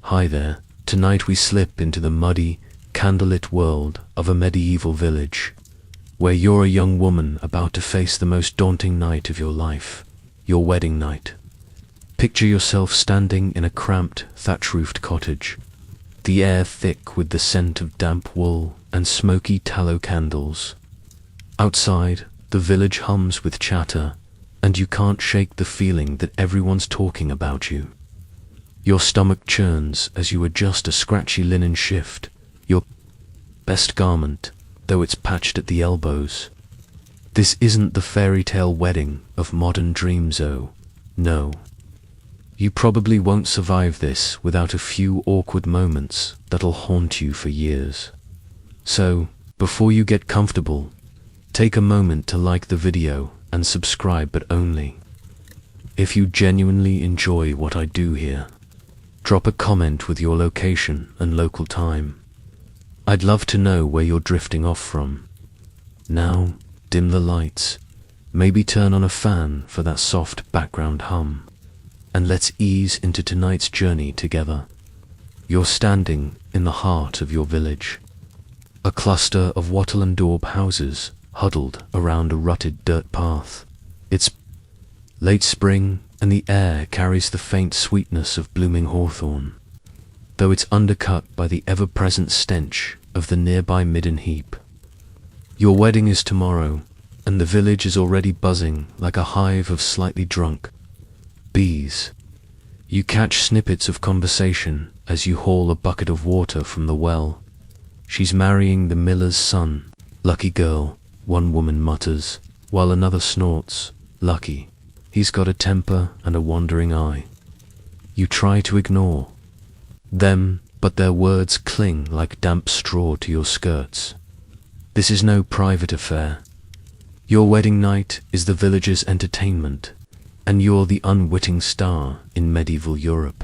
Hi there. Tonight we slip into the muddy, candlelit world of a medieval village, where you're a young woman about to face the most daunting night of your life, your wedding night. Picture yourself standing in a cramped, thatch-roofed cottage, the air thick with the scent of damp wool and smoky tallow candles. Outside, the village hums with chatter, and you can't shake the feeling that everyone's talking about you. Your stomach churns as you adjust a scratchy linen shift, your best garment, though it's patched at the elbows. This isn't the fairy tale wedding of modern dreams, oh, no. You probably won't survive this without a few awkward moments that'll haunt you for years. So, before you get comfortable, take a moment to like the video and subscribe, but only if you genuinely enjoy what I do here. Drop a comment with your location and local time. I'd love to know where you're drifting off from. Now, dim the lights, maybe turn on a fan for that soft background hum, and let's ease into tonight's journey together. You're standing in the heart of your village, a cluster of wattle and daub houses huddled around a rutted dirt path. It's late spring, and the air carries the faint sweetness of blooming hawthorn, though it's undercut by the ever-present stench of the nearby midden heap. Your wedding is tomorrow, and the village is already buzzing like a hive of slightly drunk bees. You catch snippets of conversation as you haul a bucket of water from the well. She's marrying the miller's son. Lucky girl, one woman mutters, while another snorts. Lucky. He's got a temper and a wandering eye. You try to ignore them, but their words cling like damp straw to your skirts. This is no private affair. Your wedding night is the village's entertainment, and you're the unwitting star in medieval Europe.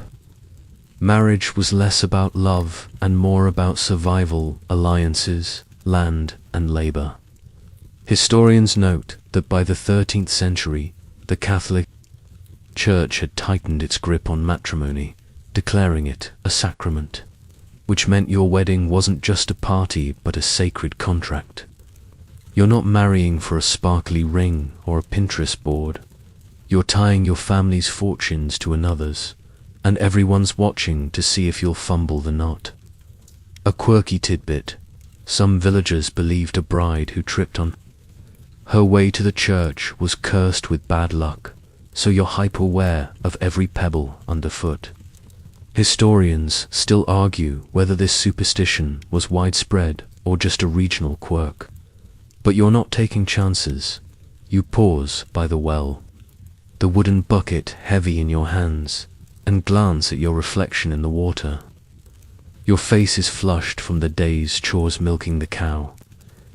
Marriage was less about love and more about survival, alliances, land, and labor. Historians note that by the 13th century, the Catholic Church had tightened its grip on matrimony, declaring it a sacrament, which meant your wedding wasn't just a party but a sacred contract. You're not marrying for a sparkly ring or a Pinterest board. You're tying your family's fortunes to another's, and everyone's watching to see if you'll fumble the knot. A quirky tidbit: some villagers believed a bride who tripped on her way to the church was cursed with bad luck, so you're hyper-aware of every pebble underfoot. Historians still argue whether this superstition was widespread or just a regional quirk. But you're not taking chances. You pause by the well, the wooden bucket heavy in your hands, and glance at your reflection in the water. Your face is flushed from the day's chores, milking the cow,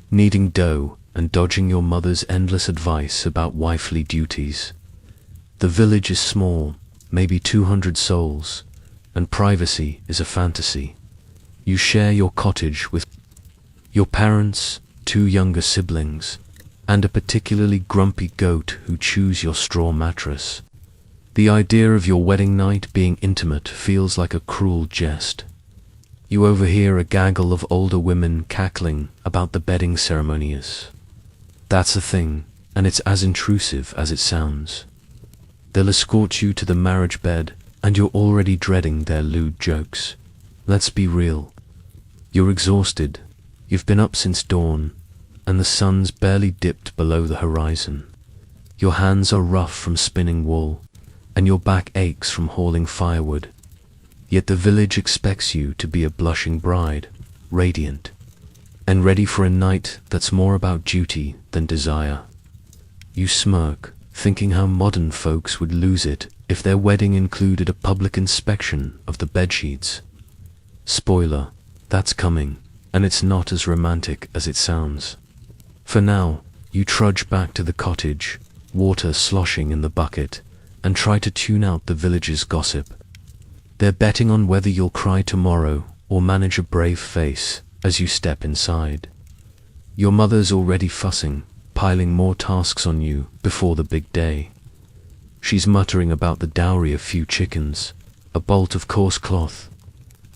kneading dough, and dodging your mother's endless advice about wifely duties. The village is small, maybe 200 souls, and privacy is a fantasy. You share your cottage with your parents, 2 younger siblings, and a particularly grumpy goat who chews your straw mattress. The idea of your wedding night being intimate feels like a cruel jest. You overhear a gaggle of older women cackling about the bedding ceremonies. That's a thing, and it's as intrusive as it sounds. They'll escort you to the marriage bed, and you're already dreading their lewd jokes. Let's be real. You're exhausted. You've been up since dawn, and the sun's barely dipped below the horizon. Your hands are rough from spinning wool, and your back aches from hauling firewood. Yet the village expects you to be a blushing bride, radiant, and ready for a night that's more about duty than desire. You smirk, thinking how modern folks would lose it if their wedding included a public inspection of the bedsheets. Spoiler, that's coming, and it's not as romantic as it sounds. For now, you trudge back to the cottage, water sloshing in the bucket, and try to tune out the village's gossip. They're betting on whether you'll cry tomorrow or manage a brave face as you step inside. Your mother's already fussing, piling more tasks on you before the big day. She's muttering about the dowry of few chickens, a bolt of coarse cloth,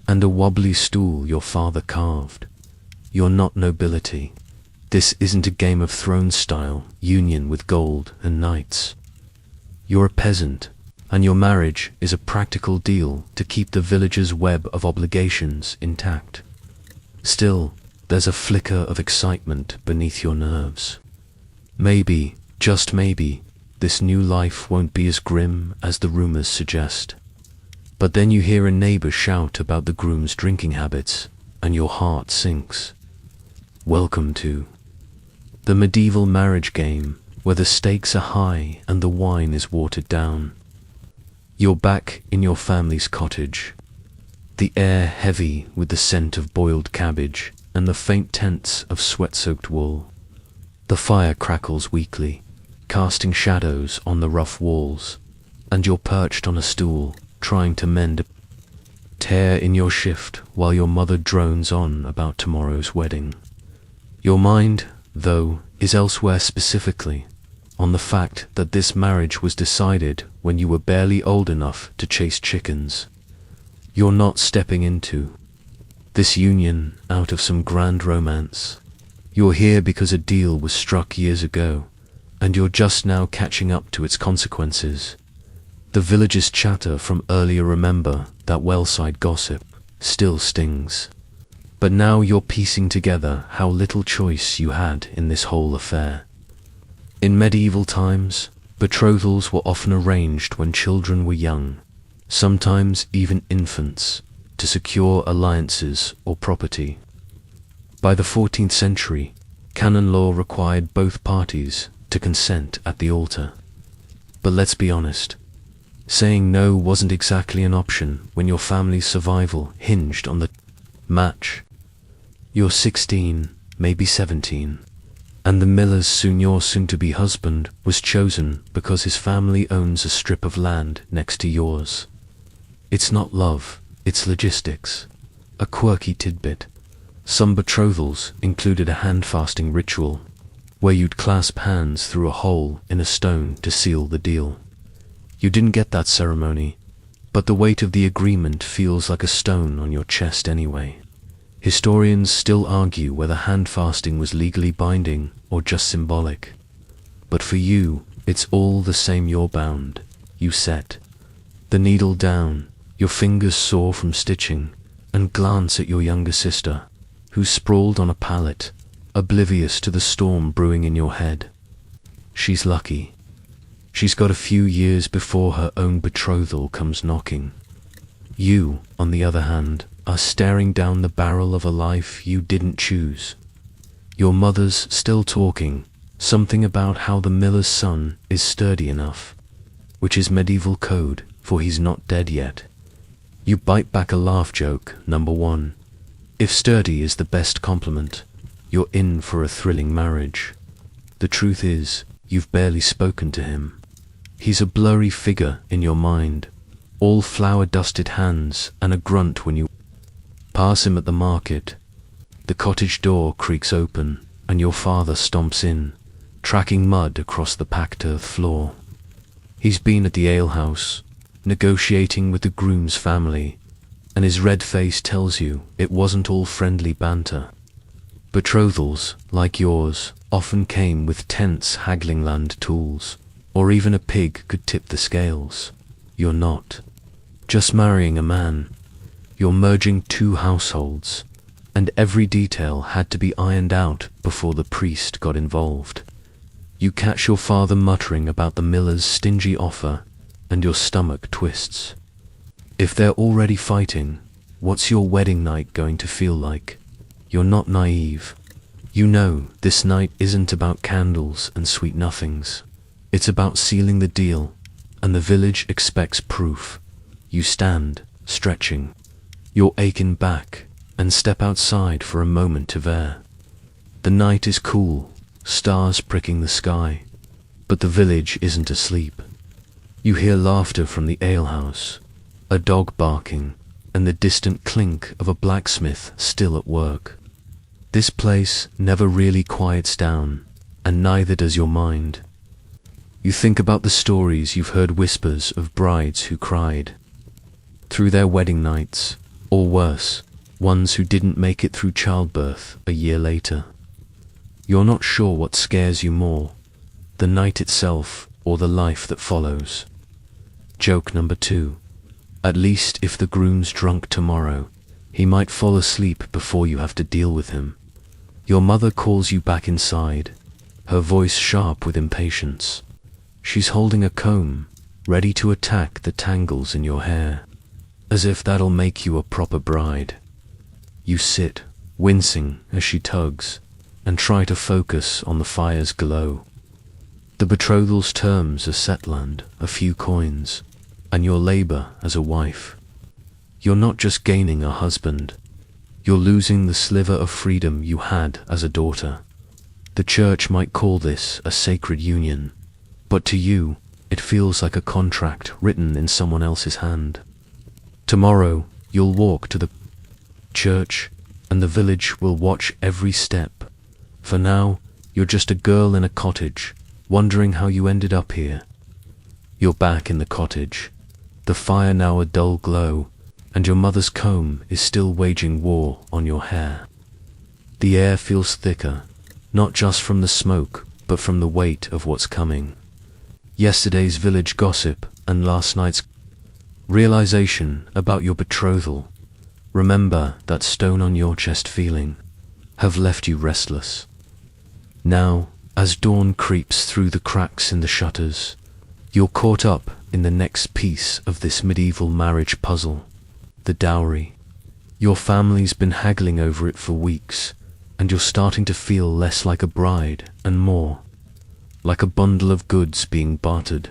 and a wobbly stool your father carved. You're not nobility. This isn't a Game of Thrones style union with gold and knights. You're a peasant, and your marriage is a practical deal to keep the village's web of obligations intact. Still, there's a flicker of excitement beneath your nerves. Maybe, just maybe, this new life won't be as grim as the rumors suggest. But then you hear a neighbor shout about the groom's drinking habits, and your heart sinks. Welcome to the medieval marriage game, where the stakes are high and the wine is watered down. You're back in your family's cottage, the air heavy with the scent of boiled cabbage and the faint tints of sweat-soaked wool. The fire crackles weakly, casting shadows on the rough walls, and you're perched on a stool, trying to mend a tear in your shift while your mother drones on about tomorrow's wedding. Your mind, though, is elsewhere, specifically on the fact that this marriage was decided when you were barely old enough to chase chickens. You're not stepping into this union out of some grand romance. You're here because a deal was struck years ago, and you're just now catching up to its consequences. The village's chatter from earlier, remember that well-side gossip, still stings. But now you're piecing together how little choice you had in this whole affair. In medieval times, betrothals were often arranged when children were young, sometimes even infants, to secure alliances or property. By the 14th century, canon law required both parties to consent at the altar. But let's be honest, saying no wasn't exactly an option when your family's survival hinged on the match. You're 16, maybe 17, and the miller's your soon-to-be husband was chosen because his family owns a strip of land next to yours. It's not love, it's logistics. A quirky tidbit. Some betrothals included a hand-fasting ritual, where you'd clasp hands through a hole in a stone to seal the deal. You didn't get that ceremony, but the weight of the agreement feels like a stone on your chest anyway. Historians still argue whether hand-fasting was legally binding or just symbolic. But for you, it's all the same. You're bound. You set the needle down, your fingers sore from stitching, and glance at your younger sister, who's sprawled on a pallet, oblivious to the storm brewing in your head. She's lucky. She's got a few years before her own betrothal comes knocking. You, on the other hand, are staring down the barrel of a life you didn't choose. Your mother's still talking, something about how the miller's son is sturdy enough, which is medieval code for he's not dead yet. You bite back a laugh joke, number one. If sturdy is the best compliment, you're in for a thrilling marriage. The truth is, you've barely spoken to him. He's a blurry figure in your mind, all flour-dusted hands and a grunt when you pass him at the market. The cottage door creaks open, and your father stomps in, tracking mud across the packed earth floor. He's been at the alehouse, negotiating with the groom's family, and his red face tells you it wasn't all friendly banter. Betrothals, like yours, often came with tense haggling land tools, or even a pig could tip the scales. You're not just marrying a man. You're merging two households, and every detail had to be ironed out before the priest got involved. You catch your father muttering about the miller's stingy offer, and your stomach twists. If they're already fighting, what's your wedding night going to feel like? You're not naive. You know this night isn't about candles and sweet nothings. It's about sealing the deal, and the village expects proof. You stand, stretching your aching back, and step outside for a moment of air. The night is cool, stars pricking the sky, but the village isn't asleep. You hear laughter from the alehouse, a dog barking, and the distant clink of a blacksmith still at work. This place never really quiets down, and neither does your mind. You think about the stories you've heard, whispers of brides who cried through their wedding nights, Or worse, ones who didn't make it through childbirth a year later. You're not sure what scares you more, the night itself or the life that follows. Joke number 2. At least if the groom's drunk tomorrow, he might fall asleep before you have to deal with him. Your mother calls you back inside, her voice sharp with impatience. She's holding a comb, ready to attack the tangles in your hair, as if that'll make you a proper bride. You sit, wincing as she tugs, and try to focus on the fire's glow. The betrothal's terms are setland, a few coins, and your labor as a wife. You're not just gaining a husband, you're losing the sliver of freedom you had as a daughter. The church might call this a sacred union, but to you, it feels like a contract written in someone else's hand. Tomorrow, you'll walk to the church, and the village will watch every step. For now, you're just a girl in a cottage, wondering how you ended up here. You're back in the cottage, the fire now a dull glow, and your mother's comb is still waging war on your hair. The air feels thicker, not just from the smoke, but from the weight of what's coming. Yesterday's village gossip and last night's realization about your betrothal, remember that stone on your chest feeling, have left you restless. Now, as dawn creeps through the cracks in the shutters, you're caught up in the next piece of this medieval marriage puzzle, the dowry. Your family's been haggling over it for weeks, and you're starting to feel less like a bride and more like a bundle of goods being bartered.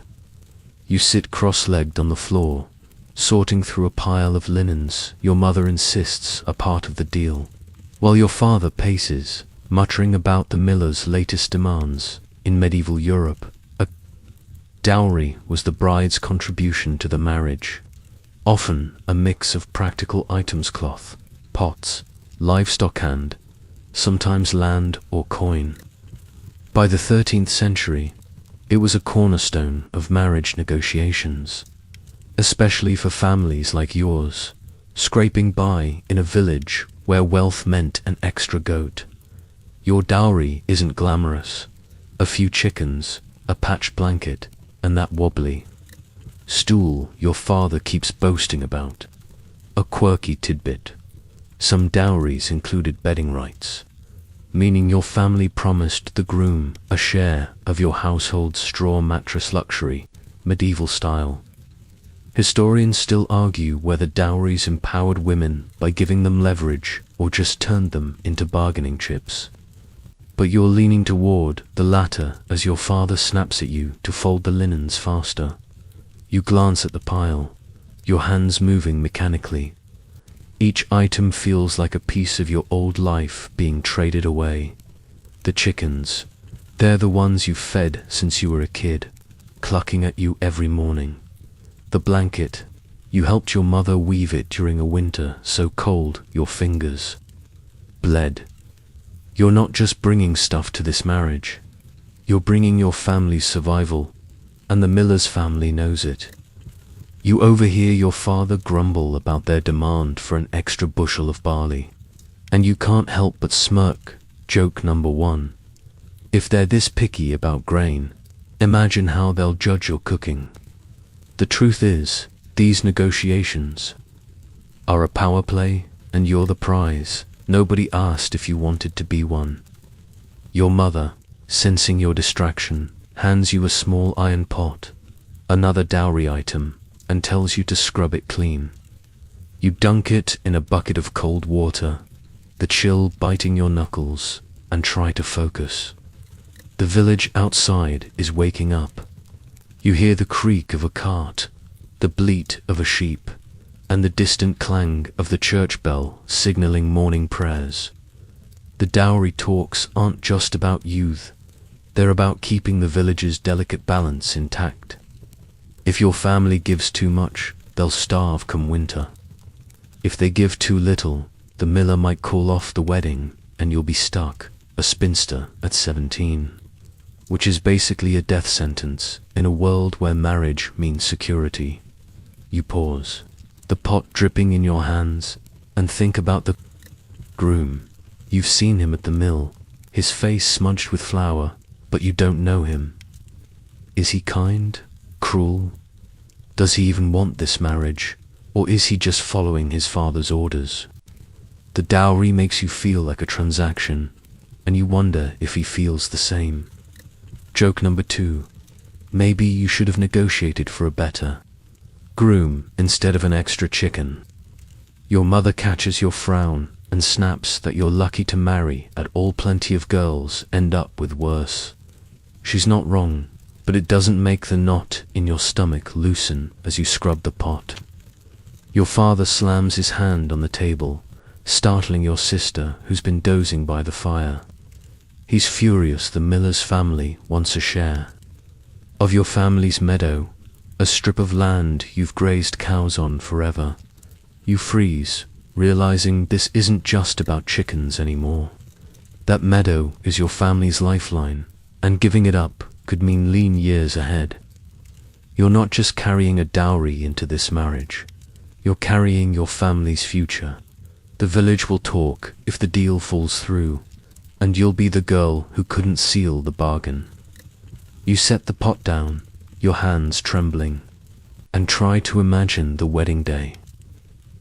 You sit cross-legged on the floor, sorting through a pile of linens your mother insists are part of the deal, while your father paces, muttering about the miller's latest demands. In medieval Europe, a dowry was the bride's contribution to the marriage, often a mix of practical items: cloth, pots, livestock, and sometimes land or coin. By the 13th century, it was a cornerstone of marriage negotiations, especially for families like yours, scraping by in a village where wealth meant an extra goat. Your dowry isn't glamorous: a few chickens, a patch blanket, and that wobbly stool your father keeps boasting about. A quirky tidbit: some dowries included bedding rights, meaning your family promised the groom a share of your household's straw mattress luxury, medieval style. Historians still argue whether dowries empowered women by giving them leverage or just turned them into bargaining chips. But you're leaning toward the latter as your father snaps at you to fold the linens faster. You glance at the pile, your hands moving mechanically. Each item feels like a piece of your old life being traded away. The chickens, they're the ones you've fed since you were a kid, clucking at you every morning. The blanket, you helped your mother weave it during a winter so cold your fingers bled. You're not just bringing stuff to this marriage, you're bringing your family's survival, and the miller's family knows it. You overhear your father grumble about their demand for an extra bushel of barley, and you can't help but smirk. Joke number 1. If they're this picky about grain, imagine how they'll judge your cooking. The truth is, these negotiations are a power play, and you're the prize. Nobody asked if you wanted to be one. Your mother, sensing your distraction, hands you a small iron pot, another dowry item, and tells you to scrub it clean. You dunk it in a bucket of cold water, the chill biting your knuckles, and try to focus. The village outside is waking up. You hear the creak of a cart, the bleat of a sheep, and the distant clang of the church bell signaling morning prayers. The dowry talks aren't just about youth, they're about keeping the village's delicate balance intact. If your family gives too much, they'll starve come winter. If they give too little, the miller might call off the wedding and you'll be stuck, a spinster at 17. Which is basically a death sentence in a world where marriage means security. You pause, the pot dripping in your hands, And think about the groom. You've seen him at the mill, his face smudged with flour, but you don't know him. Is he kind? Cruel? Does he even want this marriage? Or is he just following his father's orders? The dowry makes you feel like a transaction, and you wonder if he feels the same. Joke number 2. Maybe you should have negotiated for a better groom instead of an extra chicken. Your mother catches your frown and snaps that you're lucky to marry at all. Plenty of girls end up with worse. She's not wrong, but it doesn't make the knot in your stomach loosen as you scrub the pot. Your father slams his hand on the table, startling your sister who's been dozing by the fire. He's furious the miller's family wants a share of your family's meadow, a strip of land you've grazed cows on forever. You freeze, realizing this isn't just about chickens anymore. That meadow is your family's lifeline, and giving it up could mean lean years ahead. You're not just carrying a dowry into this marriage, you're carrying your family's future. The village will talk if the deal falls through, and you'll be the girl who couldn't seal the bargain. You set the pot down, your hands trembling, and try to imagine the wedding day.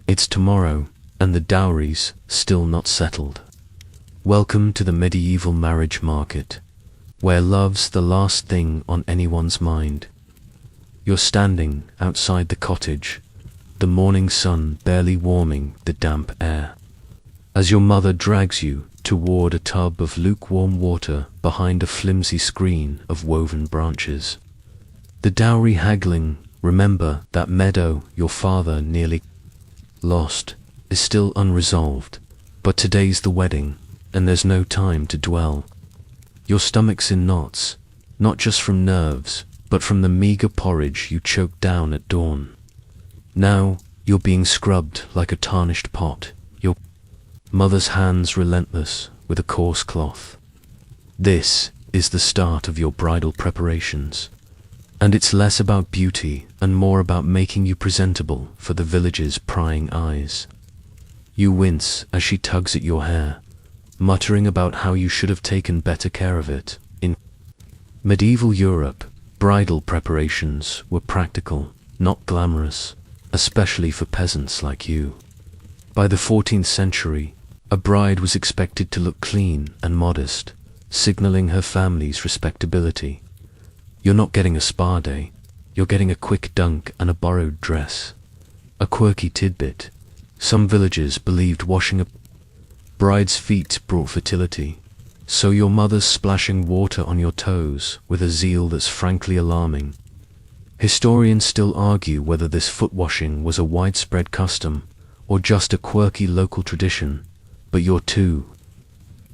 It's tomorrow, and the dowry's still not settled. Welcome to the medieval marriage market, where love's the last thing on anyone's mind. You're standing outside the cottage, the morning sun barely warming the damp air, as your mother drags you toward a tub of lukewarm water behind a flimsy screen of woven branches. The dowry haggling, remember that meadow your father nearly lost, is still unresolved, but today's the wedding, and there's no time to dwell. Your stomach's in knots, not just from nerves, but from the meager porridge you choked down at dawn. Now you're being scrubbed like a tarnished pot, your mother's hands relentless with a coarse cloth. This is the start of your bridal preparations, and it's less about beauty and more about making you presentable for the village's prying eyes. You wince as she tugs at your hair, muttering about how you should have taken better care of it. In medieval Europe, bridal preparations were practical, not glamorous, especially for peasants like you. By the 14th century, a bride was expected to look clean and modest, signaling her family's respectability. You're not getting a spa day, you're getting a quick dunk and a borrowed dress. A quirky tidbit: some villagers believed washing a bride's feet brought fertility, so your mother's splashing water on your toes with a zeal that's frankly alarming. Historians still argue whether this foot washing was a widespread custom or just a quirky local tradition, but you're too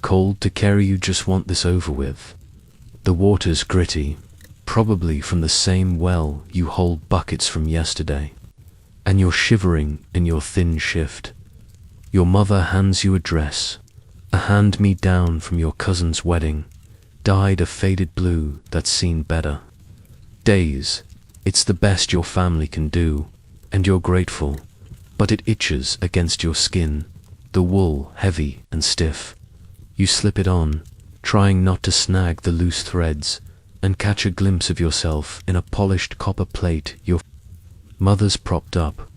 cold to care. You just want this over with. The water's gritty, probably from the same well you hold buckets from yesterday, and you're shivering in your thin shift. Your mother hands you a dress, a hand-me-down from your cousin's wedding, dyed a faded blue that's seen better days. It's the best your family can do, and you're grateful, but it itches against your skin, the wool heavy and stiff. You slip it on, trying not to snag the loose threads, and catch a glimpse of yourself in a polished copper plate your mother's propped up.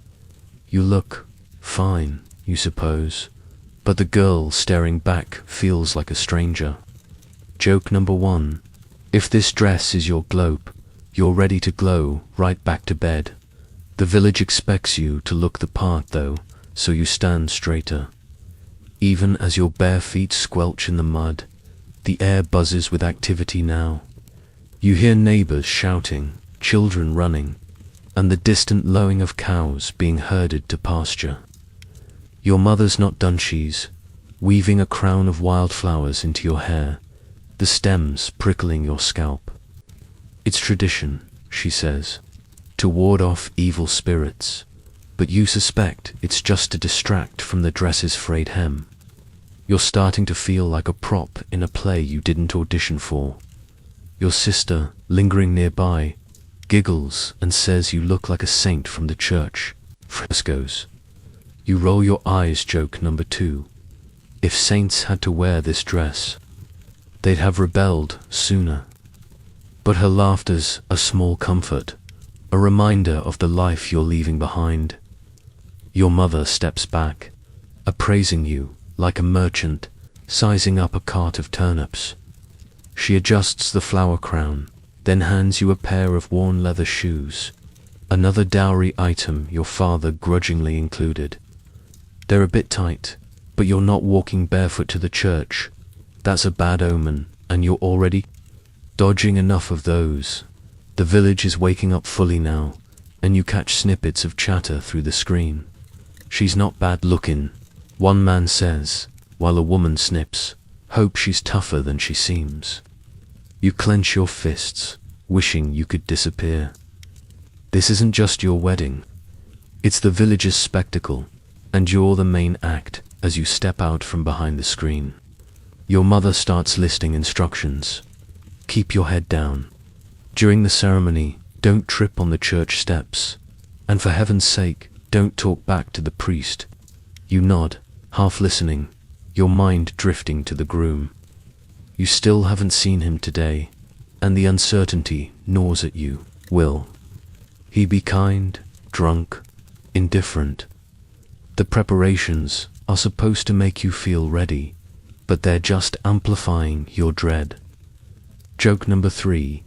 You look fine, you suppose, but the girl staring back feels like a stranger. Joke number 1. If this dress is your globe, you're ready to glow right back to bed. The village expects you to look the part though, so you stand straighter. Even as your bare feet squelch in the mud, the air buzzes with activity now. You hear neighbors shouting, children running, and the distant lowing of cows being herded to pasture. Your mother's not done. She's weaving a crown of wildflowers into your hair, the stems prickling your scalp. It's tradition, she says, to ward off evil spirits, but you suspect it's just to distract from the dress's frayed hem. You're starting to feel like a prop in a play you didn't audition for. Your sister, lingering nearby, giggles and says you look like a saint from the church frescoes. You roll your eyes. Joke number 2. If saints had to wear this dress, they'd have rebelled sooner. But her laughter's a small comfort, a reminder of the life you're leaving behind. Your mother steps back, appraising you like a merchant sizing up a cart of turnips. She adjusts the flower crown, then hands you a pair of worn leather shoes, another dowry item your father grudgingly included. They're a bit tight, but you're not walking barefoot to the church. That's a bad omen, and you're already dodging enough of those. The village is waking up fully now, and you catch snippets of chatter through the screen. She's not bad looking, one man says, while a woman snips, hope she's tougher than she seems. You clench your fists, wishing you could disappear. This isn't just your wedding. It's the village's spectacle, and you're the main act as you step out from behind the screen. Your mother starts listing instructions. Keep your head down. During the ceremony, don't trip on the church steps. And for heaven's sake, don't talk back to the priest. You nod, half listening, your mind drifting to the groom. You still haven't seen him today, and the uncertainty gnaws at you. Will he be kind, drunk, indifferent? The preparations are supposed to make you feel ready, but they're just amplifying your dread. Joke number 3.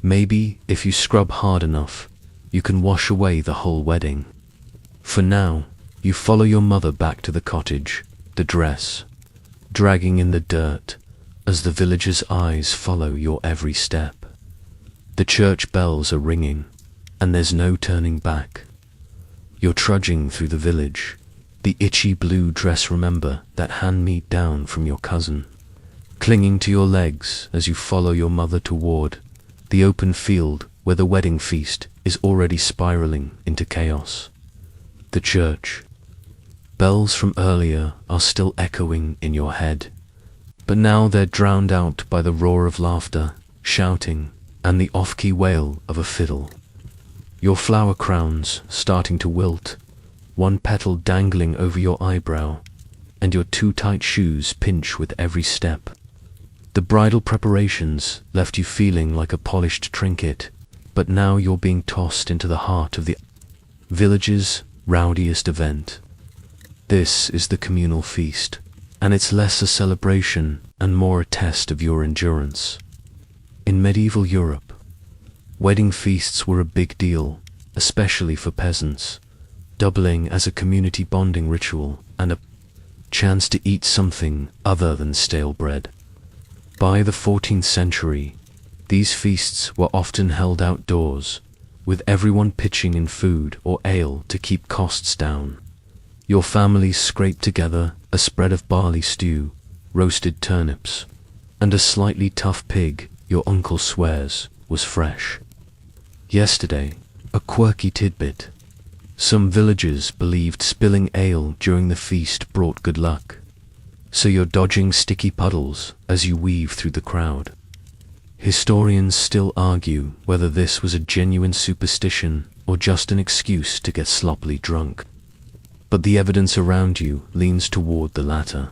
Maybe if you scrub hard enough, you can wash away the whole wedding. For now, you follow your mother back to the cottage, the dress dragging in the dirt, as the villagers' eyes follow your every step. The church bells are ringing, and there's no turning back. You're trudging through the village, the itchy blue dress, remember, that hand-me-down from your cousin, clinging to your legs as you follow your mother toward the open field where the wedding feast is already spiraling into chaos. The church bells from earlier are still echoing in your head, but now they're drowned out by the roar of laughter, shouting, and the off-key wail of a fiddle. Your flower crown's starting to wilt, one petal dangling over your eyebrow, and your too tight shoes pinch with every step. The bridal preparations left you feeling like a polished trinket, but now you're being tossed into the heart of the village's rowdiest event. This is the communal feast, and it's less a celebration and more a test of your endurance. In medieval Europe, wedding feasts were a big deal, especially for peasants, doubling as a community bonding ritual and a chance to eat something other than stale bread. By the 14th century, these feasts were often held outdoors, with everyone pitching in food or ale to keep costs down. Your family scraped together a spread of barley stew, roasted turnips, and a slightly tough pig your uncle swears was fresh. Yesterday, a quirky tidbit. Some villagers believed spilling ale during the feast brought good luck, so you're dodging sticky puddles as you weave through the crowd. Historians still argue whether this was a genuine superstition or just an excuse to get sloppily drunk, but the evidence around you leans toward the latter.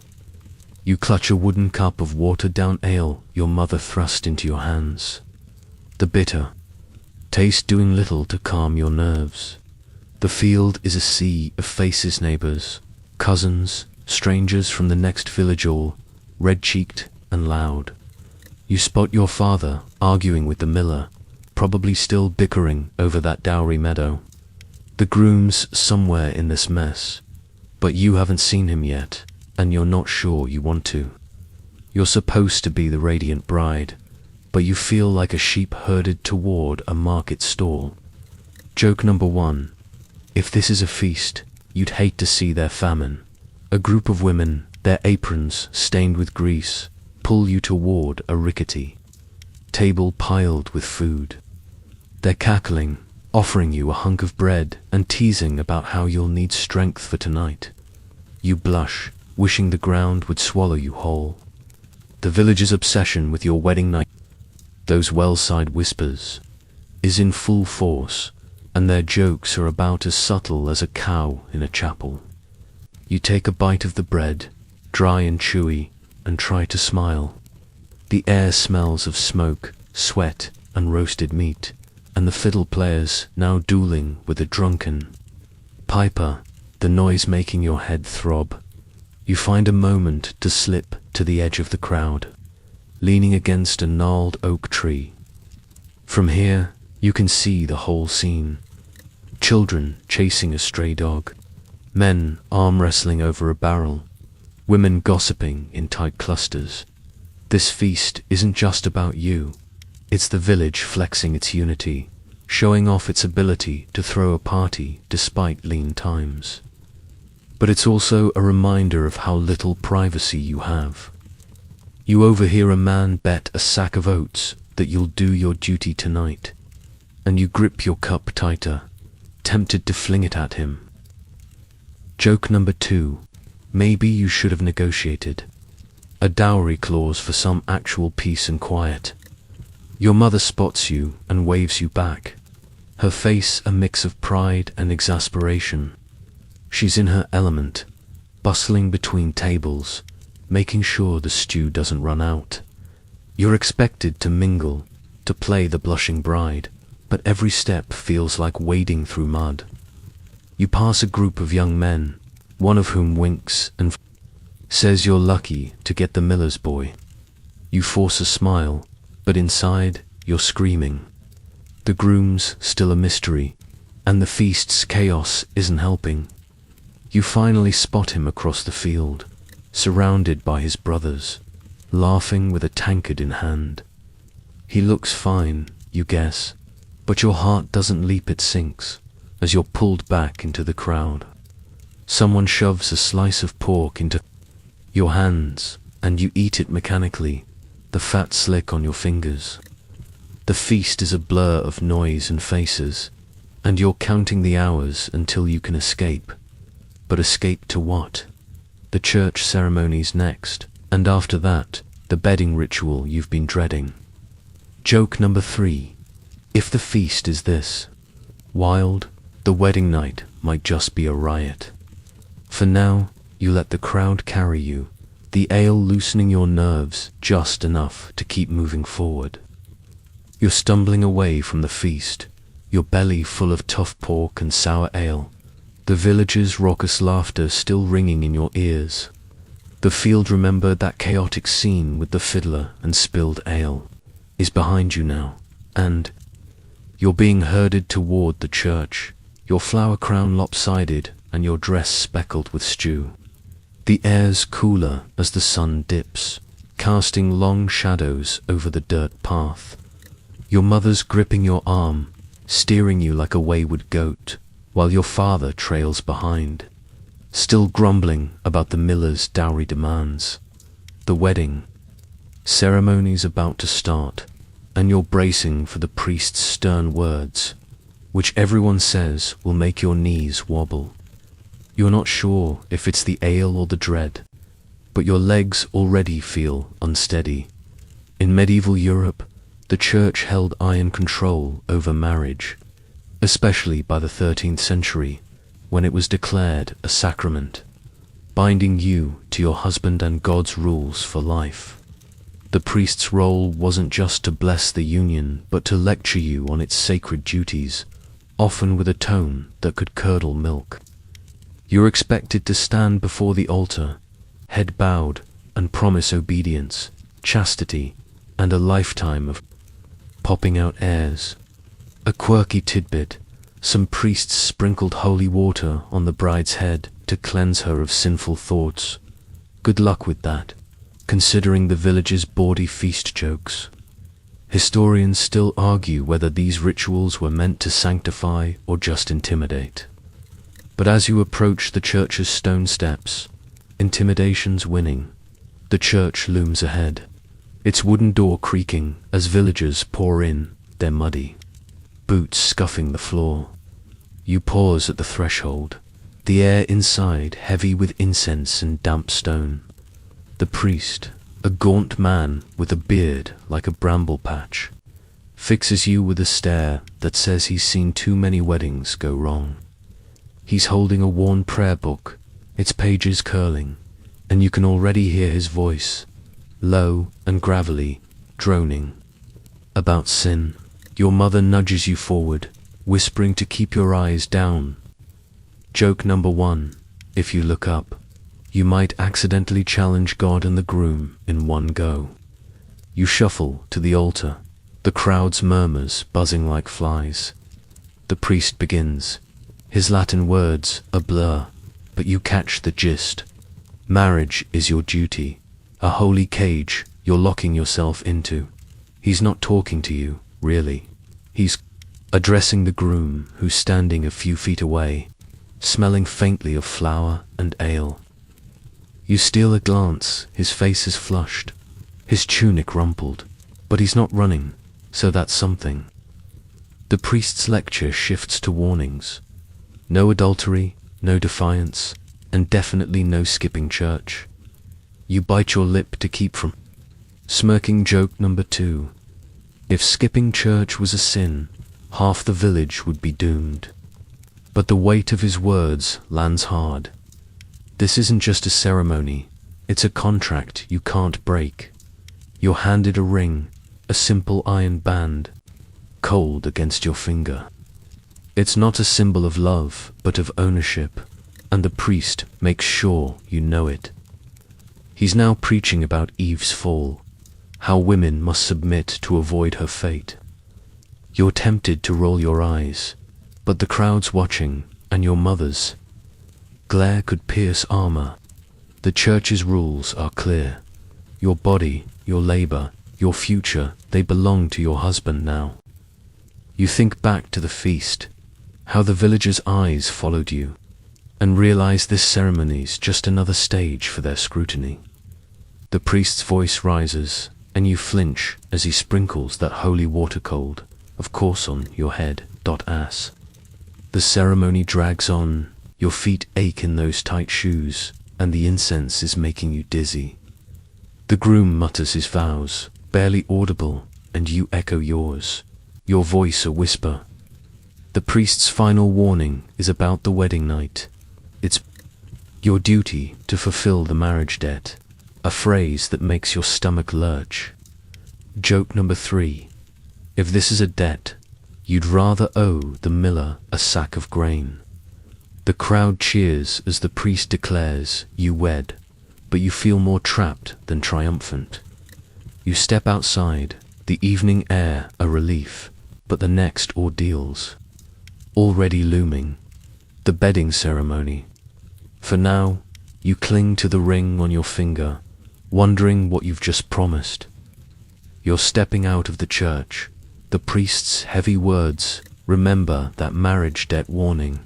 You clutch a wooden cup of watered-down ale your mother thrust into your hands. The bitter taste doing little to calm your nerves. The field is a sea of faces, neighbors, cousins, strangers from the next village, all red-cheeked and loud. You spot your father arguing with the miller, probably still bickering over that dowry meadow. The groom's somewhere in this mess, but you haven't seen him yet, and you're not sure you want to. You're supposed to be the radiant bride, but you feel like a sheep herded toward a market stall. Joke number 1. If this is a feast, you'd hate to see their famine. A group of women, their aprons stained with grease, pull you toward a rickety table piled with food. They're cackling, offering you a hunk of bread and teasing about how you'll need strength for tonight. You blush, wishing the ground would swallow you whole. The village's obsession with your wedding night, those well-side whispers, is in full force, and their jokes are about as subtle as a cow in a chapel. You take a bite of the bread, dry and chewy, and try to smile. The air smells of smoke, sweat, and roasted meat, and the fiddle players now dueling with a drunken piper, the noise making your head throb. You find a moment to slip to the edge of the crowd, leaning against a gnarled oak tree. From here, you can see the whole scene. Children chasing a stray dog, men arm wrestling over a barrel, women gossiping in tight clusters. This feast isn't just about you. It's the village flexing its unity, showing off its ability to throw a party despite lean times. But it's also a reminder of how little privacy you have. You overhear a man bet a sack of oats that you'll do your duty tonight, and you grip your cup tighter, tempted to fling it at him. Joke number 2. Maybe you should have negotiated a dowry clause for some actual peace and quiet. Your mother spots you and waves you back, her face a mix of pride and exasperation. She's in her element, bustling between tables, making sure the stew doesn't run out. You're expected to mingle, to play the blushing bride, but every step feels like wading through mud. You pass a group of young men, one of whom winks and says you're lucky to get the miller's boy. You force a smile, but inside you're screaming. The groom's still a mystery, and the feast's chaos isn't helping. You finally spot him across the field, surrounded by his brothers, laughing with a tankard in hand. He looks fine, you guess, but your heart doesn't leap, it sinks, as you're pulled back into the crowd. Someone shoves a slice of pork into your hands, and you eat it mechanically, the fat slick on your fingers. The feast is a blur of noise and faces, and you're counting the hours until you can escape. But escape to what? The church ceremonies next, and after that, the bedding ritual you've been dreading. Joke number 3. If the feast is this wild, the wedding night might just be a riot. For now, you let the crowd carry you, the ale loosening your nerves just enough to keep moving forward. You're stumbling away from the feast, your belly full of tough pork and sour ale, the villagers' raucous laughter still ringing in your ears. The field remembered that chaotic scene with the fiddler and spilled ale is behind you now, and you're being herded toward the church, your flower crown lopsided and your dress speckled with stew. The air's cooler as the sun dips, casting long shadows over the dirt path. Your mother's gripping your arm, steering you like a wayward goat, while your father trails behind, still grumbling about the miller's dowry demands. The wedding ceremony's about to start, and you're bracing for the priest's stern words, which everyone says will make your knees wobble. You're not sure if it's the ale or the dread, but your legs already feel unsteady. In medieval Europe, the church held iron control over marriage, especially by the 13th century, when it was declared a sacrament, binding you to your husband and God's rules for life. The priest's role wasn't just to bless the union, but to lecture you on its sacred duties, often with a tone that could curdle milk. You're expected to stand before the altar, head bowed, and promise obedience, chastity, and a lifetime of popping out airs. A quirky tidbit: some priests sprinkled holy water on the bride's head to cleanse her of sinful thoughts. Good luck with that, considering the village's bawdy feast jokes. Historians still argue whether these rituals were meant to sanctify or just intimidate. But as you approach the church's stone steps, intimidation's winning. The church looms ahead, its wooden door creaking as villagers pour in, their muddy boots scuffing the floor. You pause at the threshold, the air inside heavy with incense and damp stone. The priest, a gaunt man with a beard like a bramble patch, fixes you with a stare that says he's seen too many weddings go wrong. He's holding a worn prayer book, its pages curling, and you can already hear his voice, low and gravelly, droning. About sin, your mother nudges you forward, whispering to keep your eyes down. Joke number 1. If you look up, you might accidentally challenge God and the groom in one go. You shuffle to the altar, the crowd's murmurs buzzing like flies. The priest begins, his Latin words a blur, but you catch the gist. Marriage is your duty, a holy cage you're locking yourself into. He's not talking to you, really. He's addressing the groom who's standing a few feet away, smelling faintly of flour and ale. You steal a glance, his face is flushed, his tunic rumpled, but he's not running, so that's something. The priest's lecture shifts to warnings. No adultery, no defiance, and definitely no skipping church. You bite your lip to keep from smirking. Joke number 2. If skipping church was a sin, half the village would be doomed. But the weight of his words lands hard. This isn't just a ceremony, it's a contract you can't break. You're handed a ring, a simple iron band, cold against your finger. It's not a symbol of love, but of ownership, and the priest makes sure you know it. He's now preaching about Eve's fall, how women must submit to avoid her fate. You're tempted to roll your eyes, but the crowd's watching, and your mother's glare could pierce armor. The church's rules are clear. Your body, your labor, your future, they belong to your husband now. You think back to the feast, how the villagers' eyes followed you, and realize this ceremony's just another stage for their scrutiny. The priest's voice rises, and you flinch as he sprinkles that holy water cold, of course on your head. Ass. The ceremony drags on, your feet ache in those tight shoes, and the incense is making you dizzy. The groom mutters his vows, barely audible, and you echo yours, your voice a whisper. The priest's final warning is about the wedding night. It's your duty to fulfill the marriage debt, a phrase that makes your stomach lurch. Joke number 3. If this is a debt, you'd rather owe the miller a sack of grain. The crowd cheers as the priest declares you wed, but you feel more trapped than triumphant. You step outside, the evening air a relief, but the next ordeal's already looming, the bedding ceremony. For now, you cling to the ring on your finger, wondering what you've just promised. You're stepping out of the church, the priest's heavy words, remember that marriage debt warning,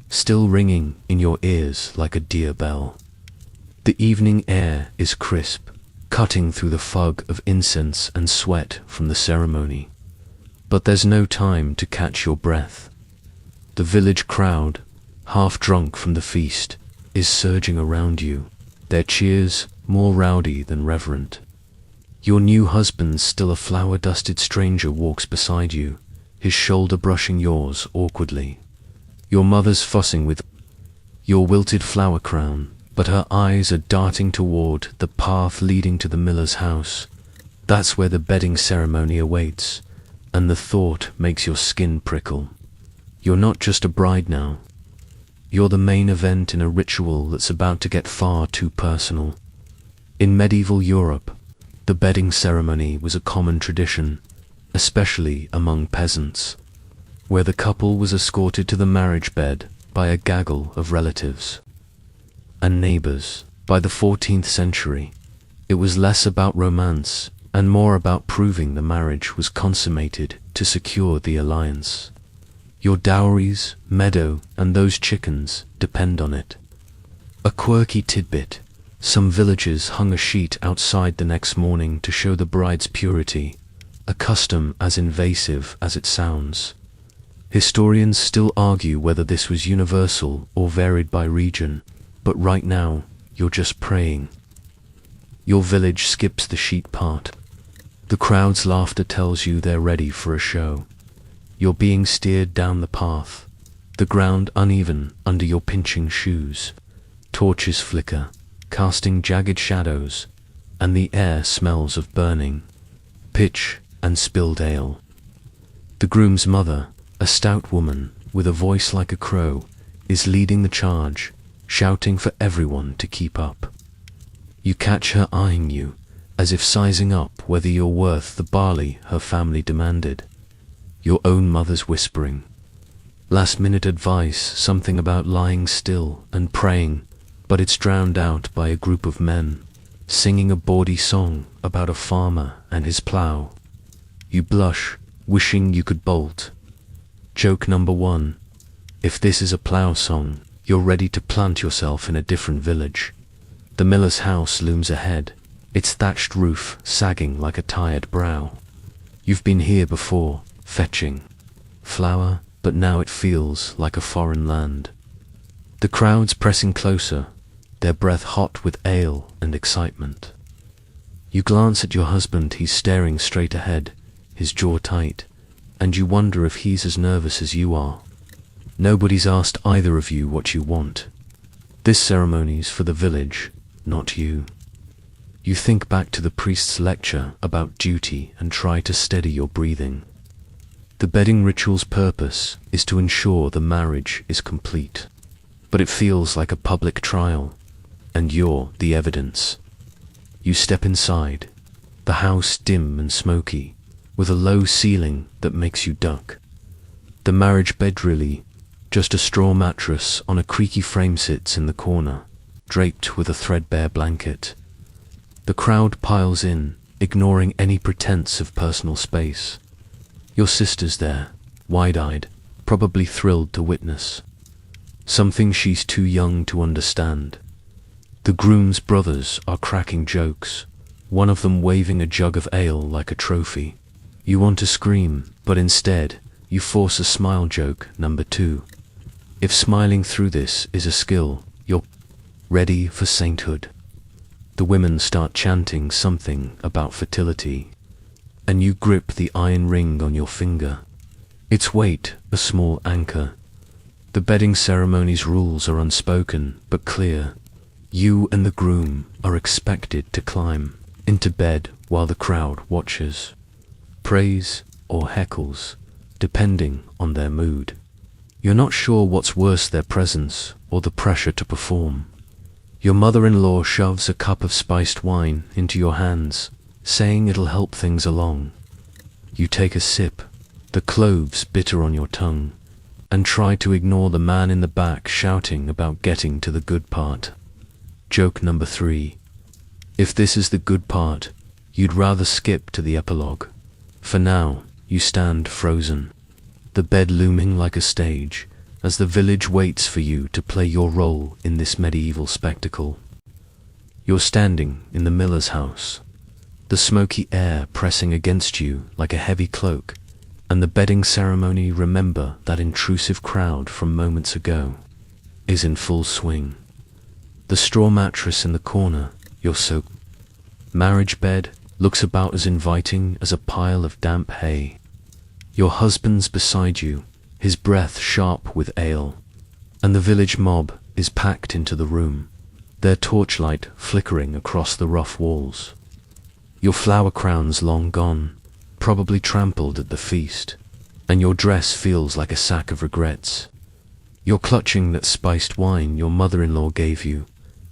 still ringing in your ears like a dear bell. The evening air is crisp, cutting through the fog of incense and sweat from the ceremony. But there's no time to catch your breath. The village crowd, half drunk from the feast, is surging around you, their cheers more rowdy than reverent. Your new husband, still a flower-dusted stranger, walks beside you, his shoulder brushing yours awkwardly. Your mother's fussing with your wilted flower crown, but her eyes are darting toward the path leading to the miller's house. That's where the bedding ceremony awaits, and the thought makes your skin prickle. You're not just a bride now. You're the main event in a ritual that's about to get far too personal. In medieval Europe, the bedding ceremony was a common tradition, especially among peasants, where the couple was escorted to the marriage bed by a gaggle of relatives and neighbors. By the 14th century, it was less about romance and more about proving the marriage was consummated to secure the alliance. Your dowries, meadow, and those chickens depend on it. A quirky tidbit: some villagers hung a sheet outside the next morning to show the bride's purity, a custom as invasive as it sounds. Historians still argue whether this was universal or varied by region, but right now, you're just praying. Your village skips the sheet part. The crowd's laughter tells you they're ready for a show. You're being steered down the path, the ground uneven under your pinching shoes. Torches flicker, casting jagged shadows, and the air smells of burning pitch and spilled ale. The groom's mother, a stout woman with a voice like a crow, is leading the charge, shouting for everyone to keep up. You catch her eyeing you, as if sizing up whether you're worth the barley her family demanded. Your own mother's whispering last-minute advice, something about lying still and praying, but it's drowned out by a group of men singing a bawdy song about a farmer and his plough. You blush, wishing you could bolt. Joke number 1. If this is a plough song, you're ready to plant yourself in a different village. The miller's house looms ahead, its thatched roof sagging like a tired brow. You've been here before, fetching flour, but now it feels like a foreign land. The crowd's pressing closer, their breath hot with ale and excitement. You glance at your husband, he's staring straight ahead, his jaw tight, and you wonder if he's as nervous as you are. Nobody's asked either of you what you want. This ceremony's for the village, not you. You think back to the priest's lecture about duty and try to steady your breathing. The bedding ritual's purpose is to ensure the marriage is complete, but it feels like a public trial, and you're the evidence. You step inside, the house dim and smoky, with a low ceiling that makes you duck. The marriage bed, really just a straw mattress on a creaky frame, sits in the corner, draped with a threadbare blanket. The crowd piles in, ignoring any pretense of personal space. Your sister's there, wide-eyed, probably thrilled to witness something she's too young to understand. The groom's brothers are cracking jokes, one of them waving a jug of ale like a trophy. You want to scream, but instead, you force a smile. Joke number 2. If smiling through this is a skill, you're ready for sainthood. The women start chanting something about fertility, and you grip the iron ring on your finger. Its weight, a small anchor. The bedding ceremony's rules are unspoken but clear. You and the groom are expected to climb into bed while the crowd watches, prays or heckles, depending on their mood. You're not sure what's worse, their presence or the pressure to perform. Your mother-in-law shoves a cup of spiced wine into your hands, saying it'll help things along. You take a sip, the cloves bitter on your tongue, and try to ignore the man in the back shouting about getting to the good part. Joke number 3. If this is the good part, you'd rather skip to the epilogue. For now, you stand frozen, the bed looming like a stage, as the village waits for you to play your role in this medieval spectacle. You're standing in the miller's house, the smoky air pressing against you like a heavy cloak, and the bedding ceremony, remember that intrusive crowd from moments ago, is in full swing. The straw mattress in the corner, your soaked marriage bed, looks about as inviting as a pile of damp hay. Your husband's beside you, his breath sharp with ale, and the village mob is packed into the room, their torchlight flickering across the rough walls. Your flower crown's long gone, probably trampled at the feast, and your dress feels like a sack of regrets. You're clutching that spiced wine your mother-in-law gave you,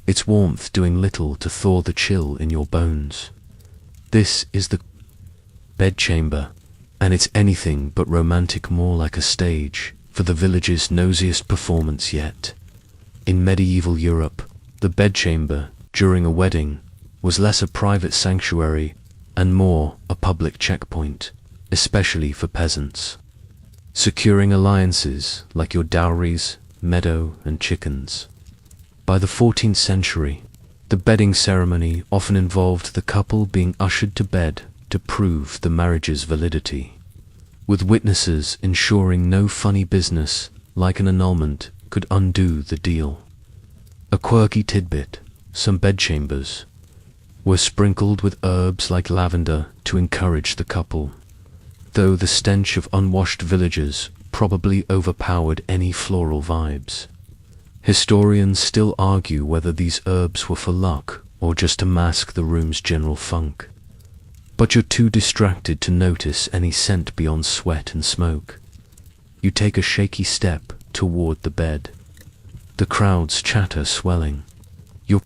its warmth doing little to thaw the chill in your bones. This is the bedchamber, and it's anything but romantic, more like a stage for the village's nosiest performance yet. In medieval Europe, the bedchamber, during a wedding, was less a private sanctuary and more a public checkpoint, especially for peasants, securing alliances like your dowries, meadow, and chickens. By the 14th century, the bedding ceremony often involved the couple being ushered to bed to prove the marriage's validity, with witnesses ensuring no funny business like an annulment could undo the deal. A quirky tidbit, some bedchambers were sprinkled with herbs like lavender to encourage the couple, though the stench of unwashed villagers probably overpowered any floral vibes. Historians still argue whether these herbs were for luck or just to mask the room's general funk. But you're too distracted to notice any scent beyond sweat and smoke. You take a shaky step toward the bed. The crowd's chatter swelling. Your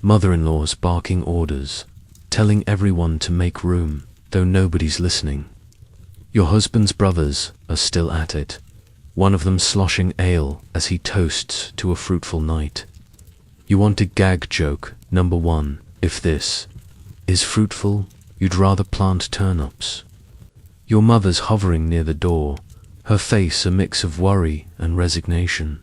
mother-in-law's barking orders, telling everyone to make room, though nobody's listening. Your husband's brothers are still at it, one of them sloshing ale as he toasts to a fruitful night. You want a gag joke, number one. If this is fruitful, you'd rather plant turnips. Your mother's hovering near the door, her face a mix of worry and resignation,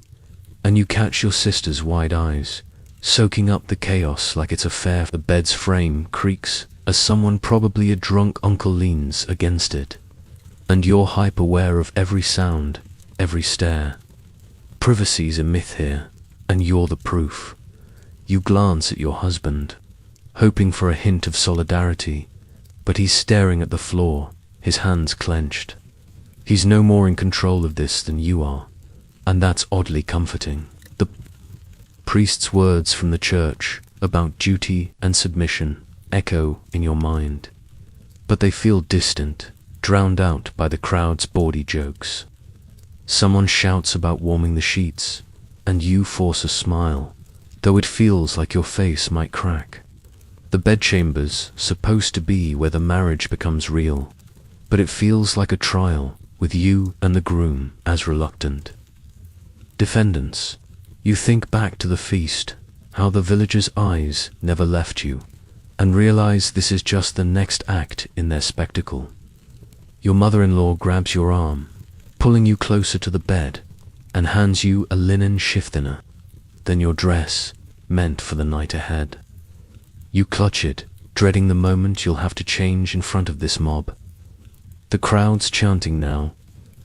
and you catch your sister's wide eyes, soaking up the chaos like it's a fair. The bed's frame creaks as someone, probably a drunk uncle, leans against it, and you're hyper-aware of every sound, every stare. Privacy's a myth here, and you're the proof. You glance at your husband, hoping for a hint of solidarity, but he's staring at the floor, his hands clenched. He's no more in control of this than you are, and that's oddly comforting. The priest's words from the church about duty and submission echo in your mind, but they feel distant, drowned out by the crowd's bawdy jokes. Someone shouts about warming the sheets, and you force a smile, though it feels like your face might crack. The bedchamber's supposed to be where the marriage becomes real, but it feels like a trial, with you and the groom as reluctant defendants. You think back to the feast, how the villagers' eyes never left you, and realize this is just the next act in their spectacle. Your mother-in-law grabs your arm, pulling you closer to the bed, and hands you a linen shift thinner, then your dress, meant for the night ahead. You clutch it, dreading the moment you'll have to change in front of this mob. The crowd's chanting now,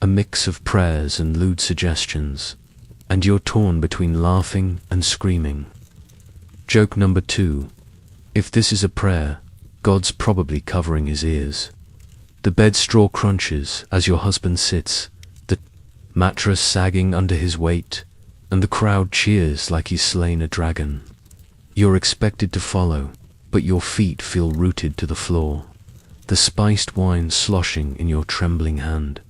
a mix of prayers and lewd suggestions, and you're torn between laughing and screaming. Joke number two. If this is a prayer, God's probably covering his ears. The bed straw crunches as your husband sits, the mattress sagging under his weight, and the crowd cheers like he's slain a dragon. You're expected to follow, but your feet feel rooted to the floor, the spiced wine sloshing in your trembling hand.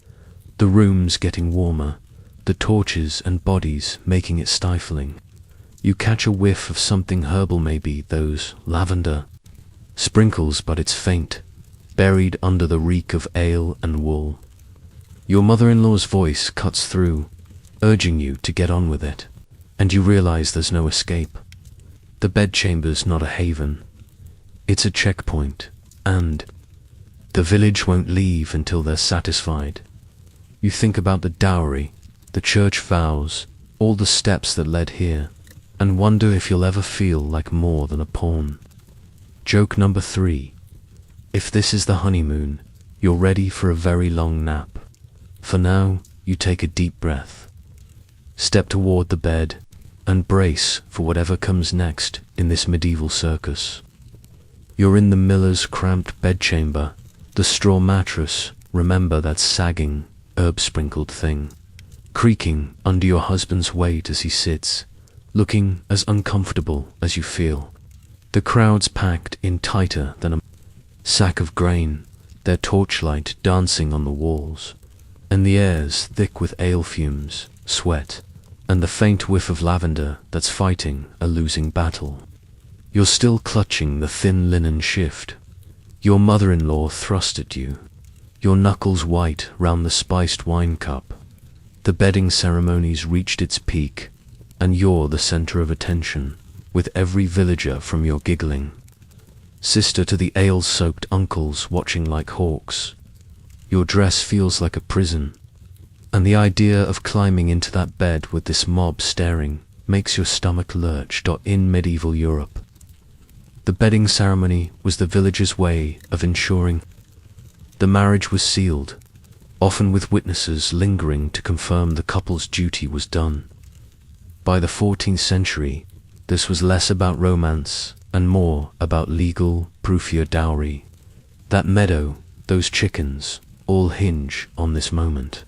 The room's getting warmer, the torches and bodies making it stifling. You catch a whiff of something herbal, maybe those lavender sprinkles, but it's faint, buried under the reek of ale and wool. Your mother-in-law's voice cuts through, urging you to get on with it, and you realize there's no escape. The bedchamber's not a haven. It's a checkpoint, and the village won't leave until they're satisfied. You think about the dowry, the church vows, all the steps that led here, and wonder if you'll ever feel like more than a pawn. Joke number three. If this is the honeymoon, you're ready for a very long nap. For now, you take a deep breath, step toward the bed, and brace for whatever comes next in this medieval circus. You're in the miller's cramped bedchamber, the straw mattress, remember that sagging, herb-sprinkled thing, creaking under your husband's weight as he sits, looking as uncomfortable as you feel. The crowd's packed in tighter than a sack of grain, their torchlight dancing on the walls, and the air's thick with ale fumes, sweat, and the faint whiff of lavender that's fighting a losing battle. You're still clutching the thin linen shift. Your mother-in-law thrust at you, your knuckles white round the spiced wine cup. The bedding ceremony's reached its peak, and you're the center of attention, with every villager from your giggling sister to the ale-soaked uncles watching like hawks. Your dress feels like a prison, and the idea of climbing into that bed with this mob staring makes your stomach lurch. In medieval Europe, the bedding ceremony was the villagers' way of ensuring the marriage was sealed, often with witnesses lingering to confirm the couple's duty was done. By the 14th century, this was less about romance and more about legal proof your dowry. That meadow, those chickens, all hinge on this moment.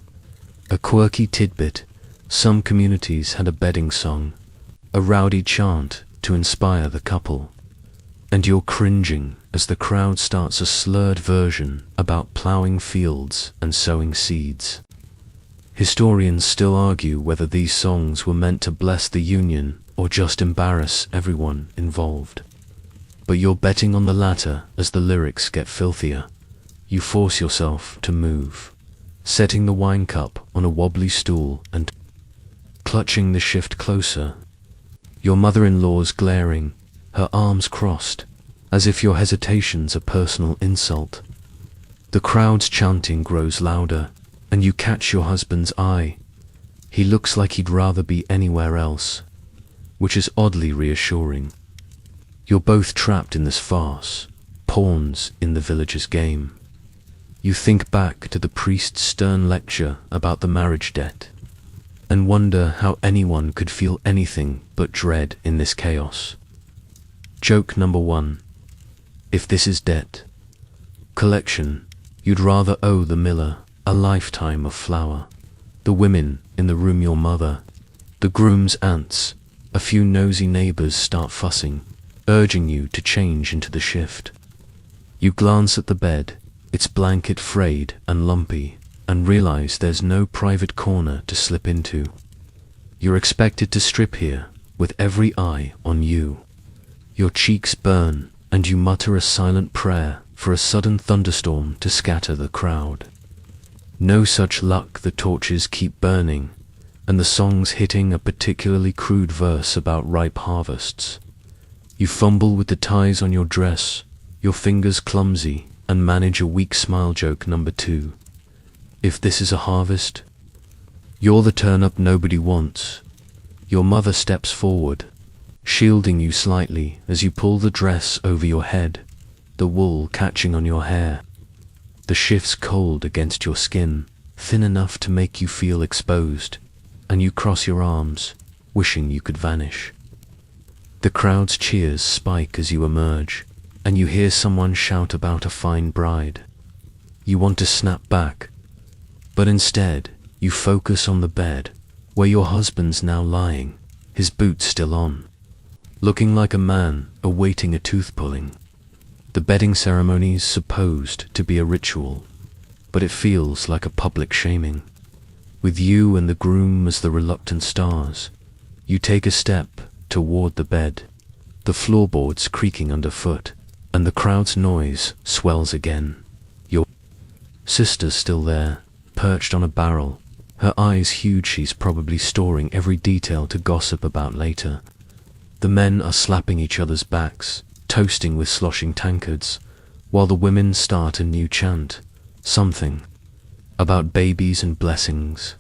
A quirky tidbit, some communities had a bedding song a rowdy chant to inspire the couple. And you're cringing as the crowd starts a slurred version about ploughing fields and sowing seeds. Historians still argue whether these songs were meant to bless the union or just embarrass everyone involved. But you're betting on the latter as the lyrics get filthier. You force yourself to move, setting the wine cup on a wobbly stool and clutching the shift closer. Your mother-in-law's glaring, her arms crossed, as if your hesitation's a personal insult. The crowd's chanting grows louder, and you catch your husband's eye. He looks like he'd rather be anywhere else, which is oddly reassuring. You're both trapped in this farce, pawns in the villagers' game. You think back to the priest's stern lecture about the marriage debt, and wonder how anyone could feel anything but dread in this chaos. Joke number 1. If this is debt. Collection. You'd rather owe the miller a lifetime of flour, the women in the room your mother, the groom's aunts, a few nosy neighbors start fussing, urging you to change into the shift. You glance at the bed, its blanket frayed and lumpy, and realize there's no private corner to slip into. You're expected to strip here, with every eye on you. Your cheeks burn, and you mutter a silent prayer for a sudden thunderstorm to scatter the crowd. No such luck, the torches keep burning, and the song's hitting a particularly crude verse about ripe harvests. You fumble with the ties on your dress, your fingers clumsy, and manage a weak smile. Joke number 2. If this is a harvest. You're the turnip nobody wants. Your mother steps forward, shielding you slightly as you pull the dress over your head, the wool catching on your hair. The shift's cold against your skin, thin enough to make you feel exposed, and you cross your arms, wishing you could vanish. The crowd's cheers spike as you emerge, and you hear someone shout about a fine bride. You want to snap back, but instead you focus on the bed, where your husband's now lying, his boots still on, looking like a man awaiting a tooth pulling. The bedding ceremony's supposed to be a ritual, but it feels like a public shaming. With you and the groom as the reluctant stars, you take a step toward the bed, the floorboards creaking underfoot, and the crowd's noise swells again. Your sister's still there, perched on a barrel, her eyes huge. She's probably storing every detail to gossip about later. The men are slapping each other's backs, toasting with sloshing tankards, while the women start a new chant, something about babies and blessings.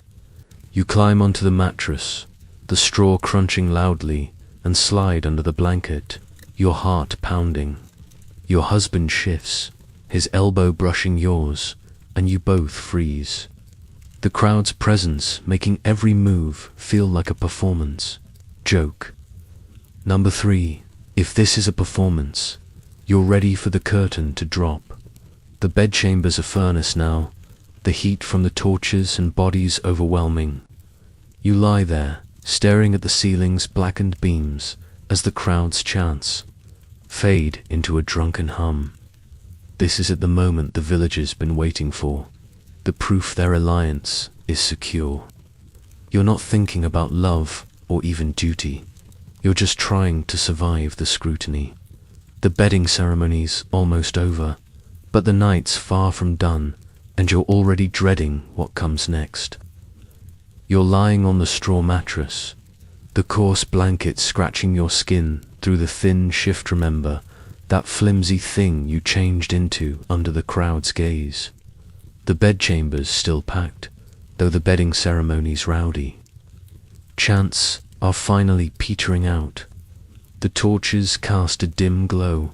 You climb onto the mattress, the straw crunching loudly, and slide under the blanket, your heart pounding. Your husband shifts, his elbow brushing yours, and you both freeze. The crowd's presence making every move feel like a performance. Joke number 3. If this is a performance, you're ready for the curtain to drop. The bedchamber's a furnace now, the heat from the torches and bodies overwhelming. You lie there, staring at the ceiling's blackened beams as the crowd's chants fade into a drunken hum. This is at the moment the villagers been waiting for, the proof their alliance is secure. You're not thinking about love or even duty. You're just trying to survive the scrutiny. The bedding ceremony's almost over, but the night's far from done, and you're already dreading what comes next. You're lying on the straw mattress, the coarse blanket scratching your skin through the thin shift. Remember that flimsy thing you changed into under the crowd's gaze. The bedchamber's still packed, though the bedding ceremony's rowdy. Chants are finally petering out. The torches cast a dim glow,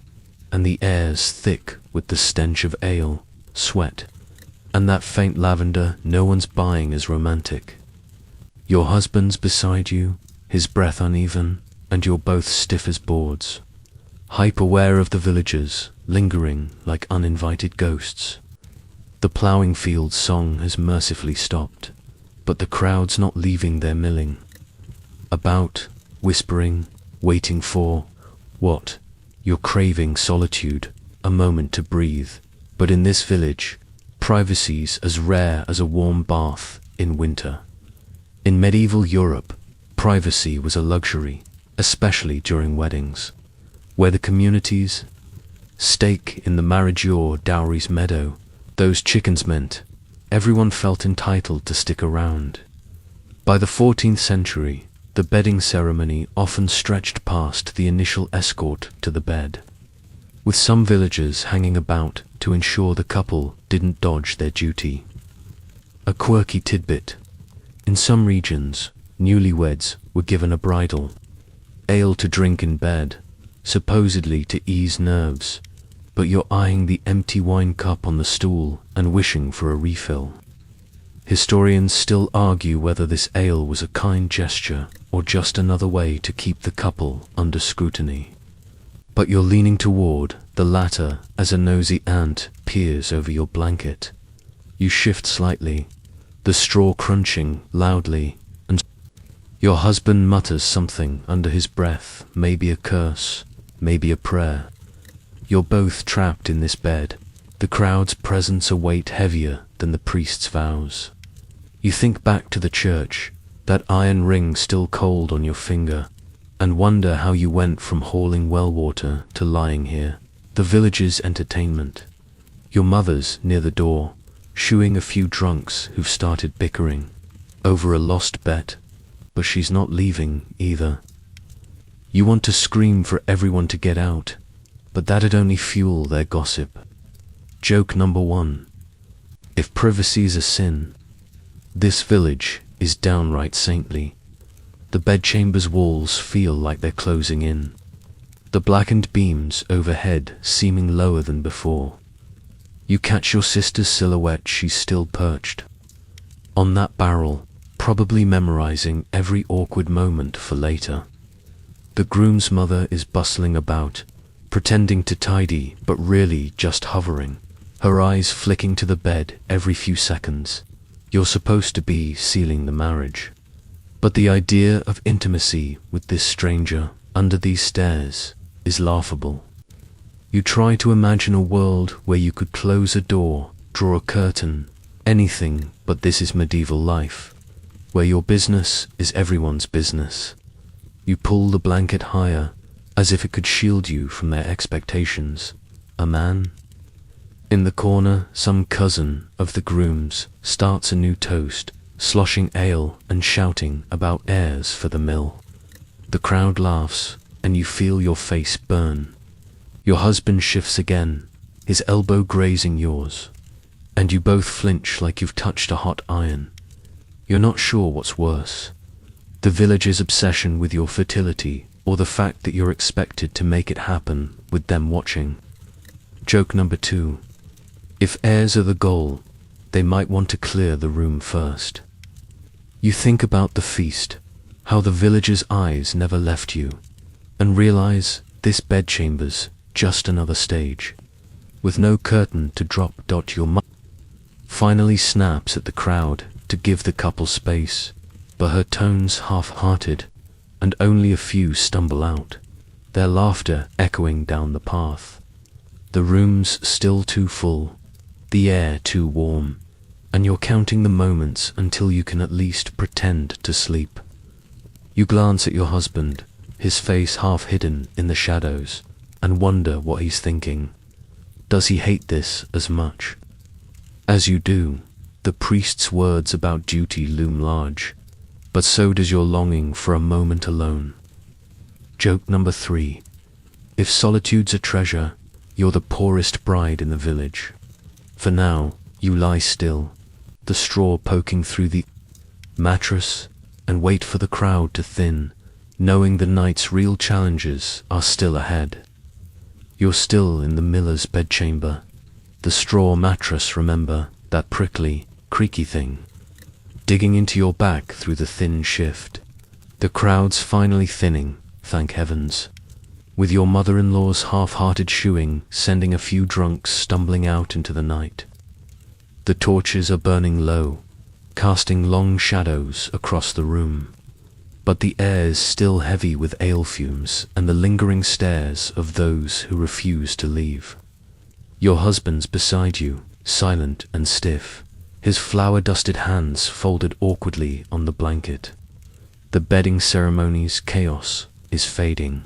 and the air's thick with the stench of ale, sweat, and that faint lavender no one's buying as romantic. Your husband's beside you, his breath uneven, and you're both stiff as boards, hype-aware of the villagers, lingering like uninvited ghosts. The ploughing field song has mercifully stopped, but the crowd's not leaving their milling. About whispering, waiting for, what? You're craving solitude, a moment to breathe. But in this village, privacy's as rare as a warm bath in winter. In medieval Europe, privacy was a luxury, especially during weddings, where the community's stake in the marriage or dowry's meadow, those chickens meant, everyone felt entitled to stick around. By the 14th century, the bedding ceremony often stretched past the initial escort to the bed, with some villagers hanging about to ensure the couple didn't dodge their duty. A quirky tidbit: in some regions, newlyweds were given a bridal ale to drink in bed, supposedly to ease nerves, but you're eyeing the empty wine cup on the stool and wishing for a refill. Historians still argue whether this ale was a kind gesture or just another way to keep the couple under scrutiny. But you're leaning toward the latter as a nosy ant peers over your blanket. You shift slightly, the straw crunching loudly, and your husband mutters something under his breath, maybe a curse, maybe a prayer. You're both trapped in this bed, the crowd's presence a weight heavier than the priest's vows. You think back to the church, that iron ring still cold on your finger, and wonder how you went from hauling well water to lying here. The village's entertainment. Your mother's near the door, shooing a few drunks who've started bickering over a lost bet, but she's not leaving either. You want to scream for everyone to get out, but that'd only fuel their gossip. Joke number 1. If privacy's a sin, this village is downright saintly. The bedchamber's walls feel like they're closing in, the blackened beams overhead seeming lower than before. You catch your sister's silhouette, she's still perched on that barrel, probably memorizing every awkward moment for later. The groom's mother is bustling about, pretending to tidy but really just hovering, her eyes flicking to the bed every few seconds. You're supposed to be sealing the marriage, but the idea of intimacy with this stranger under these stairs is laughable. You try to imagine a world where you could close a door, draw a curtain, anything, but this is medieval life, where your business is everyone's business. You pull the blanket higher, as if it could shield you from their expectations. A man? In the corner, some cousin of the groom's starts a new toast, sloshing ale and shouting about heirs for the mill. The crowd laughs, and you feel your face burn. Your husband shifts again, his elbow grazing yours, and you both flinch like you've touched a hot iron. You're not sure what's worse, the village's obsession with your fertility, or the fact that you're expected to make it happen with them watching. Joke number 2. If heirs are the goal, they might want to clear the room first. You think about the feast, how the villagers' eyes never left you, and realize this bedchamber's just another stage, with no curtain to drop. Your mother finally snaps at the crowd to give the couple space, but her tone's half-hearted, and only a few stumble out, their laughter echoing down the path. The room's still too full, the air too warm, and you're counting the moments until you can at least pretend to sleep. You glance at your husband, his face half hidden in the shadows, and wonder what he's thinking. Does he hate this as much? As you do, the priest's words about duty loom large, but so does your longing for a moment alone. Joke number 3. If solitude's a treasure, you're the poorest bride in the village. For now, you lie still, the straw poking through the mattress, and wait for the crowd to thin, knowing the night's real challenges are still ahead. You're still in the miller's bedchamber, the straw mattress, remember, that prickly, creaky thing, digging into your back through the thin shift. The crowd's finally thinning, thank heavens, with your mother-in-law's half-hearted shooing sending a few drunks stumbling out into the night. The torches are burning low, casting long shadows across the room. but the air is still heavy with ale fumes and the lingering stares of those who refuse to leave. Your husband's beside you, silent and stiff, his flour-dusted hands folded awkwardly on the blanket. The bedding ceremony's chaos is fading.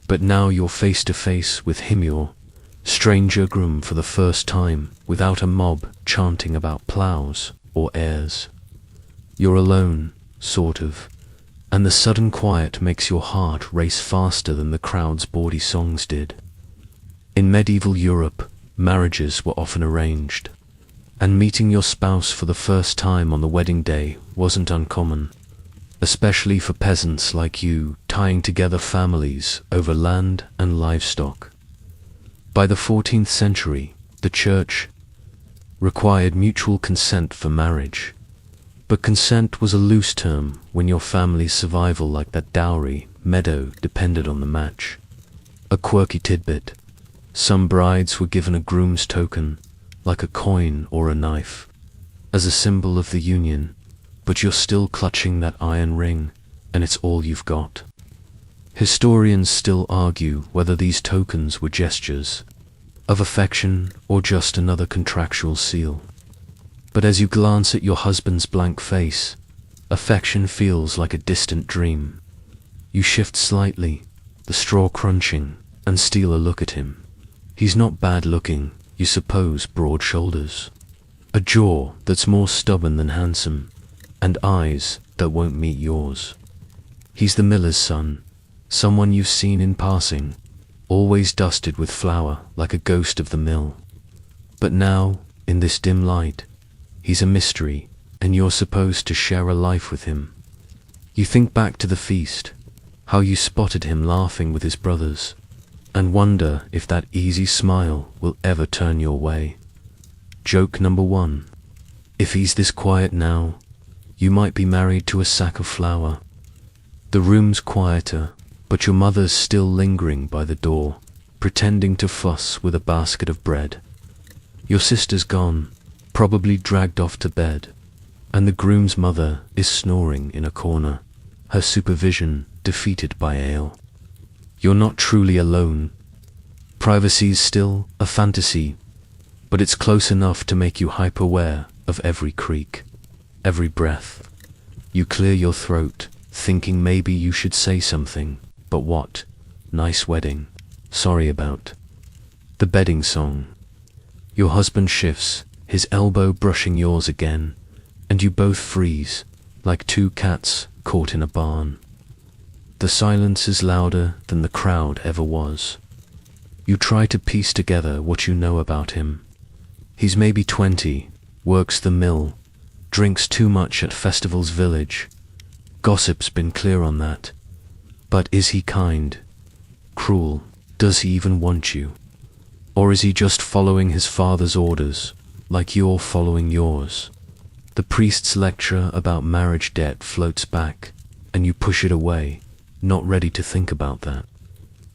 But now you're face to face with him, your stranger groom, for the first time, without a mob chanting about plows or heirs. You're alone, sort of, and the sudden quiet makes your heart race faster than the crowd's bawdy songs did. In medieval Europe, marriages were often arranged, and meeting your spouse for the first time on the wedding day wasn't uncommon, especially for peasants like you tying together families over land and livestock. By the 14th century, the church required mutual consent for marriage, but consent was a loose term when your family's survival, like that dowry meadow, depended on the match. A quirky tidbit: some brides were given a groom's token, like a coin or a knife, as a symbol of the union, but you're still clutching that iron ring, and it's all you've got. Historians still argue whether these tokens were gestures of affection or just another contractual seal. But as you glance at your husband's blank face, affection feels like a distant dream. You shift slightly, the straw crunching, and steal a look at him. He's not bad looking, you suppose, broad shoulders, a jaw that's more stubborn than handsome, and eyes that won't meet yours. He's the miller's son, someone you've seen in passing, always dusted with flour like a ghost of the mill. But now, in this dim light, he's a mystery, and you're supposed to share a life with him. You think back to the feast, how you spotted him laughing with his brothers, and wonder if that easy smile will ever turn your way. Joke number 1. If he's this quiet now, you might be married to a sack of flour. The room's quieter, but your mother's still lingering by the door, pretending to fuss with a basket of bread. Your sister's gone, probably dragged off to bed, and the groom's mother is snoring in a corner, her supervision defeated by ale. You're not truly alone. Privacy's still a fantasy, but it's close enough to make you hyper-aware of every creak, every breath. You clear your throat, thinking maybe you should say something, but what? Nice wedding. Sorry about the bedding song. Your husband shifts, his elbow brushing yours again, and you both freeze, like two cats caught in a barn. The silence is louder than the crowd ever was. You try to piece together what you know about him. He's maybe 20, works the mill, drinks too much at Festival's Village. Gossip's been clear on that. But is he kind? Cruel? Does he even want you? Or is he just following his father's orders, like you're following yours? The priest's lecture about marriage debt floats back, and you push it away, not ready to think about that.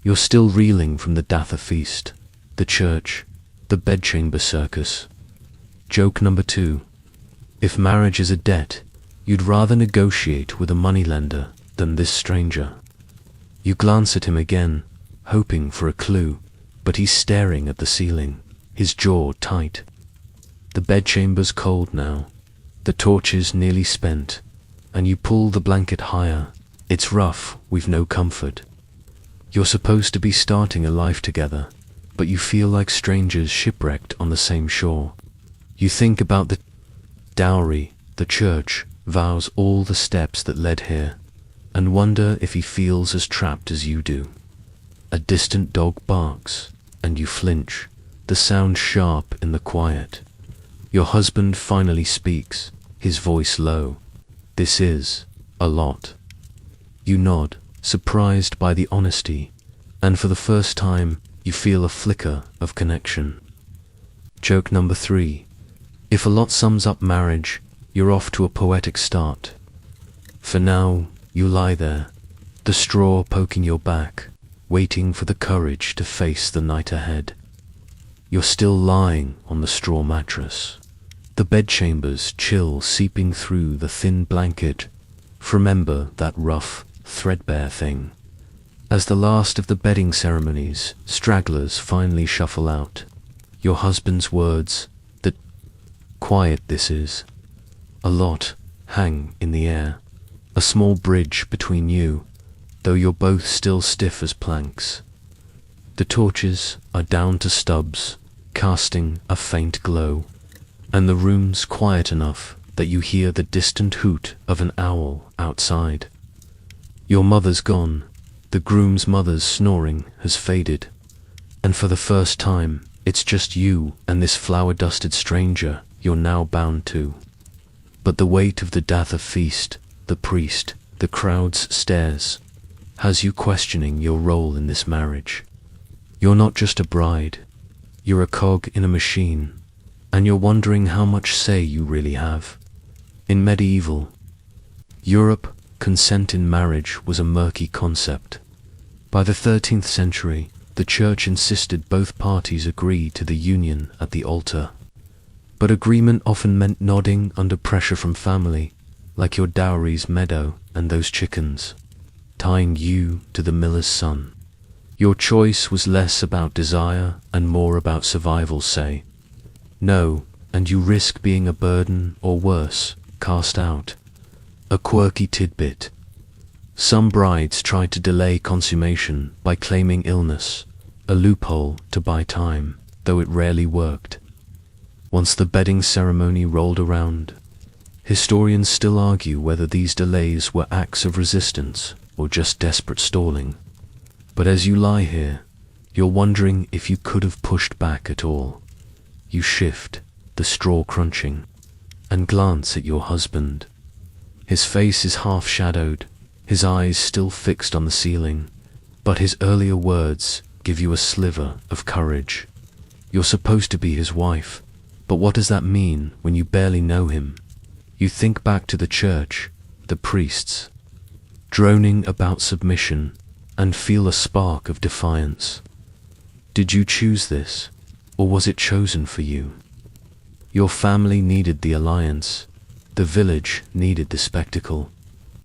You're still reeling from the Datha feast, the church, the bedchamber circus. Joke number 2. If marriage is a debt, you'd rather negotiate with a moneylender than this stranger. You glance at him again, hoping for a clue, but he's staring at the ceiling, his jaw tight. The bedchamber's cold now, the torch is nearly spent, and you pull the blanket higher. It's rough, we've no comfort. You're supposed to be starting a life together, but you feel like strangers shipwrecked on the same shore. You think about the dowry, the church, vows, all the steps that led here, and wonder if he feels as trapped as you do. A distant dog barks, and you flinch, the sound sharp in the quiet. Your husband finally speaks, his voice low. This is a lot. You nod, surprised by the honesty, and for the first time you feel a flicker of connection. Joke number 3. If a lot sums up marriage, you're off to a poetic start. For now, you lie there, the straw poking your back, waiting for the courage to face the night ahead. You're still lying on the straw mattress, the bedchamber's chill seeping through the thin blanket, Remember that rough, threadbare thing. As the last of the bedding ceremonies, stragglers finally shuffle out. Your husband's words, that quiet this is, a lot, hang in the air. A small bridge between you, though you're both still stiff as planks. The torches are down to stubs, casting a faint glow, and the room's quiet enough that you hear the distant hoot of an owl outside. Your mother's gone, the groom's mother's snoring has faded, and for the first time, it's just you and this flower-dusted stranger you're now bound to. But the weight of the Datha feast, the priest, the crowd's stares, has you questioning your role in this marriage. You're not just a bride, you're a cog in a machine, and you're wondering how much say you really have. In medieval Europe, consent in marriage was a murky concept. By the 13th century, the church insisted both parties agree to the union at the altar. But agreement often meant nodding under pressure from family, like your dowry's meadow and those chickens, tying you to the miller's son. Your choice was less about desire and more about survival, say. No, and you risk being a burden or worse, cast out. A quirky tidbit. Some brides tried to delay consummation by claiming illness, a loophole to buy time, though it rarely worked. Once the bedding ceremony rolled around, historians still argue whether these delays were acts of resistance or just desperate stalling. But as you lie here, you're wondering if you could have pushed back at all. You shift, the straw crunching, and glance at your husband. His face is half-shadowed, his eyes still fixed on the ceiling, but his earlier words give you a sliver of courage. You're supposed to be his wife, but what does that mean when you barely know him? You think back to the church, the priests, droning about submission, and feel a spark of defiance. Did you choose this, or was it chosen for you? Your family needed the alliance, the village needed the spectacle.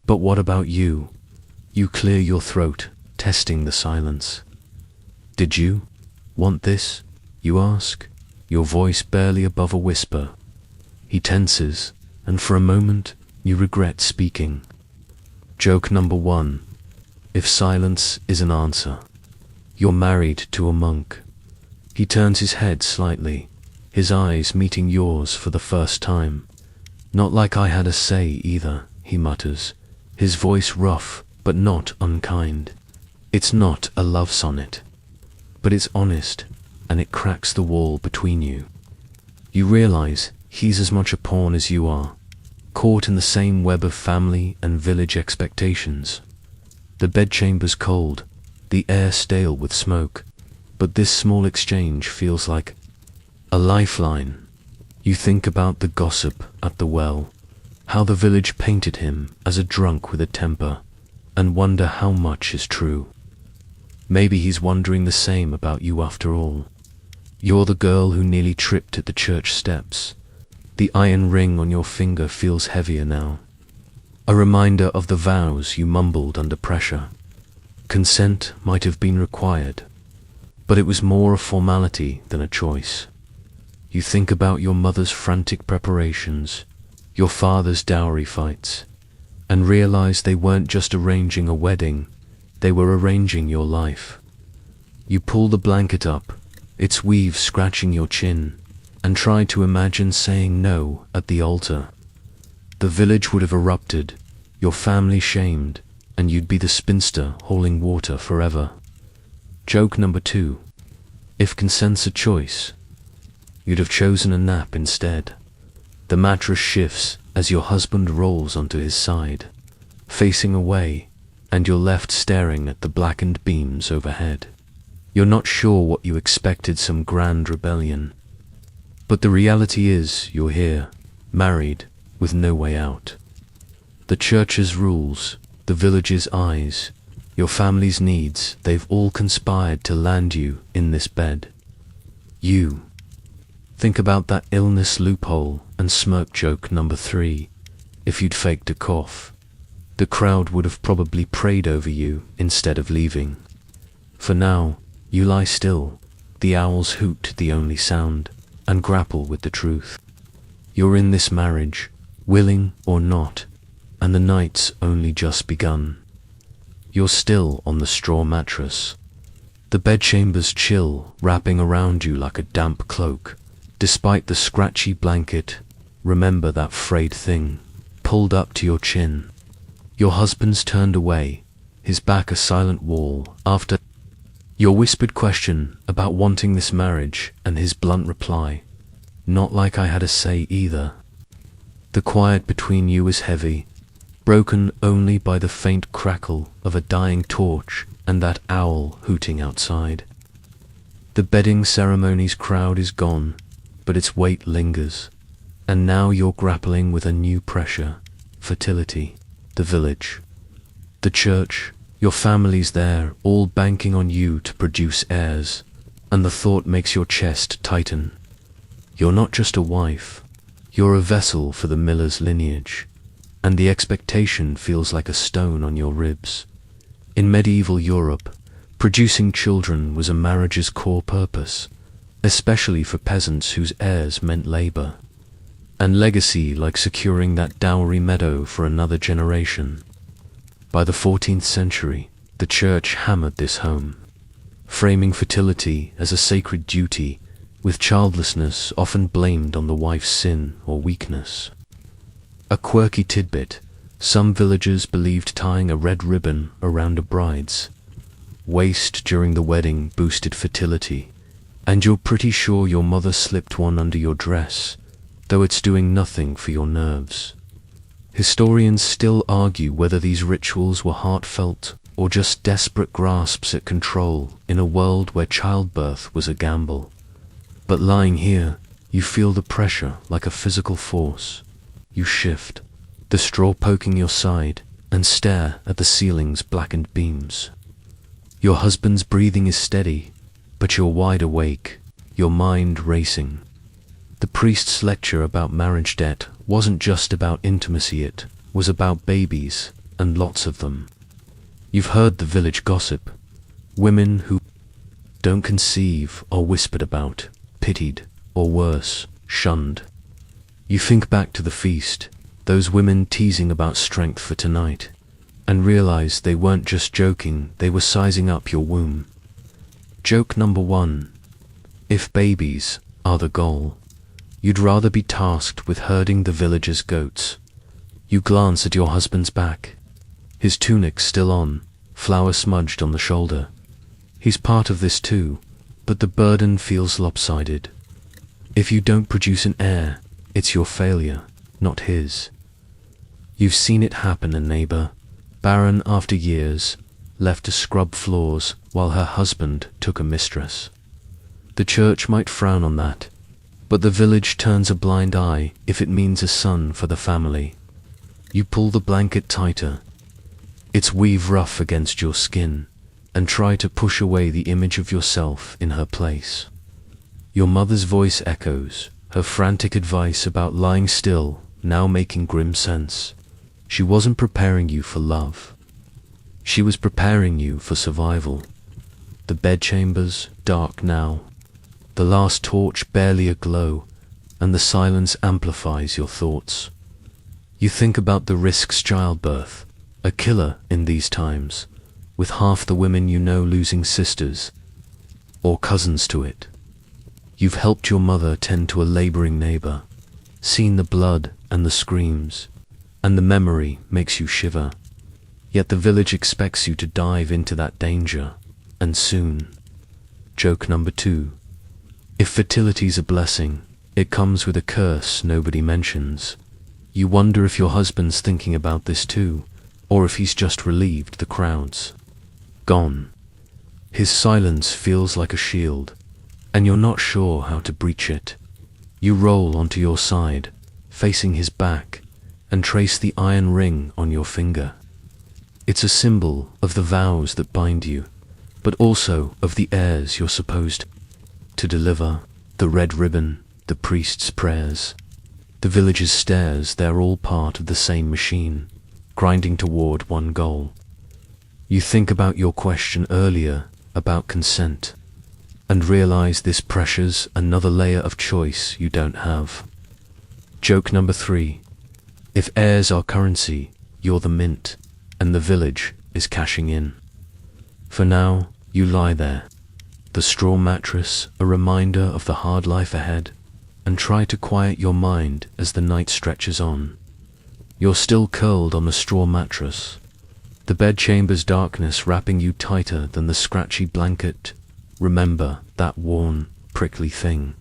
But what about you? You clear your throat, testing the silence. Did you want this? You ask, your voice barely above a whisper. He tenses, and for a moment you regret speaking. Joke number 1. If silence is an answer. You're married to a monk. He turns his head slightly, his eyes meeting yours for the first time. Not like I had a say either, he mutters, his voice rough but not unkind. It's not a love sonnet, but it's honest, and it cracks the wall between you. You realize he's as much a pawn as you are, caught in the same web of family and village expectations. The bedchamber's cold, the air stale with smoke, but this small exchange feels like a lifeline. You think about the gossip at the well, how the village painted him as a drunk with a temper, and wonder how much is true. Maybe he's wondering the same about you after all. You're the girl who nearly tripped at the church steps. The iron ring on your finger feels heavier now, a reminder of the vows you mumbled under pressure. Consent might have been required, but it was more a formality than a choice. You think about your mother's frantic preparations, your father's dowry fights, and realize they weren't just arranging a wedding, they were arranging your life. You pull the blanket up, its weave scratching your chin, and try to imagine saying no at the altar. The village would have erupted, your family shamed, and you'd be the spinster hauling water forever. Joke number 2. If consent's a choice, you'd have chosen a nap instead. The mattress shifts as your husband rolls onto his side, facing away, and you're left staring at the blackened beams overhead. You're not sure what you expected, some grand rebellion. But the reality is you're here, married, with no way out. The church's rules, the village's eyes, your family's needs, they've all conspired to land you in this bed. You think about that illness loophole and smirk. Joke number 3. If you'd faked a cough. the crowd would have probably prayed over you instead of leaving. For now, you lie still, the owls hoot the only sound, and grapple with the truth. You're in this marriage, willing or not, and the night's only just begun. You're still on the straw mattress. The bedchamber's chill wrapping around you like a damp cloak. Despite the scratchy blanket, remember that frayed thing, pulled up to your chin. Your husband's turned away, his back a silent wall, after your whispered question about wanting this marriage and his blunt reply, "Not like I had a say either." The quiet between you is heavy, broken only by the faint crackle of a dying torch and that owl hooting outside. The bedding ceremony's crowd is gone, but its weight lingers, and now you're grappling with a new pressure: fertility, the village, the church, your family's there, all banking on you to produce heirs, and the thought makes your chest tighten. You're not just a wife, you're a vessel for the miller's lineage, and the expectation feels like a stone on your ribs. In medieval Europe, producing children was a marriage's core purpose, especially for peasants whose heirs meant labor and legacy, like securing that dowry meadow for another generation. By the 14th century, the church hammered this home, framing fertility as a sacred duty, with childlessness often blamed on the wife's sin or weakness. A quirky tidbit: some villagers believed tying a red ribbon around a bride's waist during the wedding boosted fertility, and you're pretty sure your mother slipped one under your dress, though it's doing nothing for your nerves. Historians still argue whether these rituals were heartfelt or just desperate grasps at control in a world where childbirth was a gamble. But lying here, you feel the pressure like a physical force. You shift, the straw poking your side, and stare at the ceiling's blackened beams. Your husband's breathing is steady, but you're wide awake, your mind racing. The priest's lecture about marriage debt wasn't just about intimacy, it was about babies, and lots of them. You've heard the village gossip. Women who don't conceive are whispered about, pitied, or worse, shunned. You think back to the feast, those women teasing about strength for tonight, and realize they weren't just joking, they were sizing up your womb. Joke number 1. If babies are the goal, you'd rather be tasked with herding the villagers' goats. You glance at your husband's back. His tunic's still on, flour smudged on the shoulder. He's part of this too, but the burden feels lopsided. If you don't produce an heir, it's your failure, not his. You've seen it happen. A neighbor, barren after years, left to scrub floors while her husband took a mistress. The church might frown on that, but the village turns a blind eye if it means a son for the family. You pull the blanket tighter, its weave rough against your skin, and try to push away the image of yourself in her place. Your mother's voice echoes, her frantic advice about lying still now making grim sense. She wasn't preparing you for love. She was preparing you for survival. The bedchamber's dark now, the last torch barely aglow, and the silence amplifies your thoughts. You think about the risks childbirth, a killer in these times, with half the women you know losing sisters or cousins to it. You've helped your mother tend to a laboring neighbor, seen the blood and the screams, and the memory makes you shiver. Yet the village expects you to dive into that danger, and soon. Joke number 2. If fertility's a blessing, it comes with a curse nobody mentions. You wonder if your husband's thinking about this too, or if he's just relieved the crowd's gone. His silence feels like a shield, and you're not sure how to breach it. You roll onto your side, facing his back, and trace the iron ring on your finger. It's a symbol of the vows that bind you, but also of the heirs you're supposed to deliver. The red ribbon, the priest's prayers, the village's stares, they're all part of the same machine. grinding toward one goal. You think about your question earlier about consent, and realize this pressure's another layer of choice you don't have. Joke number 3. If heirs are currency, you're the mint, and the village is cashing in. For now, you lie there, the straw mattress a reminder of the hard life ahead, and try to quiet your mind as the night stretches on. You're still curled on the straw mattress, the bedchamber's darkness wrapping you tighter than the scratchy blanket. Remember that worn, prickly thing.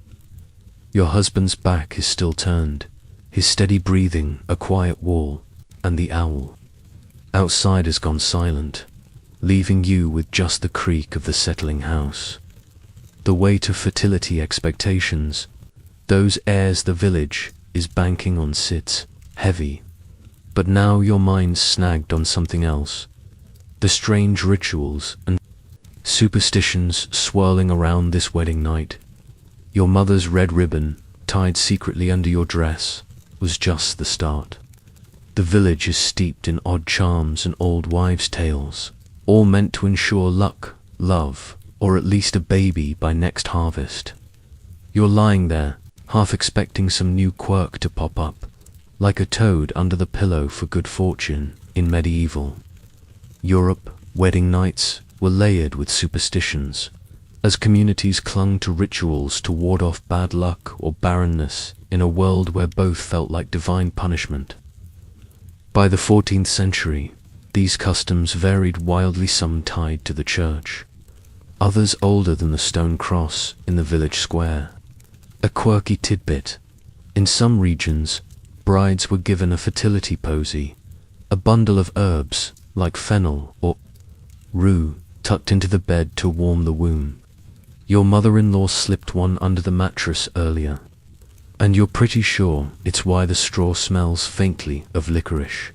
Your husband's back is still turned, his steady breathing a quiet wall, and the owl outside has gone silent, leaving you with just the creak of the settling house. The weight of fertility expectations, those heirs the village is banking on, sits heavy. But now your mind's snagged on something else. The strange rituals and superstitions swirling around this wedding night. Your mother's red ribbon, tied secretly under your dress, was just the start. The village is steeped in odd charms and old wives' tales, all meant to ensure luck, love, or at least a baby by next harvest. You're lying there, half expecting some new quirk to pop up, like a toad under the pillow for good fortune in medieval Europe. Wedding nights were layered with superstitions, as communities clung to rituals to ward off bad luck or barrenness in a world where both felt like divine punishment. By the 14th century, these customs varied wildly, some tied to the church, others older than the stone cross in the village square. A quirky tidbit: in some regions, brides were given a fertility posy, a bundle of herbs like fennel or rue tucked into the bed to warm the womb. Your mother-in-law slipped one under the mattress earlier, and you're pretty sure it's why the straw smells faintly of licorice.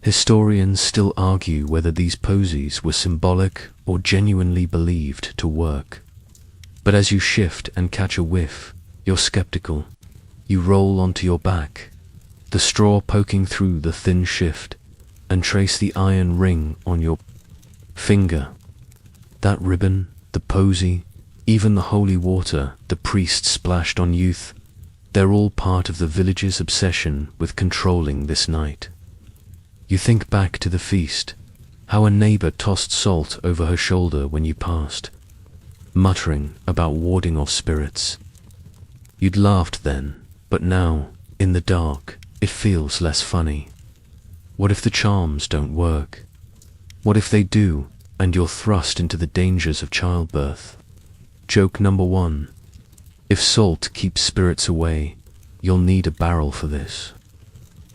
Historians still argue whether these posies were symbolic or genuinely believed to work. But as you shift and catch a whiff, you're skeptical. You roll onto your back, the straw poking through the thin shift, and trace the iron ring on your finger. That ribbon, the posy, even the holy water the priest splashed on youth, they're all part of the village's obsession with controlling this night. You think back to the feast, how a neighbor tossed salt over her shoulder when you passed, muttering about warding off spirits. You'd laughed then, but now, in the dark, it feels less funny. What if the charms don't work? What if they do, and you're thrust into the dangers of childbirth? Joke number 1. If salt keeps spirits away, you'll need a barrel for this.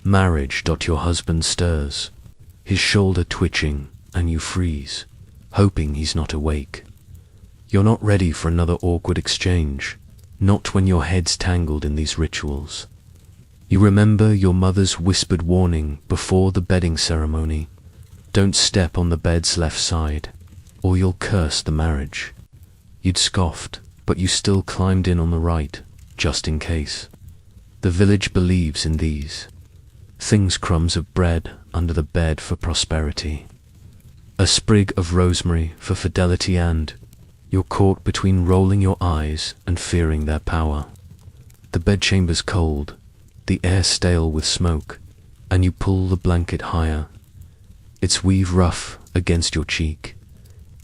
Marriage. Your husband stirs, his shoulder twitching, and you freeze, hoping he's not awake. You're not ready for another awkward exchange, not when your head's tangled in these rituals. You remember your mother's whispered warning before the bedding ceremony: don't step on the bed's left side, or you'll curse the marriage. You'd scoffed, but you still climbed in on the right, just in case. The village believes in these things: crumbs of bread under the bed for prosperity, a sprig of rosemary for fidelity, and you're caught between rolling your eyes and fearing their power. The bedchamber's cold, the air stale with smoke, and you pull the blanket higher. Its weave rough against your cheek.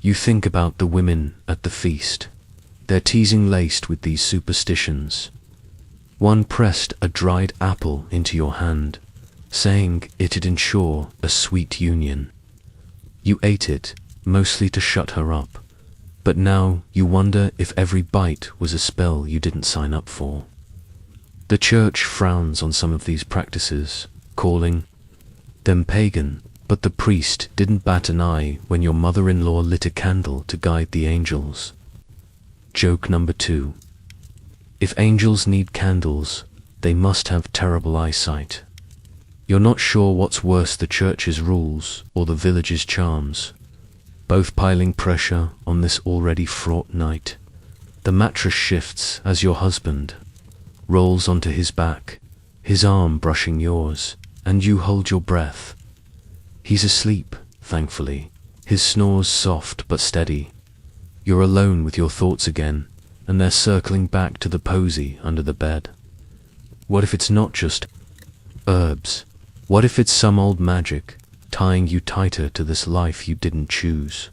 You think about the women at the feast, their teasing laced with these superstitions. One pressed a dried apple into your hand, saying it'd ensure a sweet union. You ate it, mostly to shut her up, but now you wonder if every bite was a spell you didn't sign up for. The church frowns on some of these practices, calling them pagan, but the priest didn't bat an eye when your mother-in-law lit a candle to guide the angels. Joke number 2. If angels need candles, they must have terrible eyesight. You're not sure what's worse, the church's rules or the village's charms, both piling pressure on this already fraught night. The mattress shifts as your husband rolls onto his back, his arm brushing yours, and you hold your breath. He's asleep, thankfully, his snores soft but steady. You're alone with your thoughts again, and they're circling back to the posy under the bed. What if it's not just herbs? What if it's some old magic, tying you tighter to this life you didn't choose?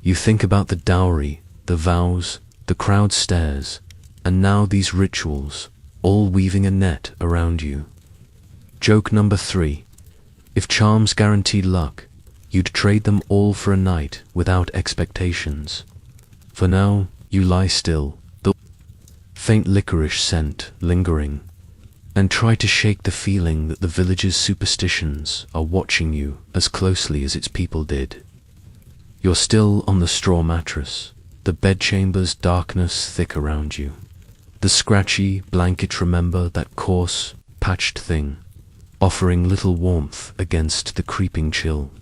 You think about the dowry, the vows, the crowd stares, and now these rituals, all weaving a net around you. Joke number 3. If charms guaranteed luck, you'd trade them all for a night without expectations. For now, you lie still, the faint licorice scent lingering, and try to shake the feeling that the village's superstitions are watching you as closely as its people did. You're still on the straw mattress, the bedchamber's darkness thick around you. The scratchy blankets remember that coarse, patched thing, offering little warmth against the creeping chill.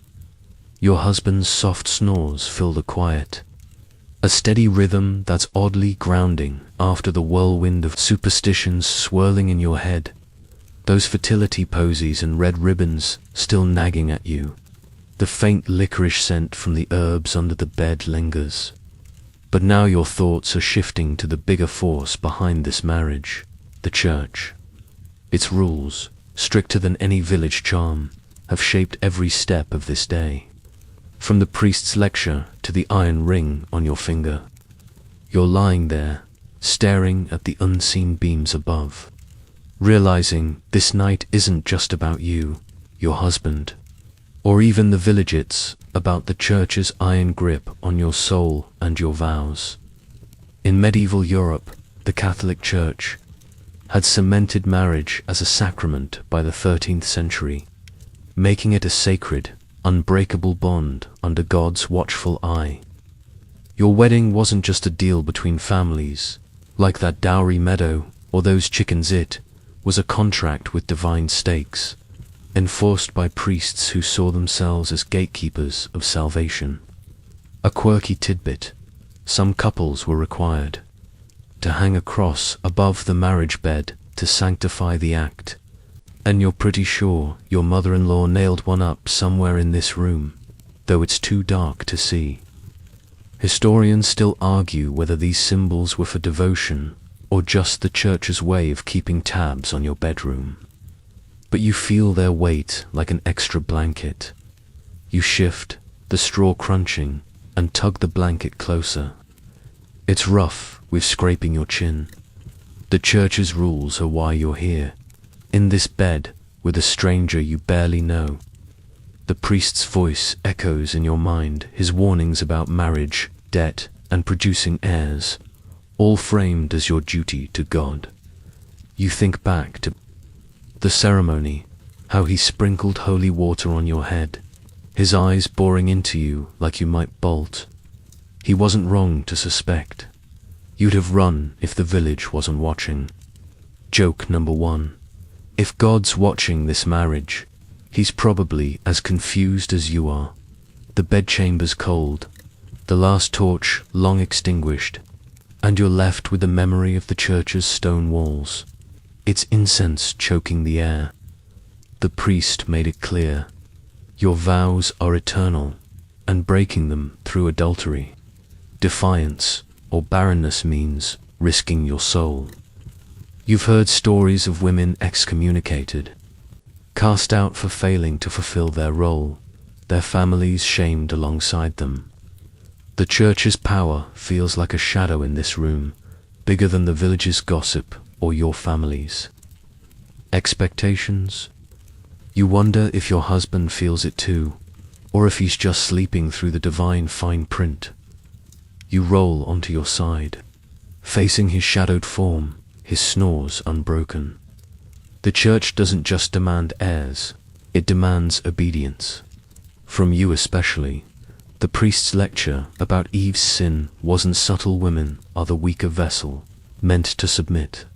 Your husband's soft snores fill the quiet, a steady rhythm that's oddly grounding after the whirlwind of superstitions swirling in your head. Those fertility posies and red ribbons still nagging at you. The faint licorice scent from the herbs under the bed lingers. But now your thoughts are shifting to the bigger force behind this marriage, the church. Its rules, stricter than any village charm, have shaped every step of this day. From the priest's lecture to the iron ring on your finger, you're lying there, staring at the unseen beams above, realizing this night isn't just about you, your husband, or even the village. It's about the church's iron grip on your soul and your vows. In medieval Europe, the Catholic Church had cemented marriage as a sacrament by the 13th century, making it a sacred, unbreakable bond under God's watchful eye. Your wedding wasn't just a deal between families, like that dowry meadow or those chickens. It was a contract with divine stakes, enforced by priests who saw themselves as gatekeepers of salvation. A quirky tidbit: some couples were required to hang a cross above the marriage bed to sanctify the act. And you're pretty sure your mother-in-law nailed one up somewhere in this room, though it's too dark to see. Historians still argue whether these symbols were for devotion or just the church's way of keeping tabs on your bedroom. But you feel their weight like an extra blanket. You shift, the straw crunching, and tug the blanket closer. It's rough with scraping your chin. The church's rules are why you're here, in this bed with a stranger you barely know. The priest's voice echoes in your mind, his warnings about marriage, debt, and producing heirs, all framed as your duty to God. You think back to the ceremony, how he sprinkled holy water on your head, his eyes boring into you like you might bolt. He wasn't wrong to suspect. You'd have run if the village wasn't watching. Joke number 1. If God's watching this marriage, he's probably as confused as you are. The bedchamber's cold, the last torch long extinguished, and you're left with the memory of the church's stone walls, its incense choking the air. The priest made it clear, your vows are eternal, and breaking them through adultery, defiance, or barrenness means risking your soul. You've heard stories of women excommunicated, cast out for failing to fulfill their role, their families shamed alongside them. The church's power feels like a shadow in this room, bigger than the village's gossip or your family's. Expectations? You wonder if your husband feels it too, or if he's just sleeping through the divine fine print. You roll onto your side, facing his shadowed form, his snores unbroken. The church doesn't just demand heirs, it demands obedience. From you especially. The priest's lecture about Eve's sin wasn't subtle. Women are the weaker vessel, meant to submit.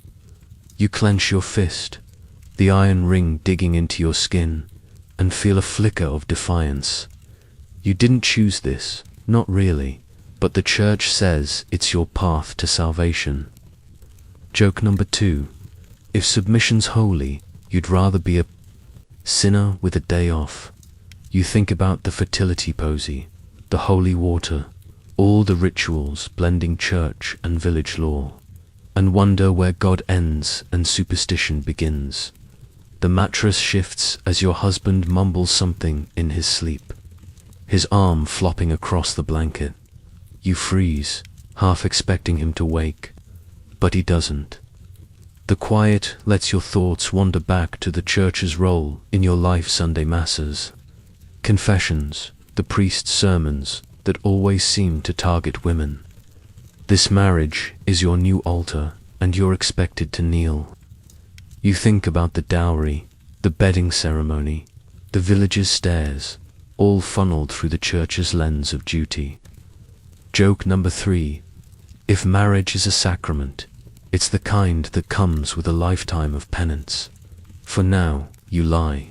You clench your fist, the iron ring digging into your skin, and feel a flicker of defiance. You didn't choose this, not really, but the church says it's your path to salvation. Joke number 2. If submission's holy, you'd rather be a sinner with a day off. You think about the fertility posy, the holy water, all the rituals blending church and village law, and wonder where God ends and superstition begins. The mattress shifts as your husband mumbles something in his sleep, his arm flopping across the blanket. You freeze, half expecting him to wake, but he doesn't. The quiet lets your thoughts wander back to the church's role in your life. Sunday masses, confessions, the priest's sermons that always seem to target women. This marriage is your new altar, and you're expected to kneel. You think about the dowry, the bedding ceremony, the village's stairs, all funneled through the church's lens of duty. Joke number 3. If marriage is a sacrament, it's the kind that comes with a lifetime of penance. For now, you lie.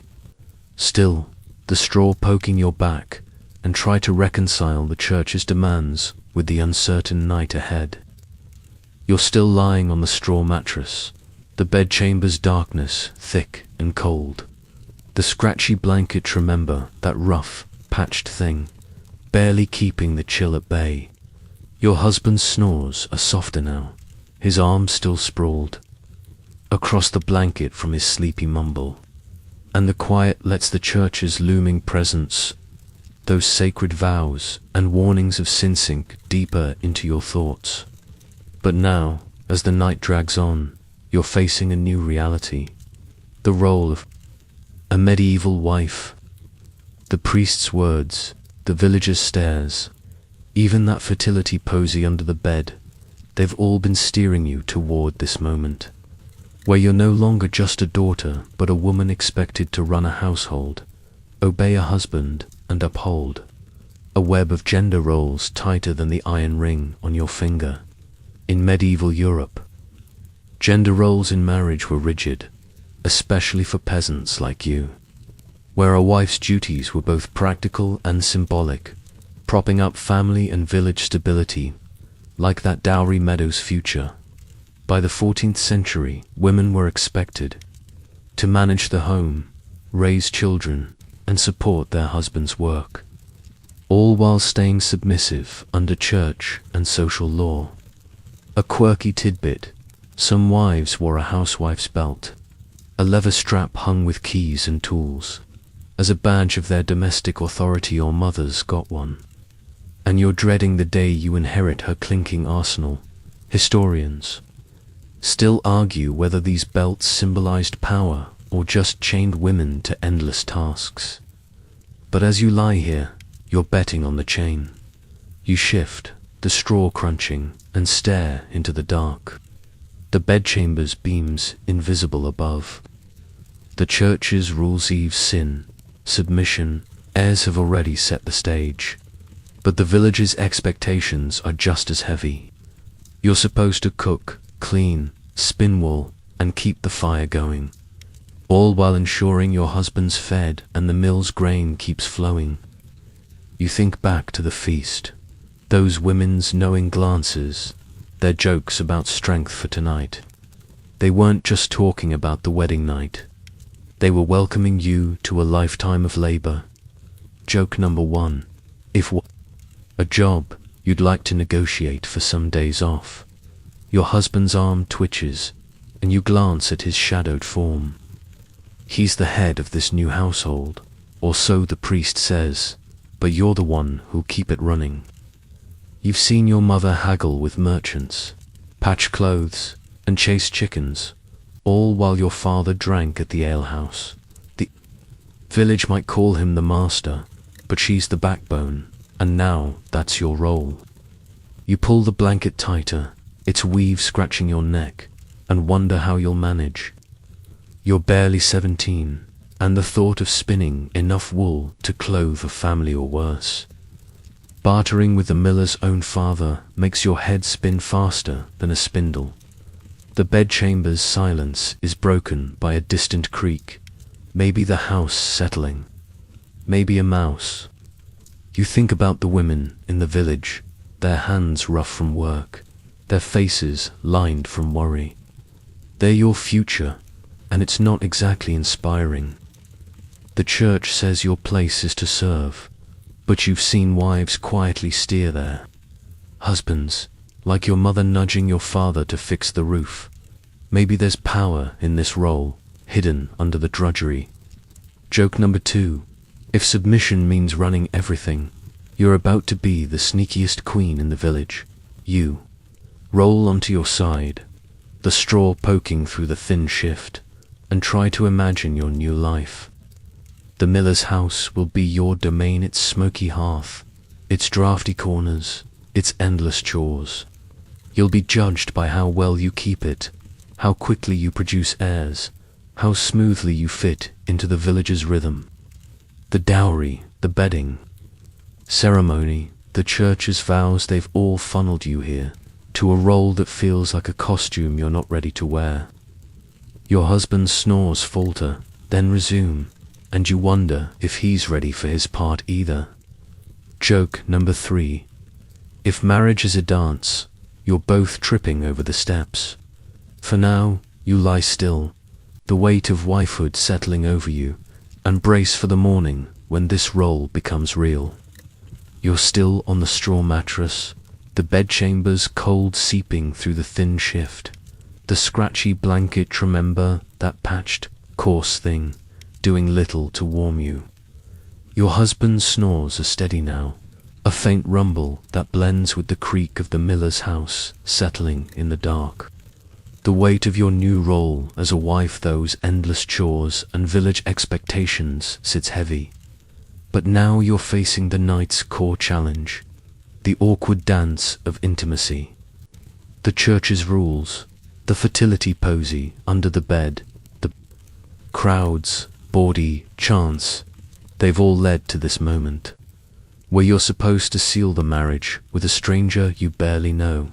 Still, the straw poking your back, and try to reconcile the church's demands with the uncertain night ahead. You're still lying on the straw mattress, the bedchamber's darkness thick and cold. The scratchy blanket, remember that rough, patched thing, barely keeping the chill at bay. Your husband's snores are softer now, his arms still sprawled across the blanket from his sleepy mumble, and the quiet lets the church's looming presence, those sacred vows and warnings of sin, sink deeper into your thoughts. But now, as the night drags on, you're facing a new reality. The role of a medieval wife, the priest's words, the villager's stares, even that fertility posy under the bed, they've all been steering you toward this moment, where you're no longer just a daughter, but a woman expected to run a household, obey a husband, and uphold a web of gender roles tighter than the iron ring on your finger. In medieval Europe, gender roles in marriage were rigid, especially for peasants like you, where a wife's duties were both practical and symbolic, propping up family and village stability, like that dowry meadow's future. By the 14th century, women were expected to manage the home, raise children, and support their husband's work, all while staying submissive under church and social law. A quirky tidbit: some wives wore a housewife's belt, a leather strap hung with keys and tools, as a badge of their domestic authority, or mothers got one. And you're dreading the day you inherit her clinking arsenal. Historians still argue whether these belts symbolized power or just chained women to endless tasks. But as you lie here, you're betting on the chain. You shift, the straw crunching, and stare into the dark. The bedchamber's beams invisible above. The church's rules, Eve's sin, submission, airs have already set the stage. But the village's expectations are just as heavy. You're supposed to cook, clean, spin wool, and keep the fire going, all while ensuring your husband's fed and the mill's grain keeps flowing. You think back to the feast, those women's knowing glances, their jokes about strength for tonight. They weren't just talking about the wedding night. They were welcoming you to a lifetime of labor. Joke number 1. If a job you'd like to negotiate for some days off. Your husband's arm twitches, and you glance at his shadowed form. He's the head of this new household, or so the priest says, but you're the one who'll keep it running. You've seen your mother haggle with merchants, patch clothes, and chase chickens, all while your father drank at the alehouse. The village might call him the master, but she's the backbone, and now that's your role. You pull the blanket tighter, its weave scratching your neck, and wonder how you'll manage. You're barely 17, and the thought of spinning enough wool to clothe a family or worse, bartering with the miller's own father, makes your head spin faster than a spindle. The bedchamber's silence is broken by a distant creak, maybe the house settling, maybe a mouse. You think about the women in the village, their hands rough from work, their faces lined from worry. They're your future, and it's not exactly inspiring. The church says your place is to serve, but you've seen wives quietly steer there. Husbands, like your mother nudging your father to fix the roof. Maybe there's power in this role, hidden under the drudgery. Joke number 2. If submission means running everything, you're about to be the sneakiest queen in the village. You roll onto your side, the straw poking through the thin shift, and try to imagine your new life. The miller's house will be your domain, its smoky hearth, its drafty corners, its endless chores. You'll be judged by how well you keep it, how quickly you produce heirs, how smoothly you fit into the village's rhythm. The dowry, the bedding, ceremony, the church's vows, they've all funneled you here, to a role that feels like a costume you're not ready to wear. Your husband's snores falter, then resume, and you wonder if he's ready for his part either. Joke number 3. If marriage is a dance, you're both tripping over the steps. For now, you lie still, the weight of wifehood settling over you, and brace for the morning when this role becomes real. You're still on the straw mattress, the bedchamber's cold seeping through the thin shift. The scratchy blanket, remember that patched, coarse thing, doing little to warm you. Your husband's snores are steady now, a faint rumble that blends with the creak of the miller's house settling in the dark. The weight of your new role as a wife, those endless chores and village expectations, sits heavy. But now you're facing the night's core challenge, the awkward dance of intimacy. The church's rules, the fertility posy under the bed, the crowds, bawdy chants, they've all led to this moment, where you're supposed to seal the marriage with a stranger you barely know.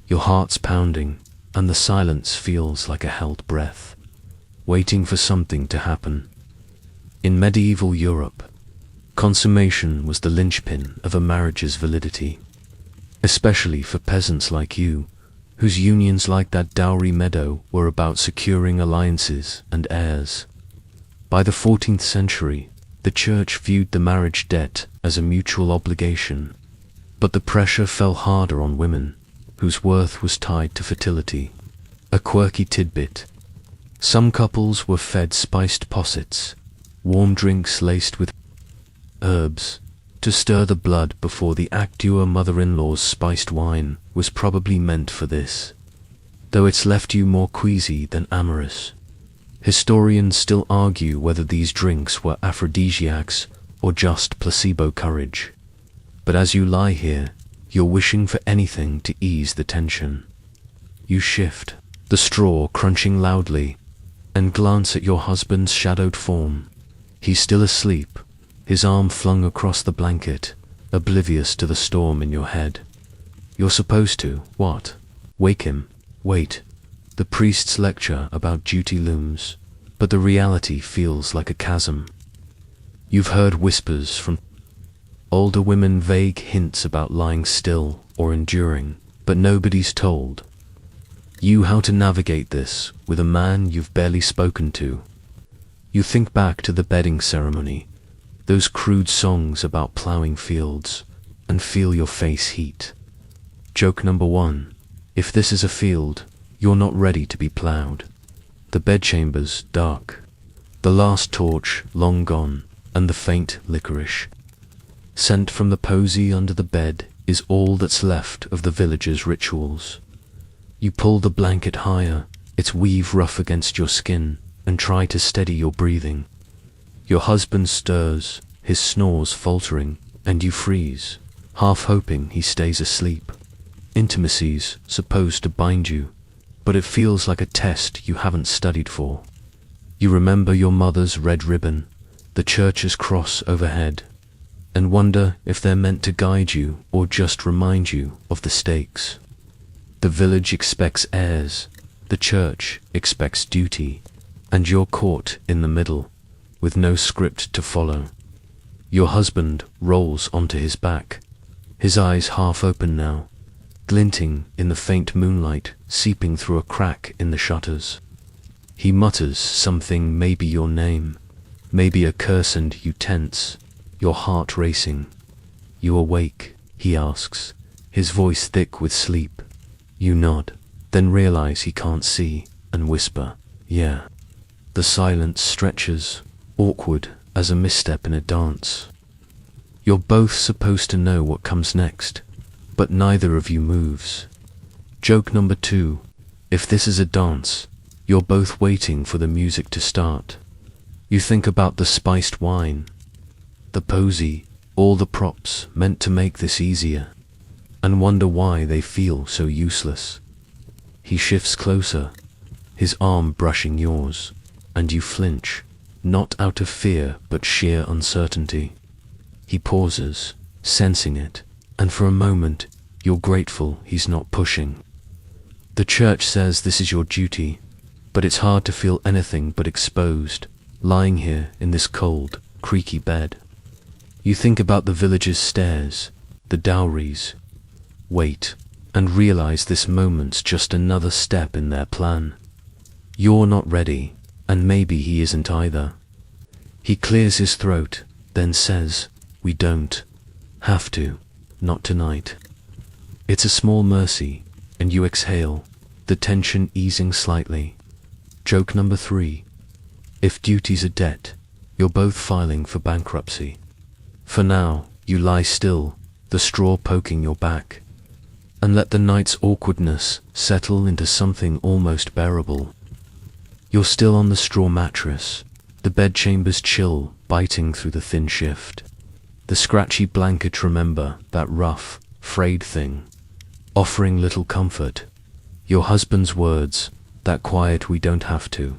Your heart's pounding, and the silence feels like a held breath, waiting for something to happen. In medieval Europe, consummation was the linchpin of a marriage's validity, especially for peasants like you, whose unions, like that dowry meadow, were about securing alliances and heirs. By the 14th century, the church viewed the marriage debt as a mutual obligation, but the pressure fell harder on women, whose worth was tied to fertility. A quirky tidbit: some couples were fed spiced possets, warm drinks laced with herbs, to stir the blood before the act. Your mother-in-law's spiced wine was probably meant for this, though it's left you more queasy than amorous. Historians still argue whether these drinks were aphrodisiacs or just placebo courage. But as you lie here, you're wishing for anything to ease the tension. You shift, the straw crunching loudly, and glance at your husband's shadowed form. He's still asleep, his arm flung across the blanket, oblivious to the storm in your head. You're supposed to, what? Wake him. Wait. The priest's lecture about duty looms, but the reality feels like a chasm. You've heard whispers from older women, vague hints about lying still or enduring, but nobody's told you how to navigate this with a man you've barely spoken to. You think back to the bedding ceremony, those crude songs about plowing fields, and feel your face heat. Joke number 1. If this is a field, you're not ready to be plowed. The bedchamber's dark, the last torch long gone, and the faint licorice scent from the posy under the bed is all that's left of the village's rituals. You pull the blanket higher, its weave rough against your skin, and try to steady your breathing. Your husband stirs, his snores faltering, and you freeze, half hoping he stays asleep. Intimacy's supposed to bind you, but it feels like a test you haven't studied for. You remember your mother's red ribbon, the church's cross overhead, and wonder if they're meant to guide you or just remind you of the stakes. The village expects heirs, the church expects duty, and you're caught in the middle, with no script to follow. Your husband rolls onto his back, his eyes half open now, glinting in the faint moonlight seeping through a crack in the shutters. He mutters something, maybe your name, Maybe a curse and you tense, your heart racing. You awake, he asks, his voice thick with sleep. You nod, then realize he can't see, and whisper, yeah. The silence stretches, awkward as a misstep in a dance. You're both supposed to know what comes next, but neither of you moves. Joke number 2. If this is a dance, you're both waiting for the music to start. You think about the spiced wine, the posy, all the props meant to make this easier, and wonder why they feel so useless. He shifts closer, his arm brushing yours, and you flinch, not out of fear but sheer uncertainty. He pauses, sensing it, and for a moment you're grateful he's not pushing. The church says this is your duty, but it's hard to feel anything but exposed, lying here in this cold, creaky bed. You think about the village's stairs, the dowries. Wait, and realize this moment's just another step in their plan. You're not ready, and maybe he isn't either. He clears his throat, then says, "We don't have to, not tonight." It's a small mercy, and you exhale, the tension easing slightly. Joke number 3. If duty's a debt, you're both filing for bankruptcy. For now, you lie still, the straw poking your back, and let the night's awkwardness settle into something almost bearable. You're still on the straw mattress, the bedchamber's chill biting through the thin shift. The scratchy blanket remember that rough, frayed thing, offering little comfort. Your husband's words, that quiet "we don't have to,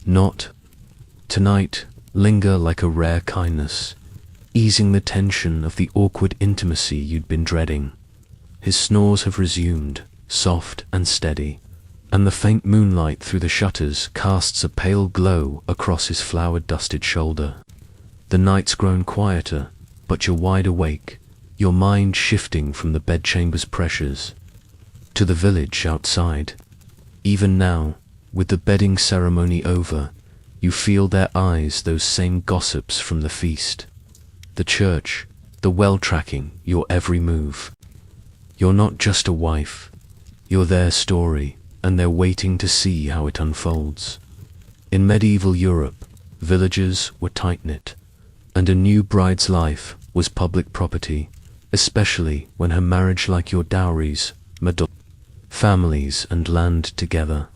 not tonight," linger like a rare kindness, easing the tension of the awkward intimacy you'd been dreading. His snores have resumed, soft and steady, and the faint moonlight through the shutters casts a pale glow across his flower-dusted shoulder. The night's grown quieter, but you're wide awake, your mind shifting from the bedchamber's pressures to the village outside. Even now, with the bedding ceremony over, you feel their eyes, those same gossips from the feast. The church, the well tracking your every move. You're not just a wife, you're their story, and they're waiting to see how it unfolds. In medieval Europe, villages were tight-knit, and a new bride's life was public property, especially when her marriage, like your dowries, meddled families and land together.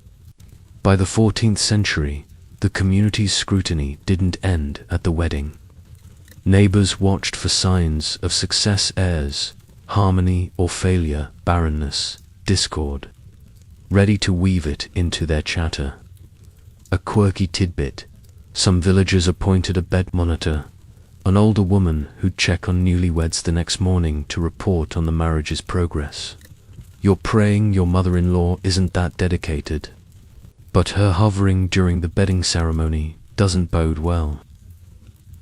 By the 14th century, the community's scrutiny didn't end at the wedding. Neighbors watched for signs of success, heirs, harmony or failure, barrenness, discord, ready to weave it into their chatter. A quirky tidbit: some villagers appointed a bed monitor, an older woman who'd check on newlyweds the next morning to report on the marriage's progress. You're praying your mother-in-law isn't that dedicated, but her hovering during the bedding ceremony doesn't bode well.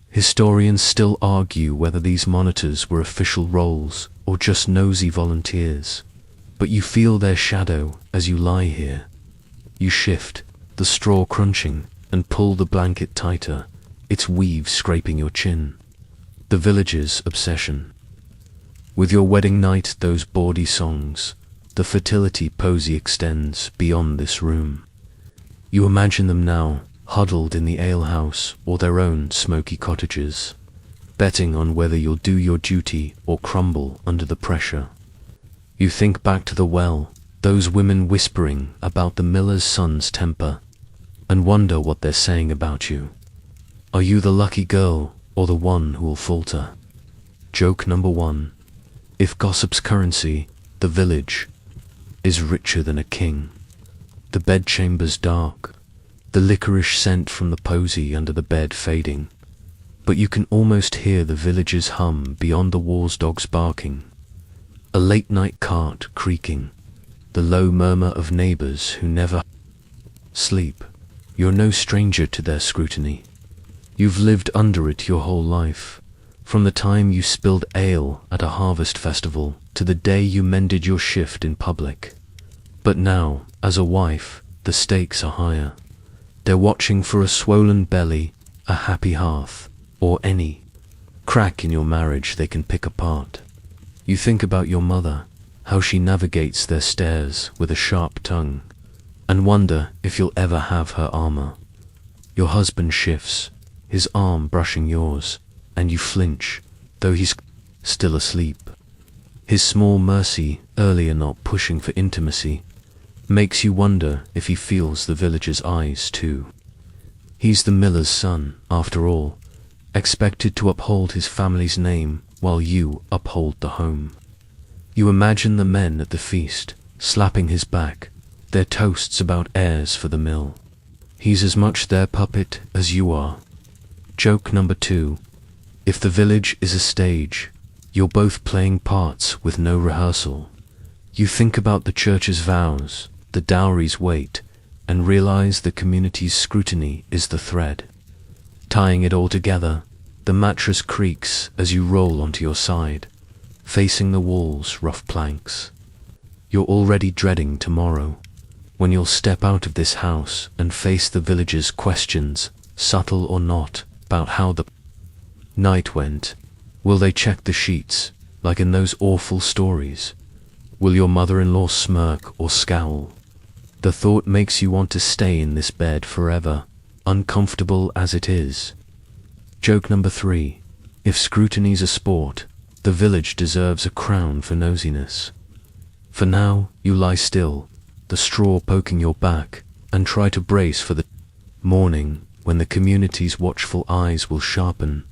Historians still argue whether these monitors were official roles or just nosy volunteers, but you feel their shadow as you lie here. You shift, the straw crunching, and pull the blanket tighter, its weave scraping your chin. The village's obsession. With your wedding night, those bawdy songs, the fertility posy extends beyond this room. You imagine them now, huddled in the alehouse or their own smoky cottages, betting on whether you'll do your duty or crumble under the pressure. You think back to the well, those women whispering about the miller's son's temper, and wonder what they're saying about you. Are you the lucky girl or the one who will falter? Joke number 1. If gossip's currency, the village is richer than a king. The bedchamber's dark, the licorice scent from the posy under the bed fading, but you can almost hear the village's hum beyond the walls, dogs barking, a late-night cart creaking, the low murmur of neighbors who never sleep. You're no stranger to their scrutiny. You've lived under it your whole life, from the time you spilled ale at a harvest festival to the day you mended your shift in public. But now, as a wife, the stakes are higher. They're watching for a swollen belly, a happy hearth, or any crack in your marriage they can pick apart. You think about your mother, how she navigates their stairs with a sharp tongue, and wonder if you'll ever have her armor. Your husband shifts, his arm brushing yours, and you flinch, though he's still asleep. His small mercy, earlier not pushing for intimacy, makes you wonder if he feels the villager's eyes too. He's the miller's son, after all, expected to uphold his family's name while you uphold the home. You imagine the men at the feast, slapping his back, their toasts about heirs for the mill. He's as much their puppet as you are. Joke number 2. If the village is a stage, you're both playing parts with no rehearsal. You think about the church's vows, the dowry's weight, and realize the community's scrutiny is the thread. Tying it all together, the mattress creaks as you roll onto your side, facing the wall's rough planks. You're already dreading tomorrow, when you'll step out of this house and face the village's questions, subtle or not, about how the night went. Will they check the sheets, like in those awful stories? Will your mother-in-law smirk or scowl? The thought makes you want to stay in this bed forever, uncomfortable as it is. Joke number 3. If scrutiny's a sport, the village deserves a crown for nosiness. For now, you lie still, the straw poking your back, and try to brace for the morning when the community's watchful eyes will sharpen,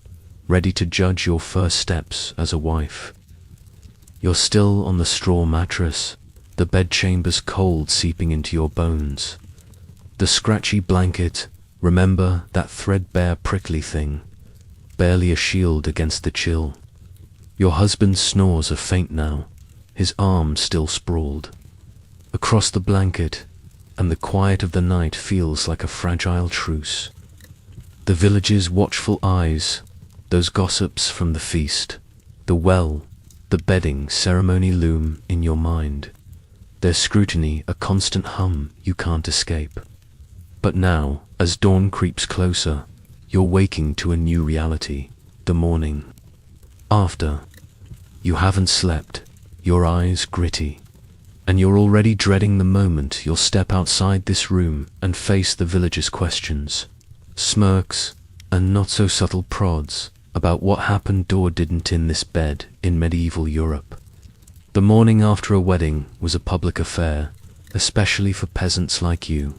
ready to judge your first steps as a wife. You're still on the straw mattress, the bedchamber's cold seeping into your bones. The scratchy blanket, remember that threadbare prickly thing, barely a shield against the chill. Your husband's snores are faint now, his arms still sprawled across the blanket, and the quiet of the night feels like a fragile truce. The village's watchful eyes, those gossips from the feast, the well, the bedding ceremony loom in your mind. Their scrutiny a constant hum you can't escape. But now, as dawn creeps closer, you're waking to a new reality, the morning after. You haven't slept, your eyes gritty, and you're already dreading the moment you'll step outside this room and face the village's questions, smirks, and not-so-subtle prods about what happened or didn't in this bed in medieval Europe. The morning after a wedding was a public affair, especially for peasants like you,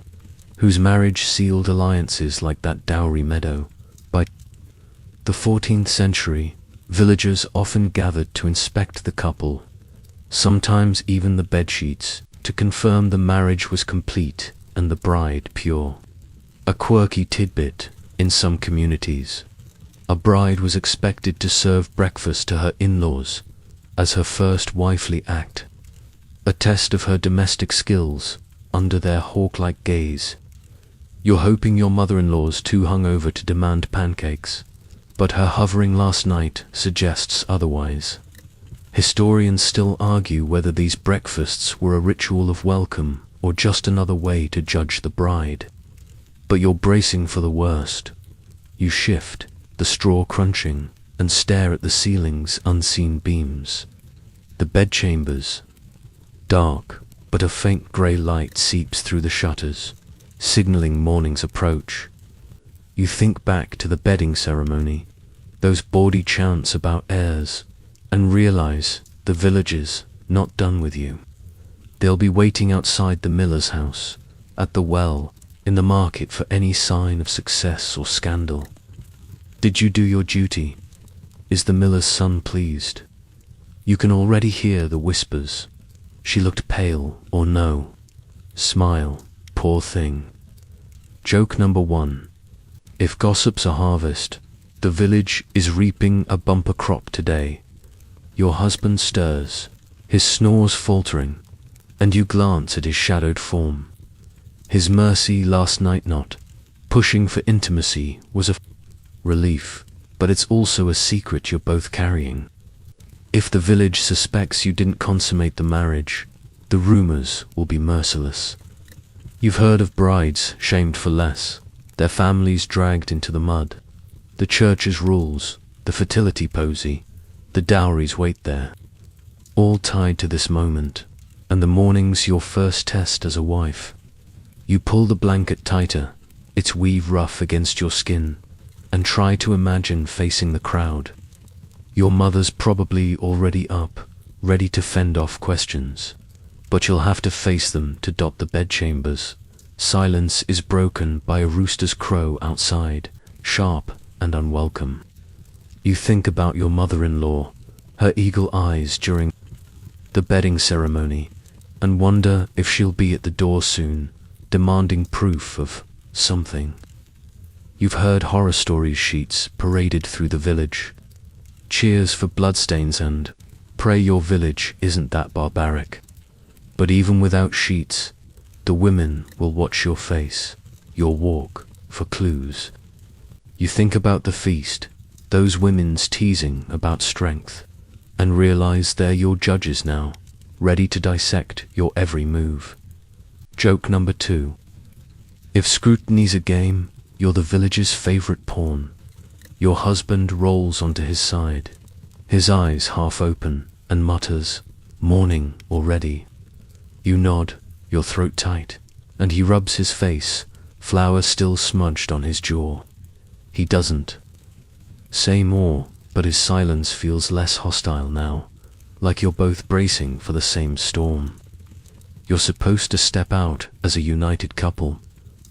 whose marriage sealed alliances like that dowry meadow. By the 14th century, villagers often gathered to inspect the couple, sometimes even the bedsheets, to confirm the marriage was complete and the bride pure. A quirky tidbit in some communities. A bride was expected to serve breakfast to her in-laws as her first wifely act, a test of her domestic skills under their hawk-like gaze. You're hoping your mother-in-law's too hungover to demand pancakes, but her hovering last night suggests otherwise. Historians still argue whether these breakfasts were a ritual of welcome or just another way to judge the bride. But you're bracing for the worst. You shift, the straw crunching, and stare at the ceiling's unseen beams. The bedchambers, dark, but a faint grey light seeps through the shutters, signaling morning's approach. You think back to the bedding ceremony, those bawdy chants about heirs, and realize the villagers not done with you. They'll be waiting outside the miller's house, at the well, in the market for any sign of success or scandal. Did you do your duty? Is the miller's son pleased? You can already hear the whispers. She looked pale, or no. Smile, poor thing. Joke number 1. If gossip's a harvest, the village is reaping a bumper crop today. Your husband stirs, his snores faltering, and you glance at his shadowed form. His mercy last night not pushing for intimacy was a relief, but it's also a secret you're both carrying. If the village suspects you didn't consummate the marriage, the rumors will be merciless. You've heard of brides shamed for less, their families dragged into the mud. The church's rules, the fertility posy, the dowries wait there, all tied to this moment, and the morning's your first test as a wife. You pull the blanket tighter, its weave rough against your skin, and try to imagine facing the crowd. Your mother's probably already up, ready to fend off questions, but you'll have to face them to dot the bedchambers. Silence is broken by a rooster's crow outside, sharp and unwelcome. You think about your mother-in-law, her eagle eyes during the bedding ceremony, and wonder if she'll be at the door soon, demanding proof of something. You've heard horror stories sheets paraded through the village. Cheers for bloodstains and pray your village isn't that barbaric. But even without sheets, the women will watch your face, your walk, for clues. You think about the feast, those women's teasing about strength, and realize they're your judges now, ready to dissect your every move. Joke number 2. If scrutiny's a game, you're the village's favorite pawn. Your husband rolls onto his side, his eyes half open, and mutters, "Morning already." You nod, your throat tight, and he rubs his face, flour still smudged on his jaw. He doesn't say more, but his silence feels less hostile now, like you're both bracing for the same storm. You're supposed to step out as a united couple,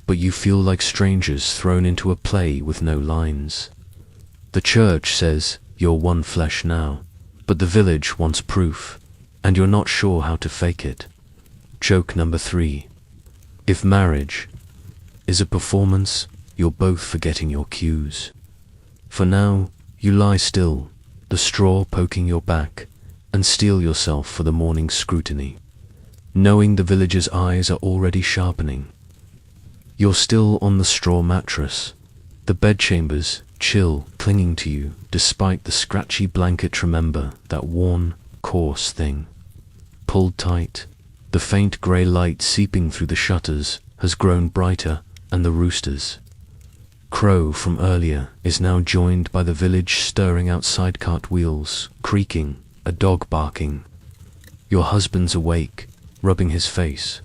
but you feel like strangers thrown into a play with no lines. The church says you're one flesh now, but the village wants proof, and you're not sure how to fake it. Joke number 3. If marriage is a performance, you're both forgetting your cues. For now, you lie still, the straw poking your back, and steel yourself for the morning's scrutiny, knowing the village's eyes are already sharpening. You're still on the straw mattress, the bedchambers chill, clinging to you, despite the scratchy blanket. Remember that worn, coarse thing. Pulled tight, the faint grey light seeping through the shutters has grown brighter, and the rooster's crow from earlier is now joined by the village stirring outside, cartwheels creaking, a dog barking. Your husband's awake, rubbing his face,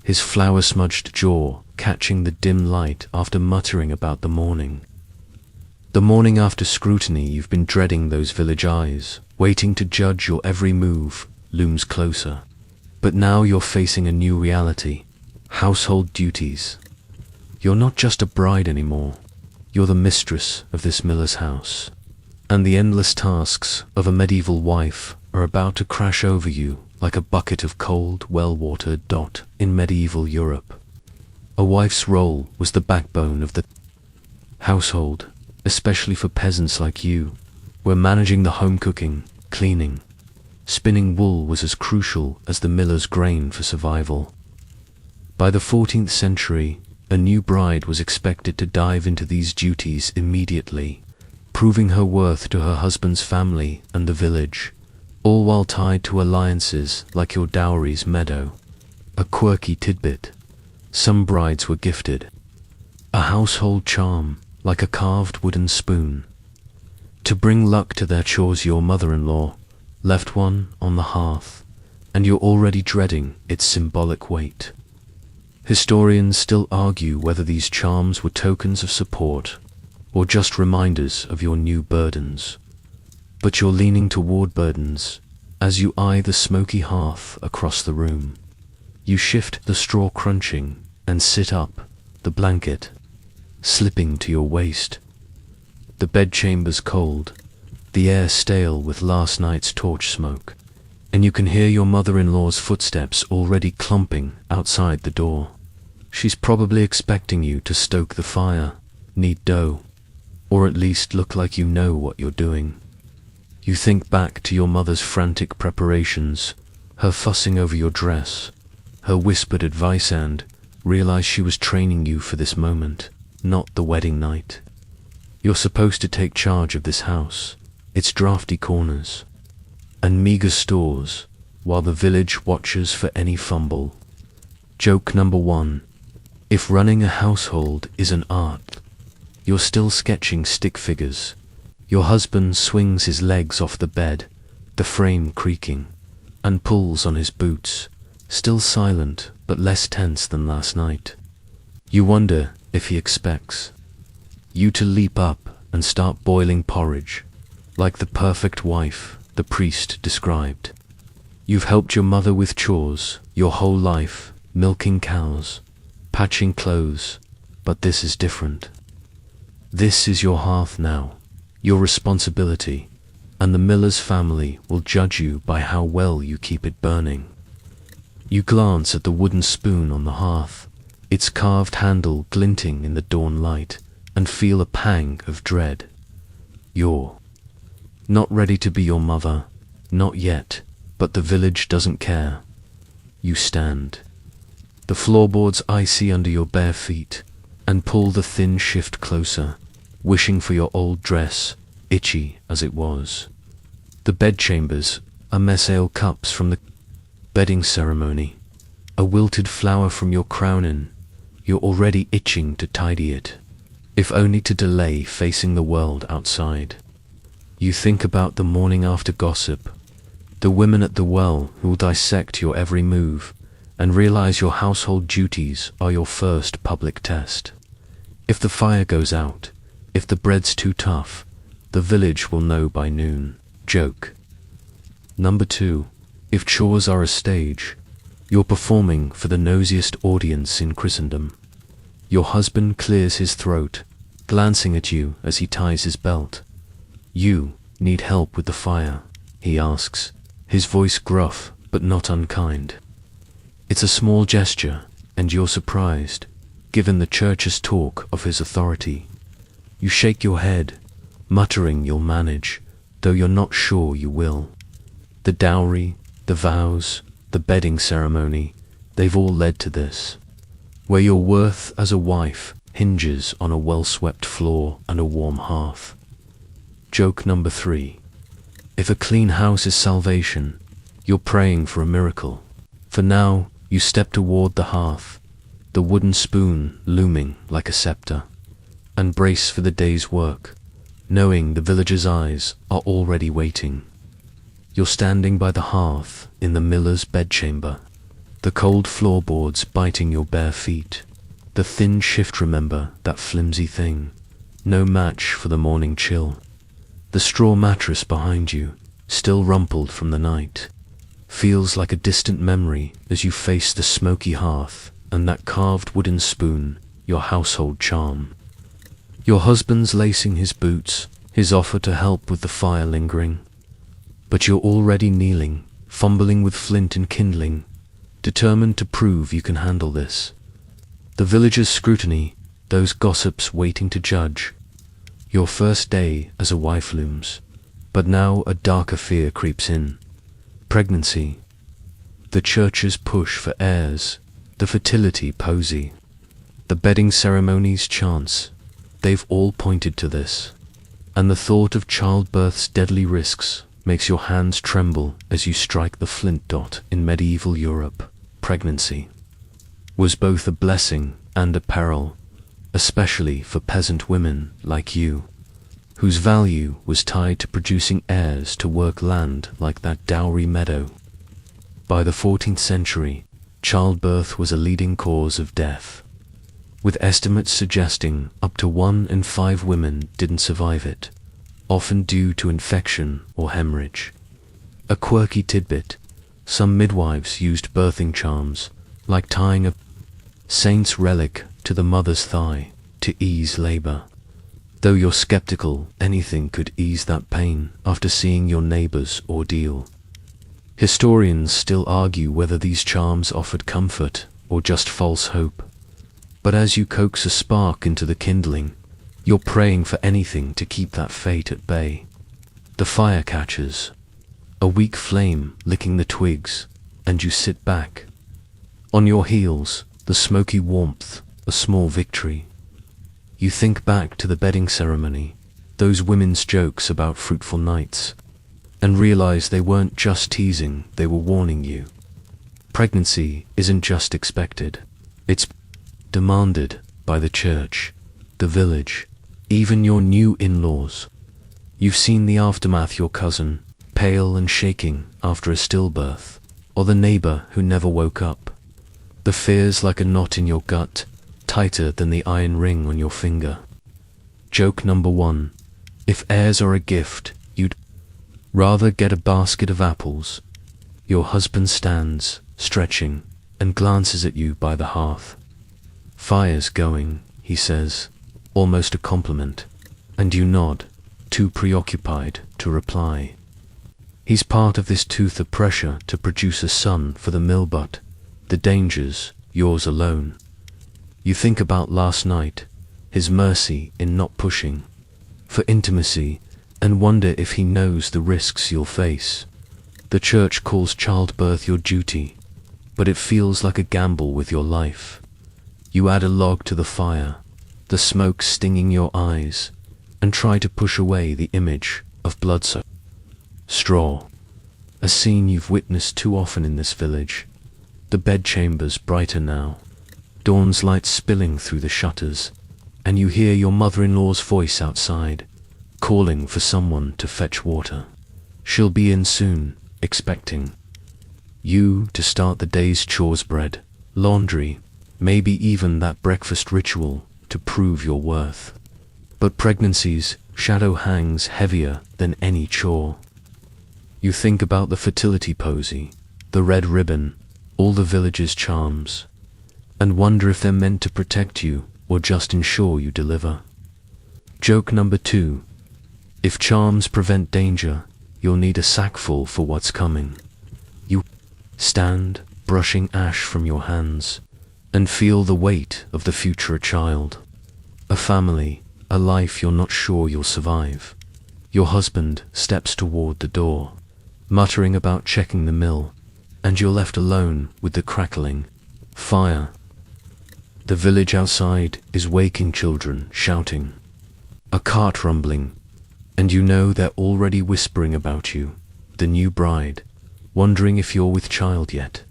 his flour-smudged jaw catching the dim light after muttering about the morning. The morning after scrutiny you've been dreading, those village eyes, waiting to judge your every move, looms closer. But now you're facing a new reality, household duties. You're not just a bride anymore, you're the mistress of this miller's house. And the endless tasks of a medieval wife are about to crash over you like a bucket of cold, well-watered dot in medieval Europe. A wife's role was the backbone of the household, especially for peasants like you, where managing the home cooking, cleaning, spinning wool was as crucial as the miller's grain for survival. By the 14th century, a new bride was expected to dive into these duties immediately, proving her worth to her husband's family and the village, all while tied to alliances like your dowry's meadow. A quirky tidbit: some brides were gifted a household charm, like a carved wooden spoon, to bring luck to their chores. Your mother-in-law left one on the hearth, and you're already dreading its symbolic weight. Historians still argue whether these charms were tokens of support or just reminders of your new burdens. But you're leaning toward burdens as you eye the smoky hearth across the room. You shift the straw crunching and sit up, the blanket slipping to your waist. The bedchamber's cold, the air stale with last night's torch smoke, and you can hear your mother-in-law's footsteps already clumping outside the door. She's probably expecting you to stoke the fire, knead dough, or at least look like you know what you're doing. You think back to your mother's frantic preparations, her fussing over your dress, her whispered advice, and realize she was training you for this moment, not the wedding night. You're supposed to take charge of this house, its drafty corners and meager stores, while the village watches for any fumble. Joke number 1. If running a household is an art, you're still sketching stick figures. Your husband swings his legs off the bed, the frame creaking, and pulls on his boots, still silent but less tense than last night. You wonder if he expects you to leap up and start boiling porridge, like the perfect wife the priest described. You've helped your mother with chores your whole life, milking cows, patching clothes, but this is different. This is your hearth now, your responsibility, and the miller's family will judge you by how well you keep it burning. You glance at the wooden spoon on the hearth, its carved handle glinting in the dawn light, and feel a pang of dread. You're not ready to be your mother, not yet, but the village doesn't care. You stand. The floorboards icy under your bare feet, and pull the thin shift closer, wishing for your old dress, itchy as it was. The bedchambers are messale cups from the bedding ceremony, a wilted flower from your crowning. You're already itching to tidy it, if only to delay facing the world outside. You think about the morning after gossip, the women at the well who will dissect your every move, and realize your household duties are your first public test. If the fire goes out, if the bread's too tough, the village will know by noon. Joke. Number 2. If chores are a stage, you're performing for the nosiest audience in Christendom. Your husband clears his throat, glancing at you as he ties his belt. You need help with the fire, he asks, his voice gruff but not unkind. It's a small gesture, and you're surprised, given the church's talk of his authority. You shake your head, muttering you'll manage, though you're not sure you will. The dowry, the vows, the bedding ceremony, they've all led to this, where your worth as a wife hinges on a well-swept floor and a warm hearth. Joke number 3. If a clean house is salvation, you're praying for a miracle. For now, you step toward the hearth, the wooden spoon looming like a scepter, and brace for the day's work, knowing the villagers' eyes are already waiting. You're standing by the hearth in the miller's bedchamber, the cold floorboards biting your bare feet, the thin shift, remember that flimsy thing, no match for the morning chill. The straw mattress behind you, still rumpled from the night, feels like a distant memory as you face the smoky hearth and that carved wooden spoon, your household charm. Your husband's lacing his boots, his offer to help with the fire lingering. But you're already kneeling, fumbling with flint and kindling, determined to prove you can handle this. The villagers' scrutiny, those gossips waiting to judge. Your first day as a wife looms, but now a darker fear creeps in. Pregnancy. The church's push for heirs, the fertility posy, the bedding ceremony's chants, they've all pointed to this. And the thought of childbirth's deadly risks makes your hands tremble as you strike the flint dot in medieval Europe. Pregnancy was both a blessing and a peril, especially for peasant women like you, whose value was tied to producing heirs to work land like that dowry meadow. By the 14th century, childbirth was a leading cause of death, with estimates suggesting up to 1 in 5 women didn't survive it, often due to infection or hemorrhage. A quirky tidbit, some midwives used birthing charms, like tying a saint's relic to the mother's thigh to ease labor. Though you're skeptical anything could ease that pain after seeing your neighbor's ordeal. Historians still argue whether these charms offered comfort or just false hope. But as you coax a spark into the kindling, you're praying for anything to keep that fate at bay. The fire catches, a weak flame licking the twigs, and you sit back. On your heels, the smoky warmth, a small victory. You think back to the bedding ceremony, those women's jokes about fruitful nights, and realize they weren't just teasing, they were warning you. Pregnancy isn't just expected, it's demanded by the church, the village, even your new in-laws. You've seen the aftermath, your cousin, pale and shaking after a stillbirth, or the neighbor who never woke up. The fear's like a knot in your gut, tighter than the iron ring on your finger. Joke number 1. If heirs are a gift, you'd rather get a basket of apples. Your husband stands, stretching, and glances at you by the hearth. Fire's going, he says, almost a compliment, and you nod, too preoccupied to reply. He's part of this tooth of pressure to produce a son for the mill, but the danger's yours alone. You think about last night, his mercy in not pushing for intimacy, and wonder if he knows the risks you'll face. The church calls childbirth your duty, but it feels like a gamble with your life. You add a log to the fire, the smoke stinging your eyes, and try to push away the image of blood-soaked straw. A scene you've witnessed too often in this village. The bedchamber's brighter now, dawn's light spilling through the shutters, and you hear your mother-in-law's voice outside, calling for someone to fetch water. She'll be in soon, expecting you to start the day's chores, bread, laundry, maybe even that breakfast ritual to prove your worth. But pregnancy's shadow hangs heavier than any chore. You think about the fertility posy, the red ribbon, all the village's charms, and wonder if they're meant to protect you or just ensure you deliver. Joke number 2. If charms prevent danger, you'll need a sackful for what's coming. You stand, brushing ash from your hands, and feel the weight of the future child. A family, a life you're not sure you'll survive. Your husband steps toward the door, muttering about checking the mill, and you're left alone with the crackling fire. The village outside is waking children shouting, a cart rumbling, and you know they're already whispering about you, the new bride, wondering if you're with child yet.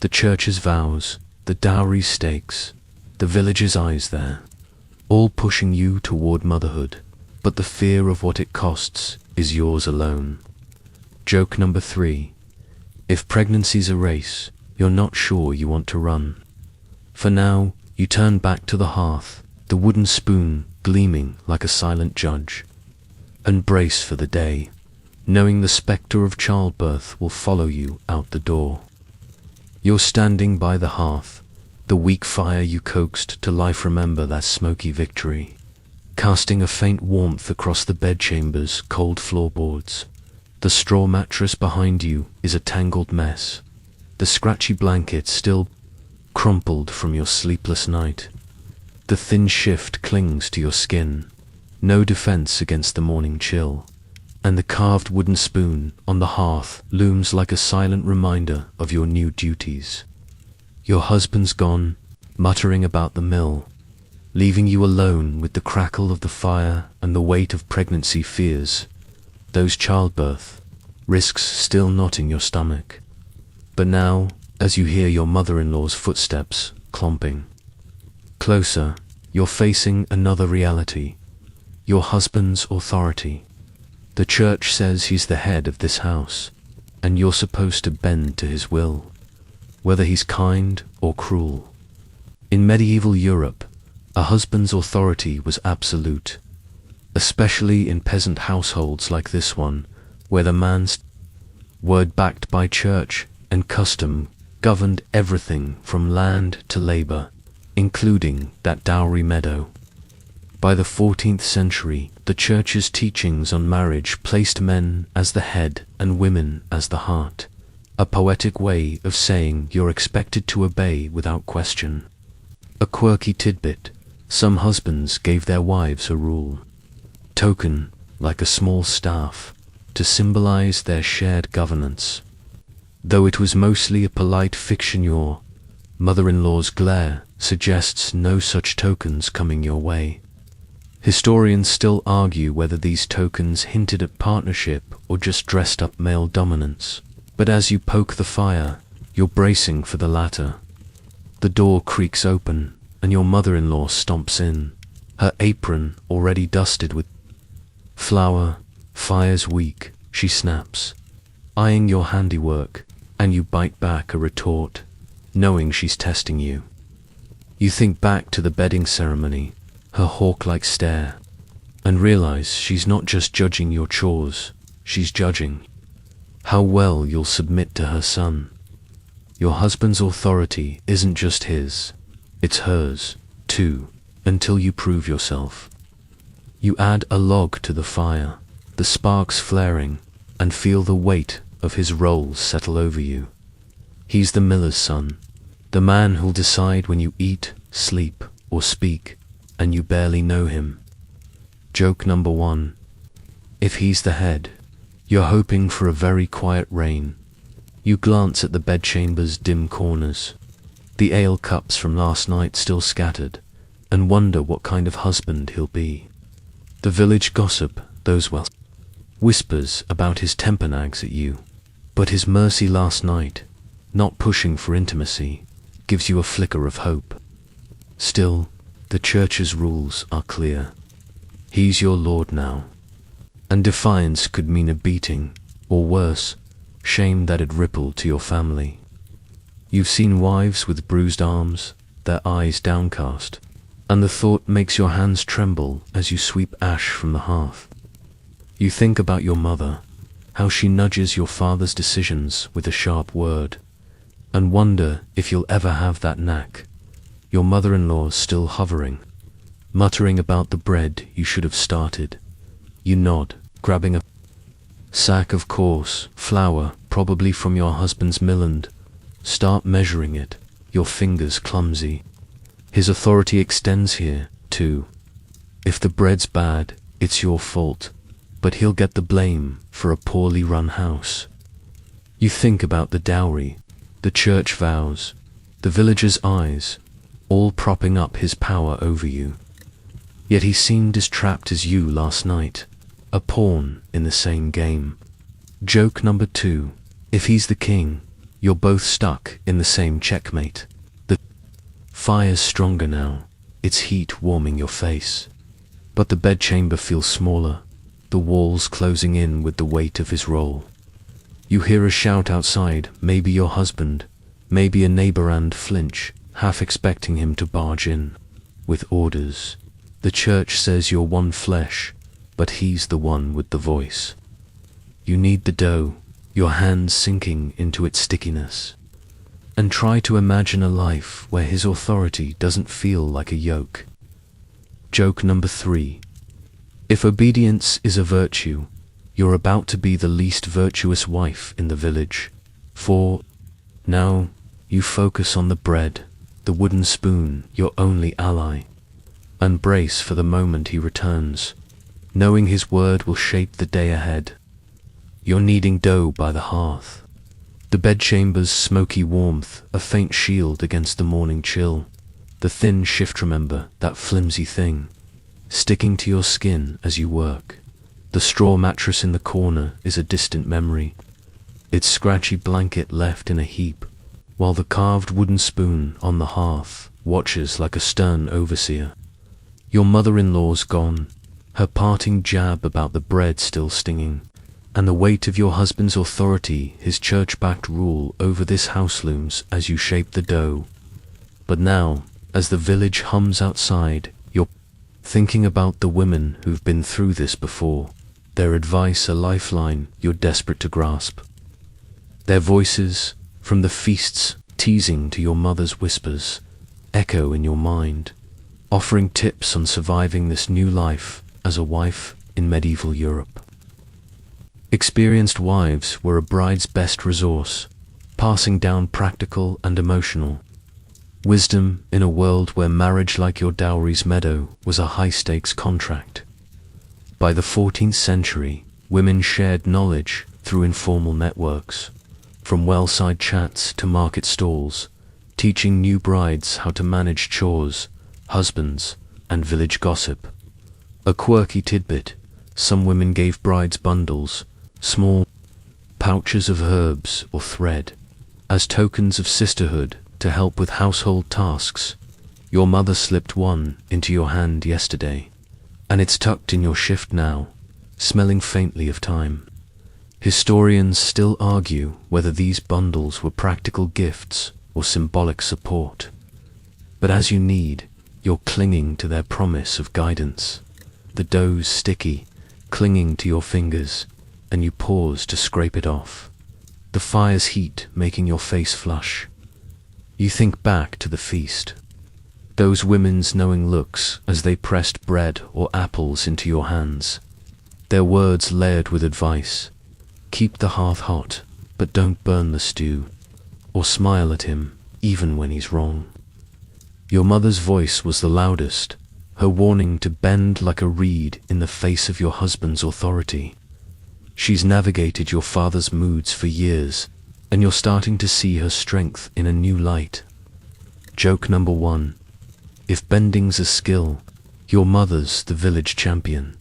The church's vows, the dowry's stakes, the village's eyes there, all pushing you toward motherhood, but the fear of what it costs is yours alone. Joke number 3. If pregnancy's a race, you're not sure you want to run. For now, you turn back to the hearth, the wooden spoon gleaming like a silent judge, and brace for the day, knowing the spectre of childbirth will follow you out the door. You're standing by the hearth, the weak fire you coaxed to life, remember that smoky victory, casting a faint warmth across the bedchamber's cold floorboards. The straw mattress behind you is a tangled mess, the scratchy blanket still crumpled from your sleepless night. The thin shift clings to your skin, no defense against the morning chill, and the carved wooden spoon on the hearth looms like a silent reminder of your new duties. Your husband's gone, muttering about the mill, leaving you alone with the crackle of the fire and the weight of pregnancy fears, those childbirth risks still knotting your stomach. But now, as you hear your mother-in-law's footsteps clomping closer, you're facing another reality, your husband's authority. The church says he's the head of this house, and you're supposed to bend to his will, whether he's kind or cruel. In medieval Europe, a husband's authority was absolute, especially in peasant households like this one, where the man's word, backed by church and custom, governed everything from land to labor, including that dowry meadow. By the 14th century, the church's teachings on marriage placed men as the head and women as the heart, a poetic way of saying you're expected to obey without question. A quirky tidbit, some husbands gave their wives a rule, token like a small staff, to symbolize their shared governance. Though it was mostly a polite fiction, your mother-in-law's glare suggests no such tokens coming your way. Historians still argue whether these tokens hinted at partnership or just dressed up male dominance. But as you poke the fire, you're bracing for the latter. The door creaks open, and your mother-in-law stomps in, her apron already dusted with flour. Fire's weak, she snaps, eyeing your handiwork, and you bite back a retort, knowing she's testing you. You think back to the bedding ceremony, her hawk-like stare, and realize she's not just judging your chores, she's judging how well you'll submit to her son. Your husband's authority isn't just his, it's hers, too, until you prove yourself. You add a log to the fire, the sparks flaring, and feel the weight of his roles settle over you. He's the miller's son, the man who'll decide when you eat, sleep, or speak, and you barely know him. Joke number 1. If he's the head, you're hoping for a very quiet reign. You glance at the bedchamber's dim corners, the ale cups from last night still scattered, and wonder what kind of husband he'll be. The village gossip, those whispers about his temper nags at you, but his mercy last night, not pushing for intimacy, gives you a flicker of hope. Still, the church's rules are clear. He's your lord now, and defiance could mean a beating, or worse, shame that'd ripple to your family. You've seen wives with bruised arms, their eyes downcast, and the thought makes your hands tremble as you sweep ash from the hearth. You think about your mother, how she nudges your father's decisions with a sharp word, and wonder if you'll ever have that knack. Your mother-in-law's still hovering, muttering about the bread you should have started. You nod, grabbing a sack of coarse flour, probably from your husband's mill, and start measuring it, your fingers clumsy. His authority extends here, too. If the bread's bad, it's your fault, but he'll get the blame for a poorly run house. You think about the dowry, the church vows, the villagers' eyes, all propping up his power over you. Yet he seemed as trapped as you last night, a pawn in the same game. Joke number 2. If he's the king, you're both stuck in the same checkmate. The fire's stronger now, its heat warming your face. But the bedchamber feels smaller, the walls closing in with the weight of his role. You hear a shout outside, maybe your husband, maybe a neighbor, and flinch, half expecting him to barge in with orders. The church says you're one flesh, but he's the one with the voice. You knead the dough, your hands sinking into its stickiness, and try to imagine a life where his authority doesn't feel like a yoke. Joke number 3. If obedience is a virtue, you're about to be the least virtuous wife in the village. For now, you focus on the bread, the wooden spoon, your only ally, and brace for the moment he returns, knowing his word will shape the day ahead. You're kneading dough by the hearth, the bedchamber's smoky warmth a faint shield against the morning chill. The thin shift, remember, that flimsy thing, sticking to your skin as you work. The straw mattress in the corner is a distant memory, its scratchy blanket left in a heap, while the carved wooden spoon on the hearth watches like a stern overseer. Your mother-in-law's gone, her parting jab about the bread still stinging, and the weight of your husband's authority, his church-backed rule over this house looms as you shape the dough. But now, as the village hums outside, you're thinking about the women who've been through this before, their advice a lifeline you're desperate to grasp. Their voices, from the feasts teasing to your mother's whispers, echo in your mind, offering tips on surviving this new life as a wife in medieval Europe. Experienced wives were a bride's best resource, passing down practical and emotional wisdom in a world where marriage, like your dowry's meadow, was a high-stakes contract. By the 14th century, women shared knowledge through informal networks, from well-side chats to market stalls, teaching new brides how to manage chores, husbands, and village gossip. A quirky tidbit: some women gave brides bundles, small pouches of herbs or thread, as tokens of sisterhood to help with household tasks. Your mother slipped one into your hand yesterday, and it's tucked in your shift now, smelling faintly of time. Historians still argue whether these bundles were practical gifts or symbolic support. But as you need, you're clinging to their promise of guidance. The dough's sticky, clinging to your fingers, and you pause to scrape it off. The fire's heat making your face flush. You think back to the feast. Those women's knowing looks as they pressed bread or apples into your hands. Their words layered with advice. Keep the hearth hot, but don't burn the stew. Or smile at him, even when he's wrong. Your mother's voice was the loudest, her warning to bend like a reed in the face of your husband's authority. She's navigated your father's moods for years, and you're starting to see her strength in a new light. Joke number 1. If bending's a skill, your mother's the village champion.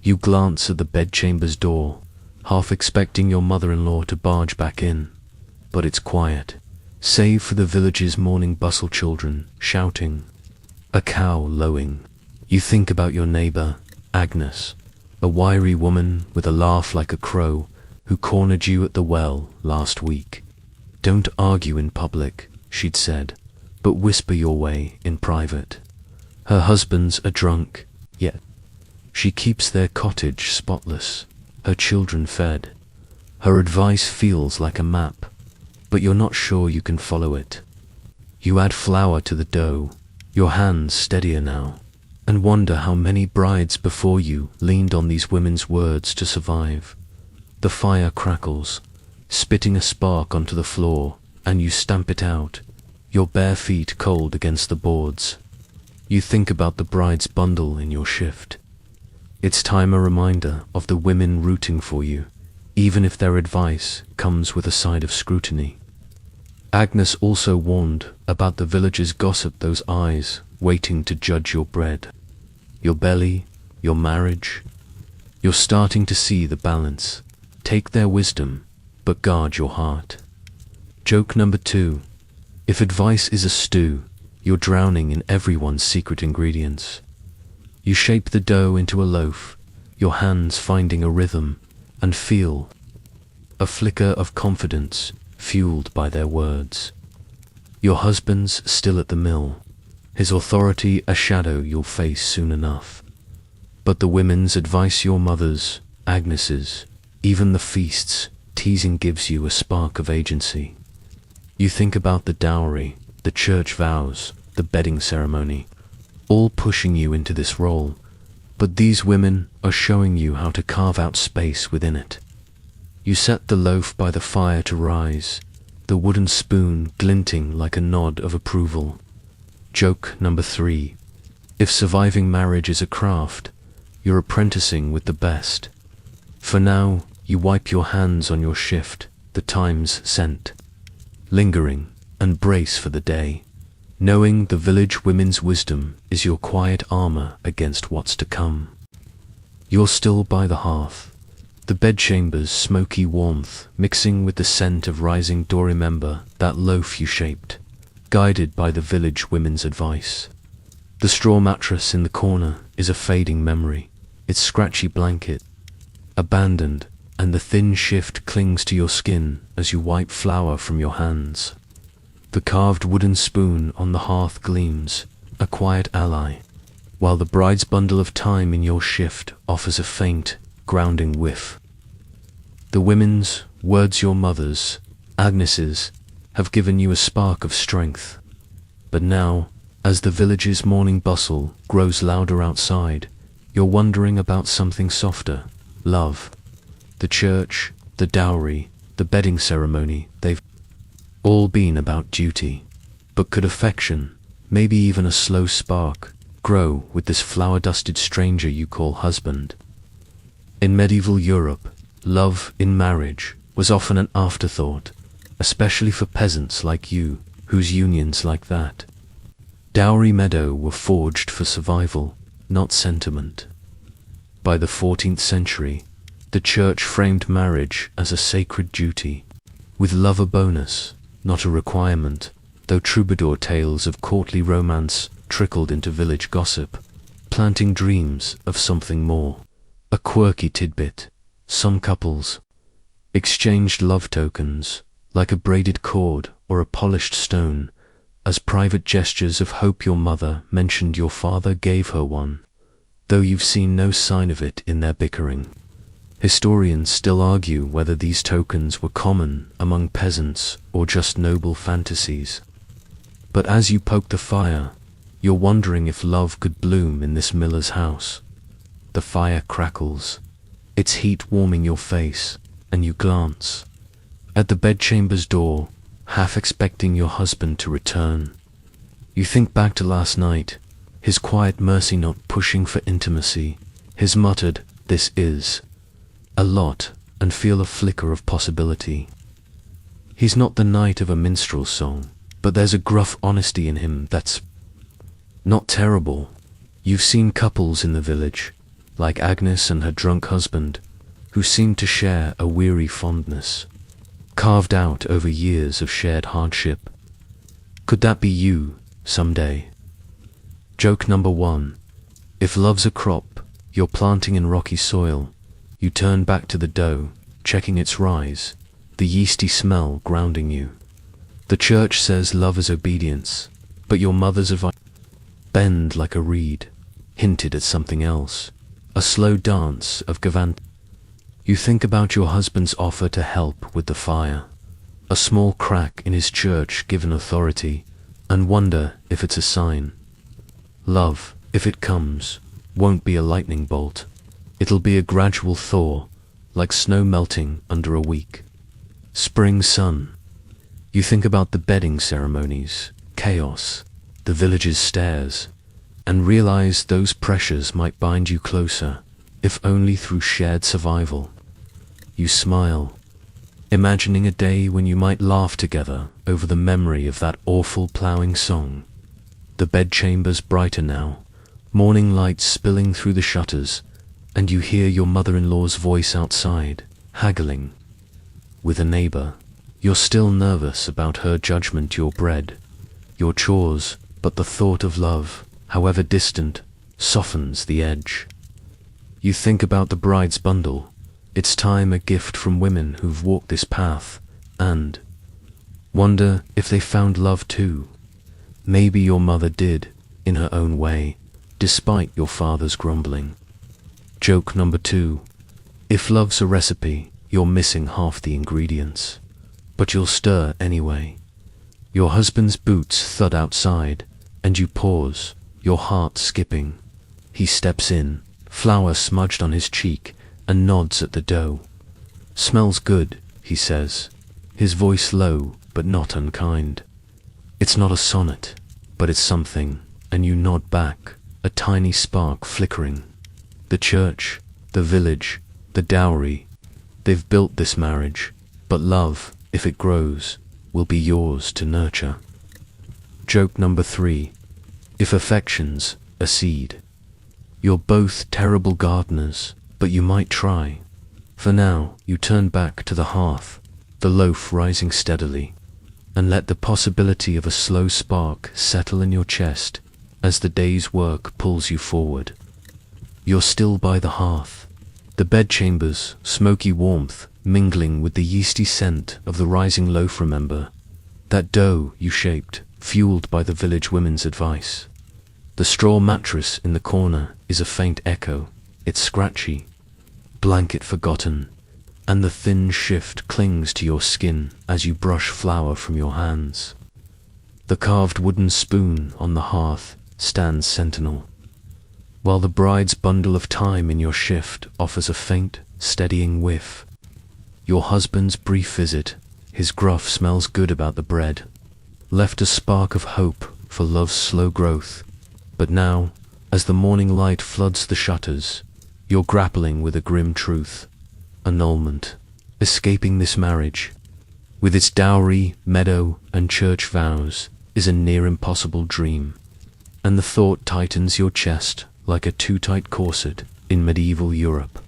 You glance at the bedchamber's door, half expecting your mother-in-law to barge back in. But it's quiet, save for the village's morning bustle, children shouting, a cow lowing. You think about your neighbor, Agnes, a wiry woman with a laugh like a crow, who cornered you at the well last week. Don't argue in public, she'd said, but whisper your way in private. Her husband's a drunk, yet she keeps their cottage spotless, her children fed. Her advice feels like a map, but you're not sure you can follow it. You add flour to the dough, your hands steadier now, and wonder how many brides before you leaned on these women's words to survive. The fire crackles, spitting a spark onto the floor, and you stamp it out, your bare feet cold against the boards. You think about the bride's bundle in your shift. It's time a reminder of the women rooting for you, even if their advice comes with a side of scrutiny. Agnes also warned about the villagers' gossip, those eyes waiting to judge your bread, your belly, your marriage. You're starting to see the balance. Take their wisdom, but guard your heart. Joke number 2. If advice is a stew, you're drowning in everyone's secret ingredients. You shape the dough into a loaf, your hands finding a rhythm, and feel a flicker of confidence fueled by their words. Your husband's still at the mill, his authority a shadow you'll face soon enough. But the women's advice, your mother's, Agnes's, even the feasts, teasing gives you a spark of agency. You think about the dowry, the church vows, the bedding ceremony, all pushing you into this role, but these women are showing you how to carve out space within it. You set the loaf by the fire to rise, the wooden spoon glinting like a nod of approval. Joke number 3. If surviving marriage is a craft, you're apprenticing with the best. For now, you wipe your hands on your shift, the time's scent, lingering, and brace for the day, knowing the village women's wisdom is your quiet armor against what's to come. You're still by the hearth, the bedchamber's smoky warmth mixing with the scent of rising dawn. Remember that loaf you shaped, guided by the village women's advice. The straw mattress in the corner is a fading memory, its scratchy blanket abandoned, and the thin shift clings to your skin as you wipe flour from your hands. The carved wooden spoon on the hearth gleams, a quiet ally, while the bride's bundle of time in your shift offers a faint, grounding whiff. The women's words, your mother's, Agnes's, have given you a spark of strength. But now, as the village's morning bustle grows louder outside, you're wondering about something softer, love. The church, the dowry, the bedding ceremony, they've all been about duty. But could affection, maybe even a slow spark, grow with this flower-dusted stranger you call husband? In medieval Europe, love in marriage was often an afterthought, especially for peasants like you, whose unions like that dowry meadow were forged for survival, not sentiment. By the 14th century, the church framed marriage as a sacred duty, with love a bonus, not a requirement, though troubadour tales of courtly romance trickled into village gossip, planting dreams of something more. A quirky tidbit: some couples exchanged love tokens, like a braided cord or a polished stone, as private gestures of hope. Your mother mentioned your father gave her one, though you've seen no sign of it in their bickering. Historians still argue whether these tokens were common among peasants or just noble fantasies. But as you poke the fire, you're wondering if love could bloom in this miller's house. The fire crackles, its heat warming your face, and you glance at the bedchamber's door, half expecting your husband to return. You think back to last night, his quiet mercy not pushing for intimacy, his muttered, "This is a lot," and feel a flicker of possibility. He's not the knight of a minstrel song, but there's a gruff honesty in him that's not terrible. You've seen couples in the village, like Agnes and her drunk husband, who seem to share a weary fondness, carved out over years of shared hardship. Could that be you, someday? Joke number 1. If love's a crop you're planting in rocky soil, you turn back to the dough, checking its rise, the yeasty smell grounding you. The church says love is obedience, but your mother's advice, bend like a reed, hinted at something else, a slow dance of Gavant. You think about your husband's offer to help with the fire, a small crack in his church-given authority, and wonder if it's a sign. Love, if it comes, won't be a lightning bolt. It'll be a gradual thaw, like snow melting under a week. Spring sun. You think about the bedding ceremonies, chaos, the village's stairs, and realize those pressures might bind you closer, if only through shared survival. You smile, imagining a day when you might laugh together over the memory of that awful ploughing song. The bedchamber's brighter now, morning light spilling through the shutters, and you hear your mother-in-law's voice outside, haggling with a neighbor. You're still nervous about her judgment, your bread, your chores, but the thought of love, however distant, softens the edge. You think about the bride's bundle, its time a gift from women who've walked this path, and wonder if they found love too. Maybe your mother did, in her own way, despite your father's grumbling. Joke number 2. If love's a recipe, you're missing half the ingredients, but you'll stir anyway. Your husband's boots thud outside, and you pause, your heart skipping. He steps in, flour smudged on his cheek, and nods at the dough. "Smells good," he says, his voice low but not unkind. It's not a sonnet, but it's something, and you nod back, a tiny spark flickering. The church, the village, the dowry, they've built this marriage, but love, if it grows, will be yours to nurture. Joke number 3. If affection's a seed, you're both terrible gardeners, but you might try. For now, you turn back to the hearth, the loaf rising steadily, and let the possibility of a slow spark settle in your chest as the day's work pulls you forward. You're still by the hearth, the bedchamber's smoky warmth mingling with the yeasty scent of the rising loaf. Remember that dough you shaped, fueled by the village women's advice. The straw mattress in the corner is a faint echo, it's scratchy, blanket forgotten, and the thin shift clings to your skin as you brush flour from your hands. The carved wooden spoon on the hearth stands sentinel, while the bride's bundle of time in your shift offers a faint, steadying whiff. Your husband's brief visit, his gruff smells good about the bread, left a spark of hope for love's slow growth. But now, as the morning light floods the shutters, you're grappling with a grim truth. Annulment, escaping this marriage, with its dowry, meadow, and church vows, is a near impossible dream, and the thought tightens your chest like a too-tight corset in medieval Europe.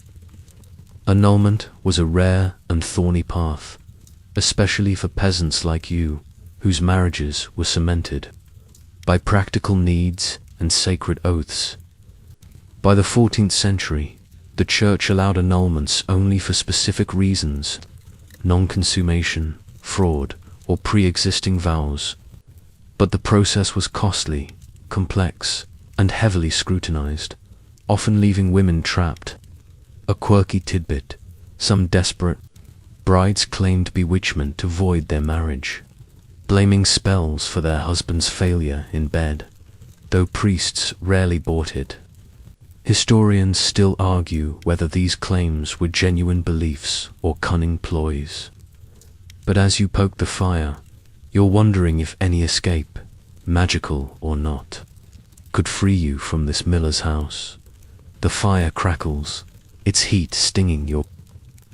Annulment was a rare and thorny path, especially for peasants like you, whose marriages were cemented by practical needs and sacred oaths. By the 14th century, the Church allowed annulments only for specific reasons: non-consummation, fraud, or pre-existing vows. But the process was costly, complex, and heavily scrutinized, often leaving women trapped. A quirky tidbit: some desperate brides claimed bewitchment to void their marriage, blaming spells for their husband's failure in bed, though priests rarely bought it. Historians still argue whether these claims were genuine beliefs or cunning ploys. But as you poke the fire, you're wondering if any escape, magical or not, could free you from this miller's house. The fire crackles, its heat stinging your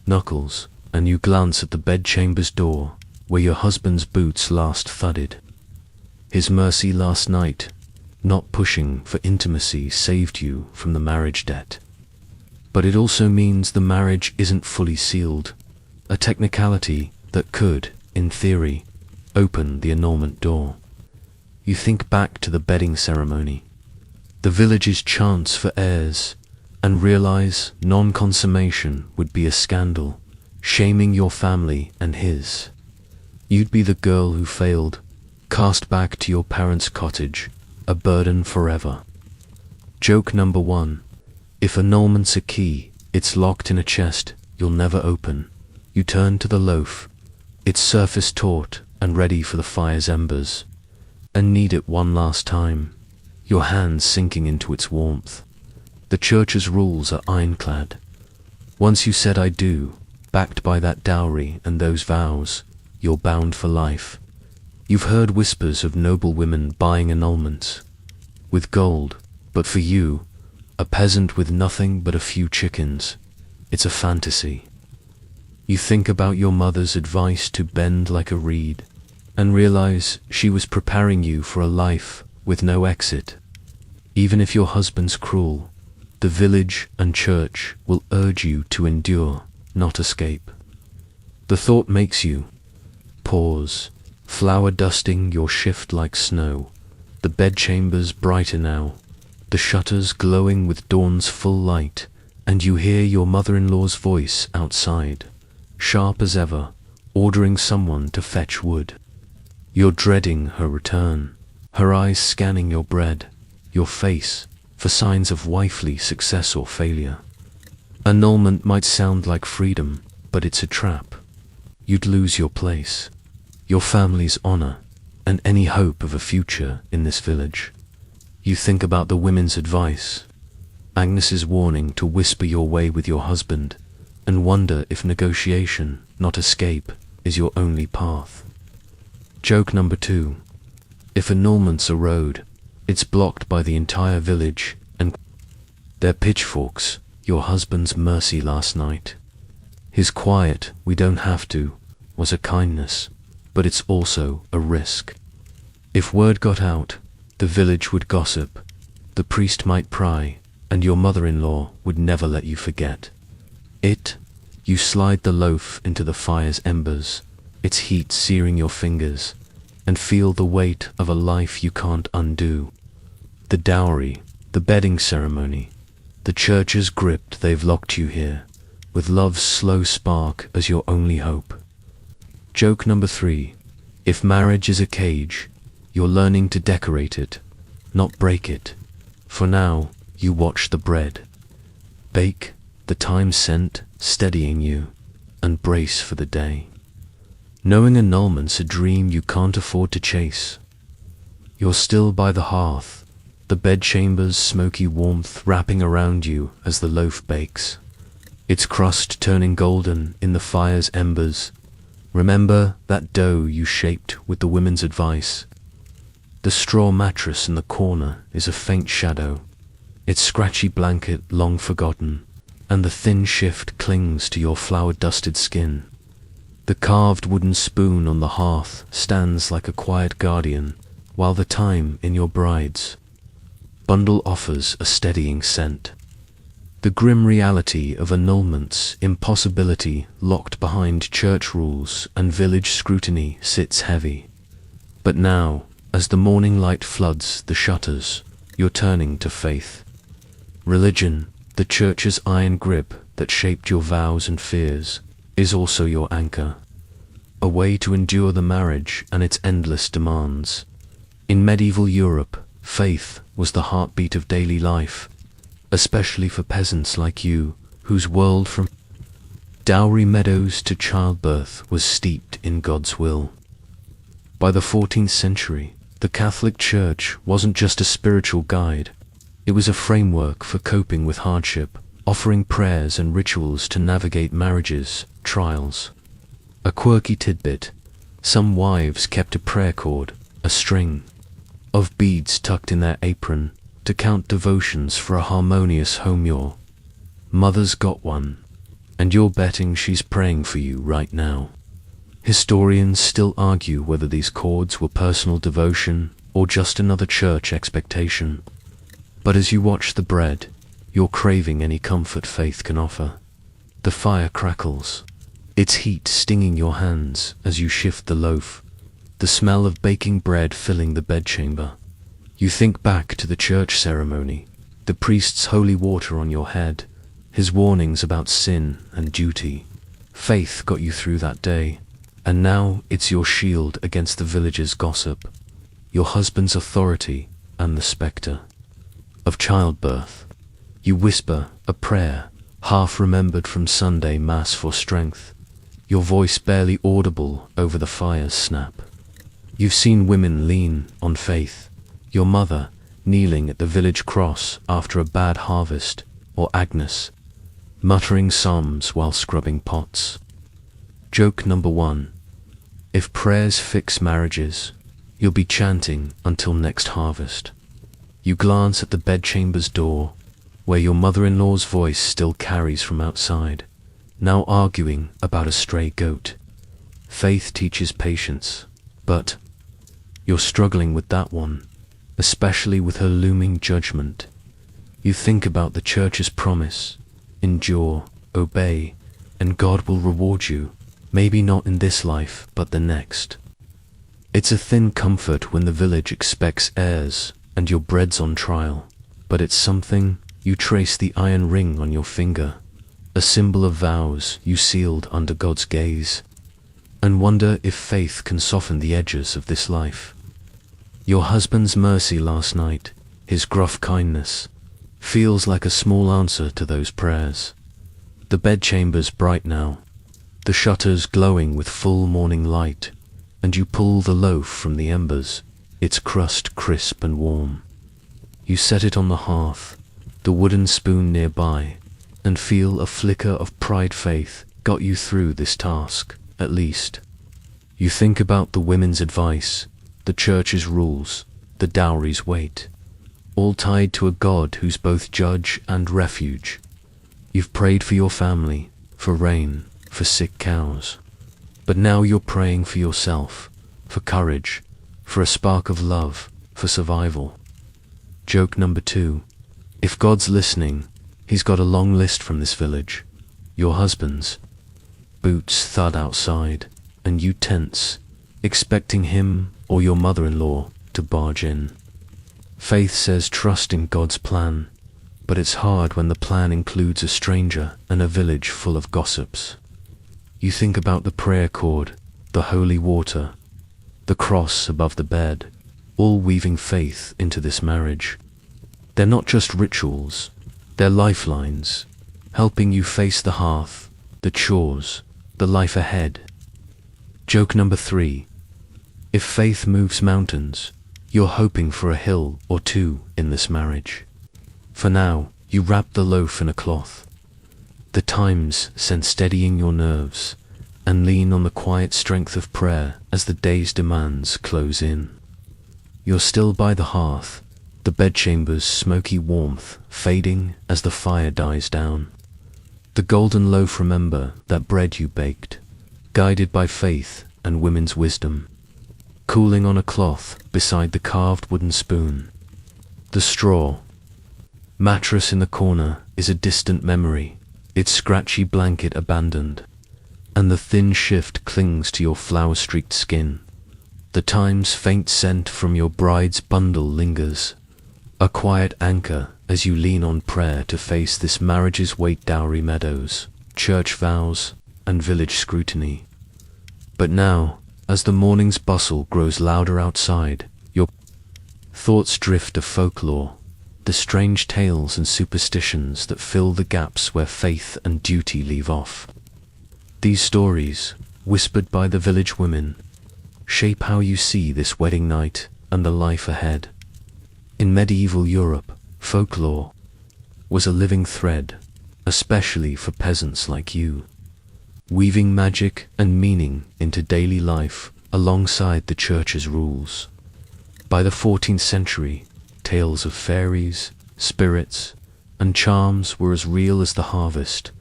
knuckles, and you glance at the bedchamber's door, where your husband's boots last thudded. His mercy last night, not pushing for intimacy, saved you from the marriage debt. But it also means the marriage isn't fully sealed, a technicality that could, in theory, open the annulment door. You think back to the bedding ceremony, the village's chants for heirs, and realize non-consummation would be a scandal, shaming your family and his. You'd be the girl who failed, cast back to your parents' cottage, a burden forever. Joke number 1. If annulment's a key, it's locked in a chest you'll never open. You turn to the loaf, its surface taut and ready for the fire's embers, and knead it one last time, your hands sinking into its warmth. The Church's rules are ironclad. Once you said "I do," backed by that dowry and those vows, you're bound for life. You've heard whispers of noble women buying annulments with gold, but for you, a peasant with nothing but a few chickens, it's a fantasy. You think about your mother's advice to bend like a reed, and realize she was preparing you for a life with no exit. Even if your husband's cruel, the village and church will urge you to endure, not escape. The thought makes you pause, flower dusting your shift like snow. The bedchamber's brighter now, the shutters glowing with dawn's full light, and you hear your mother-in-law's voice outside, sharp as ever, ordering someone to fetch wood. You're dreading her return, her eyes scanning your bread, your face, for signs of wifely success or failure. Annulment might sound like freedom, but it's a trap. You'd lose your place, your family's honor, and any hope of a future in this village. You think about the women's advice, Agnes's warning to whisper your way with your husband, and wonder if negotiation, not escape, is your only path. Joke number 2. If annulment's a road, it's blocked by the entire village and their pitchforks, your husband's mercy last night. His quiet, "we don't have to," was a kindness, but it's also a risk. If word got out, the village would gossip, the priest might pry, and your mother-in-law would never let you forget it. You slide the loaf into the fire's embers, its heat searing your fingers, and feel the weight of a life you can't undo. The dowry, the bedding ceremony, the church's grip, they've locked you here, with love's slow spark as your only hope. Joke number 3. If marriage is a cage, you're learning to decorate it, not break it. For now, you watch the bread bake, the thyme scent steadying you, and brace for the day. Knowing annulment's a dream you can't afford to chase. You're still by the hearth, the bedchamber's smoky warmth wrapping around you as the loaf bakes, its crust turning golden in the fire's embers. Remember that dough you shaped with the women's advice. The straw mattress in the corner is a faint shadow, its scratchy blanket long forgotten, and the thin shift clings to your flour-dusted skin. The carved wooden spoon on the hearth stands like a quiet guardian, while the thyme in your bride's bundle offers a steadying scent. The grim reality of annulment's impossibility locked behind church rules and village scrutiny sits heavy. But now, as the morning light floods the shutters, you're turning to faith. Religion, the church's iron grip that shaped your vows and fears, is also your anchor. A way to endure the marriage and its endless demands. In medieval Europe, faith was the heartbeat of daily life, especially for peasants like you, whose world from dowry meadows to childbirth was steeped in God's will. By the 14th century, the Catholic Church wasn't just a spiritual guide, it was a framework for coping with hardship, offering prayers and rituals to navigate marriages, trials. A quirky tidbit: some wives kept a prayer cord, a string of beads tucked in their apron, to count devotions for a harmonious home. Your mother's got one, and you're betting she's praying for you right now. Historians still argue whether these cords were personal devotion or just another church expectation. But as you watch the bread, you're craving any comfort faith can offer. The fire crackles, its heat stinging your hands as you shift the loaf, the smell of baking bread filling the bedchamber. You think back to the church ceremony, the priest's holy water on your head, his warnings about sin and duty. Faith got you through that day, and now it's your shield against the village's gossip, your husband's authority, and the spectre of childbirth. You whisper a prayer, half remembered from Sunday Mass for strength, your voice barely audible over the fire's snap. You've seen women lean on faith, your mother kneeling at the village cross after a bad harvest, or Agnes muttering psalms while scrubbing pots. Joke number 1. If prayers fix marriages, you'll be chanting until next harvest. You glance at the bedchamber's door, where your mother-in-law's voice still carries from outside, now arguing about a stray goat. Faith teaches patience, but you're struggling with that one, especially with her looming judgment. You think about the church's promise: endure, obey, and God will reward you, maybe not in this life, but the next. It's a thin comfort when the village expects heirs and your bread's on trial, but it's something. You trace the iron ring on your finger, a symbol of vows you sealed under God's gaze, and wonder if faith can soften the edges of this life. Your husband's mercy last night, his gruff kindness, feels like a small answer to those prayers. The bedchamber's bright now, the shutters glowing with full morning light, and you pull the loaf from the embers, its crust crisp and warm. You set it on the hearth, the wooden spoon nearby, and feel a flicker of pride. Faith got you through this task, at least. You think about the women's advice, the church's rules, the dowry's weight, all tied to a God who's both judge and refuge. You've prayed for your family, for rain, for sick cows. But now you're praying for yourself, for courage, for a spark of love, for survival. Joke number 2. If God's listening, he's got a long list from this village. Your husband's boots thud outside, and you tense, expecting him or your mother-in-law to barge in. Faith says trust in God's plan, but it's hard when the plan includes a stranger and a village full of gossips. You think about the prayer cord, the holy water, the cross above the bed, all weaving faith into this marriage. They're not just rituals, they're lifelines, helping you face the hearth, the chores, the life ahead. Joke number 3. If faith moves mountains, you're hoping for a hill or two in this marriage. For now, you wrap the loaf in a cloth. The times sent steadying your nerves, and lean on the quiet strength of prayer as the day's demands close in. You're still by the hearth, the bedchamber's smoky warmth fading as the fire dies down. The golden loaf, remember that bread you baked, guided by faith and women's wisdom, cooling on a cloth beside the carved wooden spoon. The straw mattress in the corner is a distant memory, its scratchy blanket abandoned, and the thin shift clings to your flower-streaked skin. The time's faint scent from your bride's bundle lingers, a quiet anchor as you lean on prayer to face this marriage's weight dowry meadows, church vows, and village scrutiny. But now, as the morning's bustle grows louder outside, your thoughts drift to folklore, the strange tales and superstitions that fill the gaps where faith and duty leave off. These stories, whispered by the village women, shape how you see this wedding night and the life ahead. In medieval Europe, folklore was a living thread, especially for peasants like you, weaving magic and meaning into daily life alongside the church's rules. By the 14th century, tales of fairies, spirits, and charms were as real as the harvest,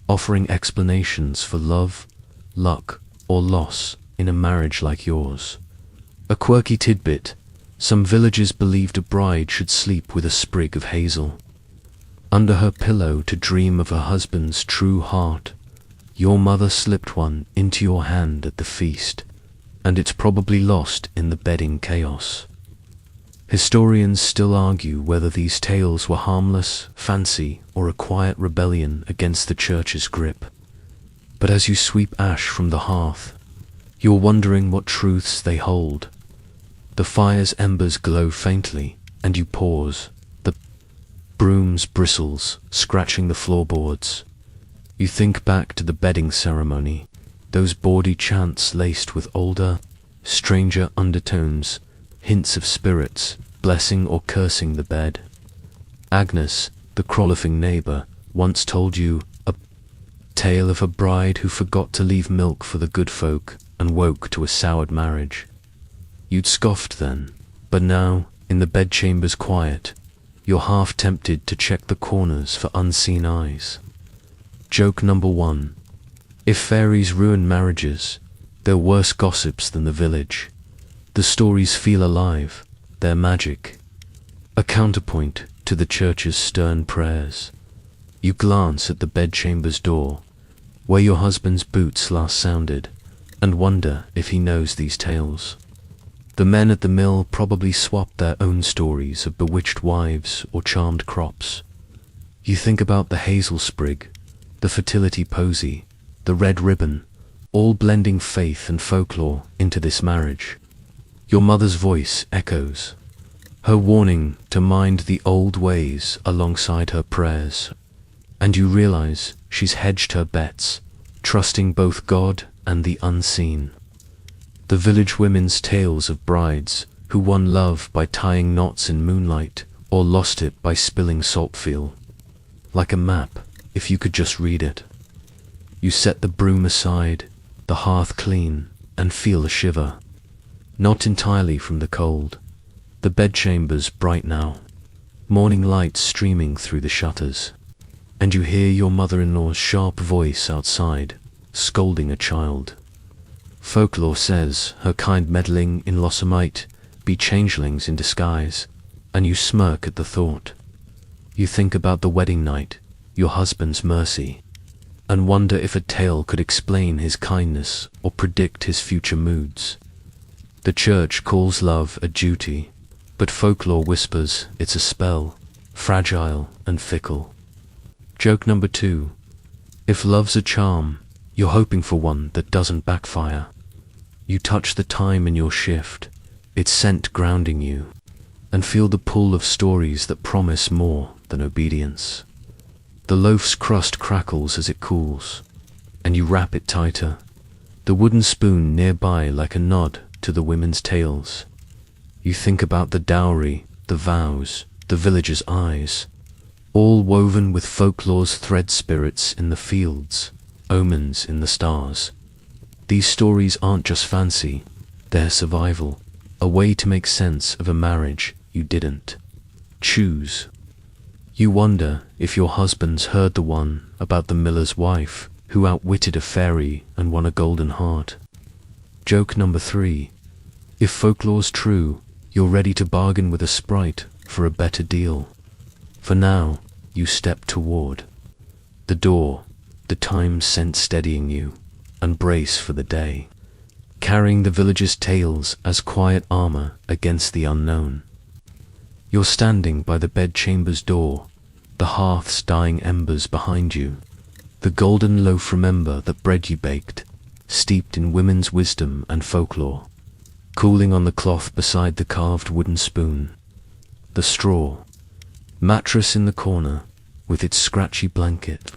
offering explanations for love, luck, or loss in a marriage like yours. A quirky tidbit: some villagers believed a bride should sleep with a sprig of hazel under her pillow to dream of her husband's true heart. Your mother slipped one into your hand at the feast, and it's probably lost in the bedding chaos. Historians still argue whether these tales were harmless fancy or a quiet rebellion against the church's grip. But as you sweep ash from the hearth, you're wondering what truths they hold. The fire's embers glow faintly, and you pause, the broom's bristles scratching the floorboards. You think back to the bedding ceremony, those bawdy chants laced with older, stranger undertones, hints of spirits, blessing or cursing the bed. Agnes, the frolicking neighbor, once told you a tale of a bride who forgot to leave milk for the good folk and woke to a soured marriage. You'd scoffed then, but now, in the bedchamber's quiet, you're half tempted to check the corners for unseen eyes. Joke number 1. If fairies ruin marriages, they're worse gossips than the village. The stories feel alive, they're magic, a counterpoint to the church's stern prayers. You glance at the bedchamber's door, where your husband's boots last sounded, and wonder if he knows these tales. The men at the mill probably swapped their own stories of bewitched wives or charmed crops. You think about the hazel sprig, the fertility posy, the red ribbon, all blending faith and folklore into this marriage. Your mother's voice echoes, her warning to mind the old ways alongside her prayers, and you realize she's hedged her bets, trusting both God and the unseen. The village women's tales of brides who won love by tying knots in moonlight or lost it by spilling saltfeel. Like a map, if you could just read it. You set the broom aside, the hearth clean, and feel a shiver. Not entirely from the cold. The bedchamber's bright now, morning light streaming through the shutters, and you hear your mother-in-law's sharp voice outside, scolding a child. Folklore says her kind meddling in-laws might be changelings in disguise, and you smirk at the thought. You think about the wedding night, your husband's mercy, and wonder if a tale could explain his kindness or predict his future moods. The church calls love a duty, but folklore whispers it's a spell, fragile and fickle. Joke number 2. If love's a charm, you're hoping for one that doesn't backfire. You touch the time in your shift, its scent grounding you, and feel the pull of stories that promise more than obedience. The loaf's crust crackles as it cools, and you wrap it tighter, the wooden spoon nearby like a nod to the women's tales. You think about the dowry, the vows, the villagers' eyes, all woven with folklore's thread, spirits in the fields, omens in the stars. These stories aren't just fancy, they're survival, a way to make sense of a marriage you didn't choose. You wonder if your husband's heard the one about the miller's wife who outwitted a fairy and won a golden heart. Joke number 3. If folklore's true, you're ready to bargain with a sprite for a better deal. For now, you step toward the door, the time scent steadying you, and brace for the day. carrying the village's tales as quiet armor against the unknown. You're standing by the bedchamber's door, the hearth's dying embers behind you, the golden loaf remember that bread you baked, steeped in women's wisdom and folklore, cooling on the cloth beside the carved wooden spoon. The straw mattress in the corner, with its scratchy blanket,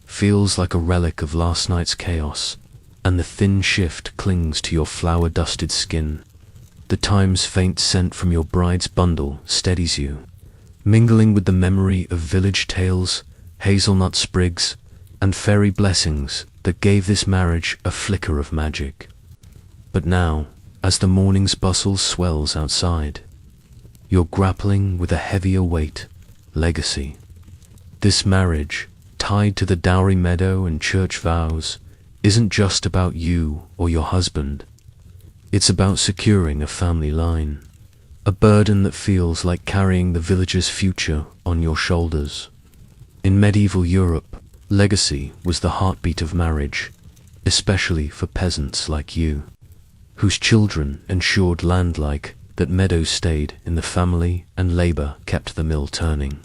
feels like a relic of last night's chaos, and the thin shift clings to your flour-dusted skin. The time's faint scent from your bride's bundle steadies you, mingling with the memory of village tales, hazelnut sprigs, and fairy blessings that gave this marriage a flicker of magic. But now, as the morning's bustle swells outside, you're grappling with a heavier weight: legacy. This marriage, tied to the dowry meadow and church vows, isn't just about you or your husband. It's about securing a family line, a burden that feels like carrying the village's future on your shoulders. In medieval Europe, legacy was the heartbeat of marriage, especially for peasants like you, whose children ensured land like that meadows stayed in the family and labor kept the mill turning.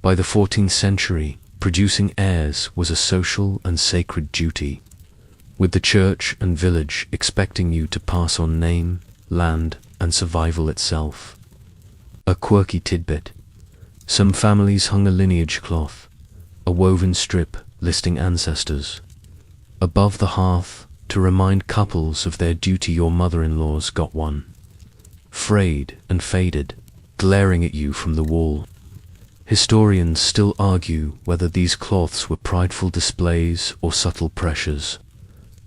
By the 14th century, producing heirs was a social and sacred duty, with the church and village expecting you to pass on name, land, and survival itself. A quirky tidbit: some families hung a lineage cloth, a woven strip listing ancestors, above the hearth to remind couples of their duty. Your mother-in-law's got one, frayed and faded, glaring at you from the wall. Historians still argue whether these cloths were prideful displays or subtle pressures.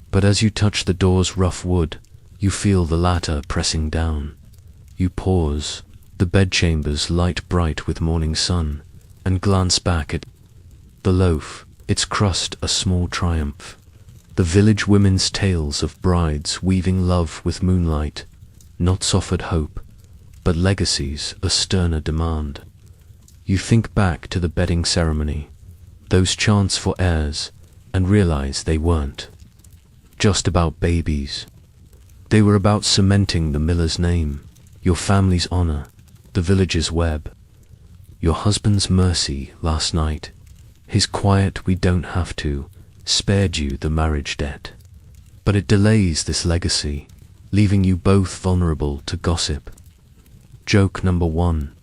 But as you touch the door's rough wood, you feel the latter pressing down. You pause, the bedchamber's light bright with morning sun, and glance back at the loaf, its crust a small triumph. The village women's tales of brides weaving love with moonlight, not offered hope, but legacies a sterner demand. You think back to the bedding ceremony, those chants for heirs, and realize they weren't just about babies. They were about cementing the miller's name, your family's honor, the village's web. Your husband's mercy last night, his quiet "we don't have to," spared you the marriage debt. But it delays this legacy, leaving you both vulnerable to gossip. Joke number 1.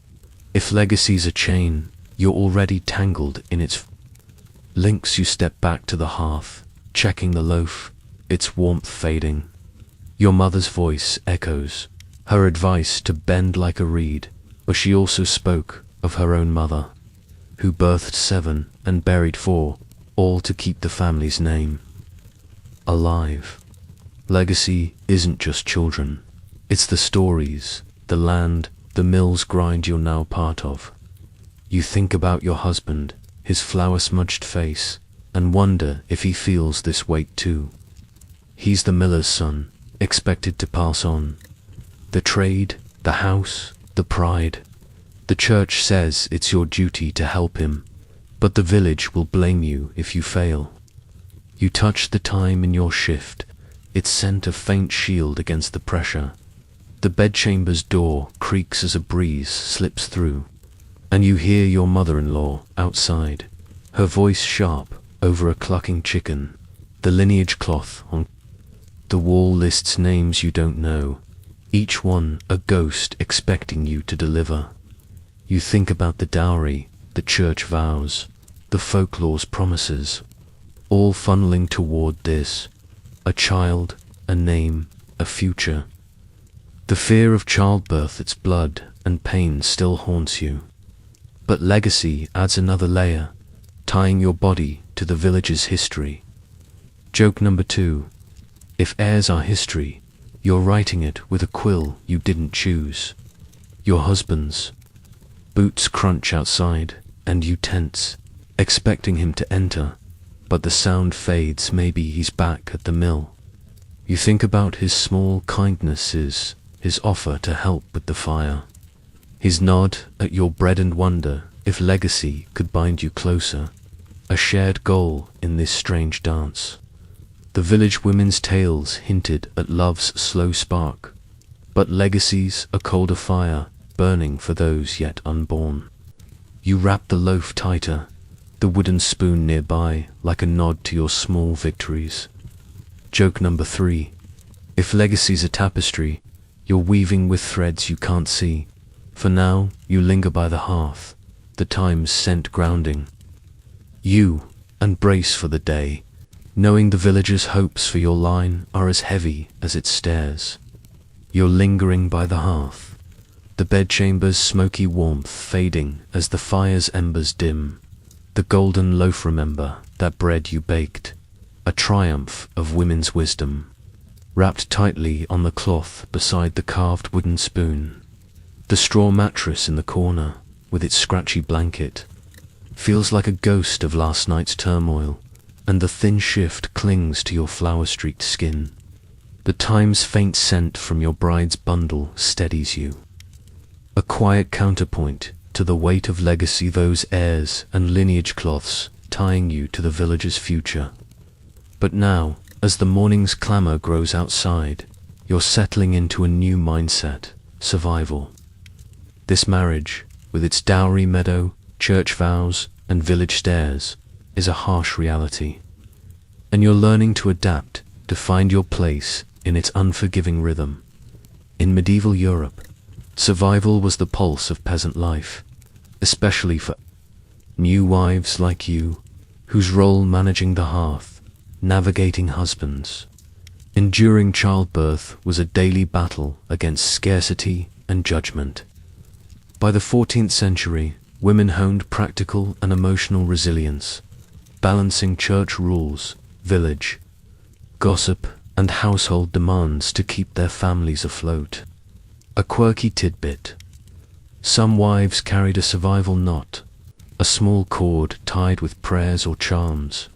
If legacy's a chain, you're already tangled in its links. You step back to the hearth, checking the loaf, its warmth fading. Your mother's voice echoes, her advice to bend like a reed, but she also spoke of her own mother, who birthed 7 and buried 4, all to keep the family's name alive. Legacy isn't just children, it's the stories, the land, the mill's grind you're now part of. You think about your husband, his flour-smudged face, and wonder if he feels this weight too. He's the miller's son, expected to pass on the trade, the house, the pride. The church says it's your duty to help him, but the village will blame you if you fail. You touch the time in your shift, its scent a faint shield against the pressure. The bedchamber's door creaks as a breeze slips through, and you hear your mother-in-law outside, her voice sharp over a clucking chicken. The lineage cloth on the wall lists names you don't know, each one a ghost expecting you to deliver. You think about the dowry, the church vows, the folklore's promises, all funneling toward this: a child, a name, a future. The fear of childbirth, its blood and pain still haunts you. But legacy adds another layer, tying your body to the village's history. Joke number 2. If heirs are history, you're writing it with a quill you didn't choose. Your husband's boots crunch outside, and you tense, expecting him to enter, but the sound fades. Maybe he's back at the mill. You think about his small kindnesses, his offer to help with the fire, his nod at your bread, and wonder if legacy could bind you closer, a shared goal in this strange dance. The village women's tales hinted at love's slow spark, but legacies a colder fire burning for those yet unborn. You wrap the loaf tighter, the wooden spoon nearby like a nod to your small victories. Joke number 3. If legacy's a tapestry, you're weaving with threads you can't see. For now, you linger by the hearth, the time's scent grounding you, and brace for the day, knowing the villagers' hopes for your line are as heavy as its stairs. You're lingering by the hearth, the bedchamber's smoky warmth fading as the fire's embers dim. The golden loaf, remember, that bread you baked, a triumph of women's wisdom, wrapped tightly on the cloth beside the carved wooden spoon. The straw mattress in the corner, with its scratchy blanket, feels like a ghost of last night's turmoil, and the thin shift clings to your flower-streaked skin. The time's faint scent from your bride's bundle steadies you, a quiet counterpoint to the weight of legacy, those heirs and lineage cloths tying you to the village's future. But now, as the morning's clamor grows outside, you're settling into a new mindset: survival. This marriage, with its dowry meadow, church vows, and village stairs, is a harsh reality. And you're learning to adapt, to find your place in its unforgiving rhythm. In medieval Europe, survival was the pulse of peasant life, especially for new wives like you, whose role managing the hearth, navigating husbands, enduring childbirth was a daily battle against scarcity and judgment. By the 14th century, women honed practical and emotional resilience, balancing church rules, village gossip, and household demands to keep their families afloat. A quirky tidbit: some wives carried a survival knot, a small cord tied with prayers or charms,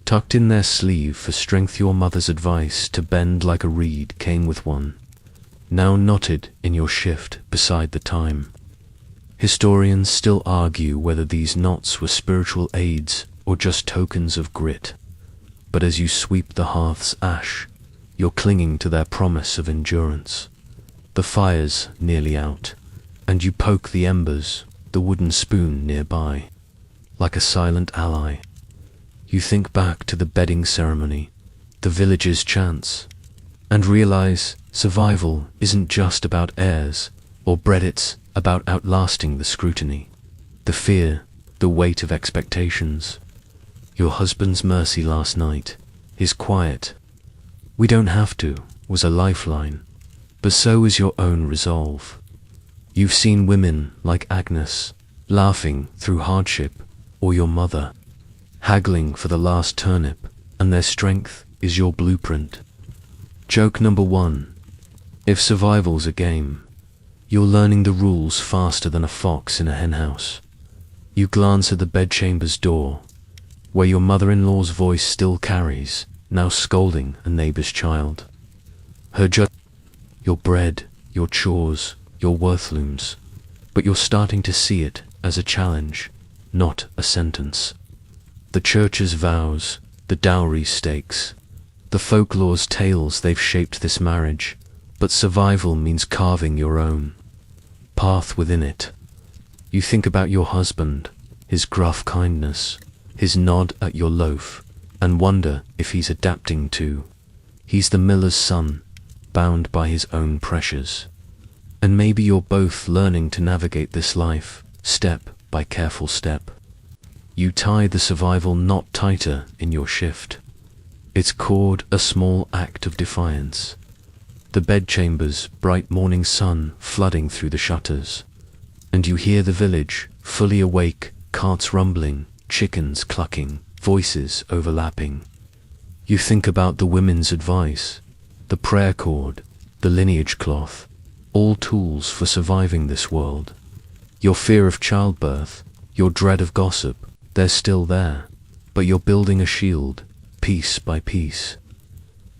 tucked in their sleeve for strength. Your mother's advice to bend like a reed came with one, now knotted in your shift beside the time. Historians still argue whether these knots were spiritual aids or just tokens of grit. But as you sweep the hearth's ash, you're clinging to their promise of endurance. The fire's nearly out, and you poke the embers, the wooden spoon nearby, like a silent ally. You think back to the bedding ceremony, the village's chants, and realize survival isn't just about heirs or bread, it's about outlasting the scrutiny, the fear, the weight of expectations. Your husband's mercy last night, his quiet, "We don't have to," was a lifeline, but so is your own resolve. You've seen women like Agnes, laughing through hardship, or your mother, haggling for the last turnip, and their strength is your blueprint. Joke number 1. If survival's a game, you're learning the rules faster than a fox in a henhouse. You glance at the bedchamber's door, where your mother-in-law's voice still carries, now scolding a neighbor's child. Her your bread, your chores, your worth looms, but you're starting to see it as a challenge, not a sentence. The church's vows, the dowry stakes, the folklore's tales, they've shaped this marriage, but survival means carving your own path within it. You think about your husband, his gruff kindness, his nod at your loaf, and wonder if he's adapting too. He's the miller's son, bound by his own pressures. And maybe you're both learning to navigate this life, step by careful step. You tie the survival knot tighter in your shift, its cord a small act of defiance. The bedchamber's bright morning sun flooding through the shutters, and you hear the village, fully awake, carts rumbling, chickens clucking, voices overlapping. You think about the women's advice, the prayer cord, the lineage cloth, all tools for surviving this world. Your fear of childbirth, your dread of gossip, they're still there, but you're building a shield, piece by piece.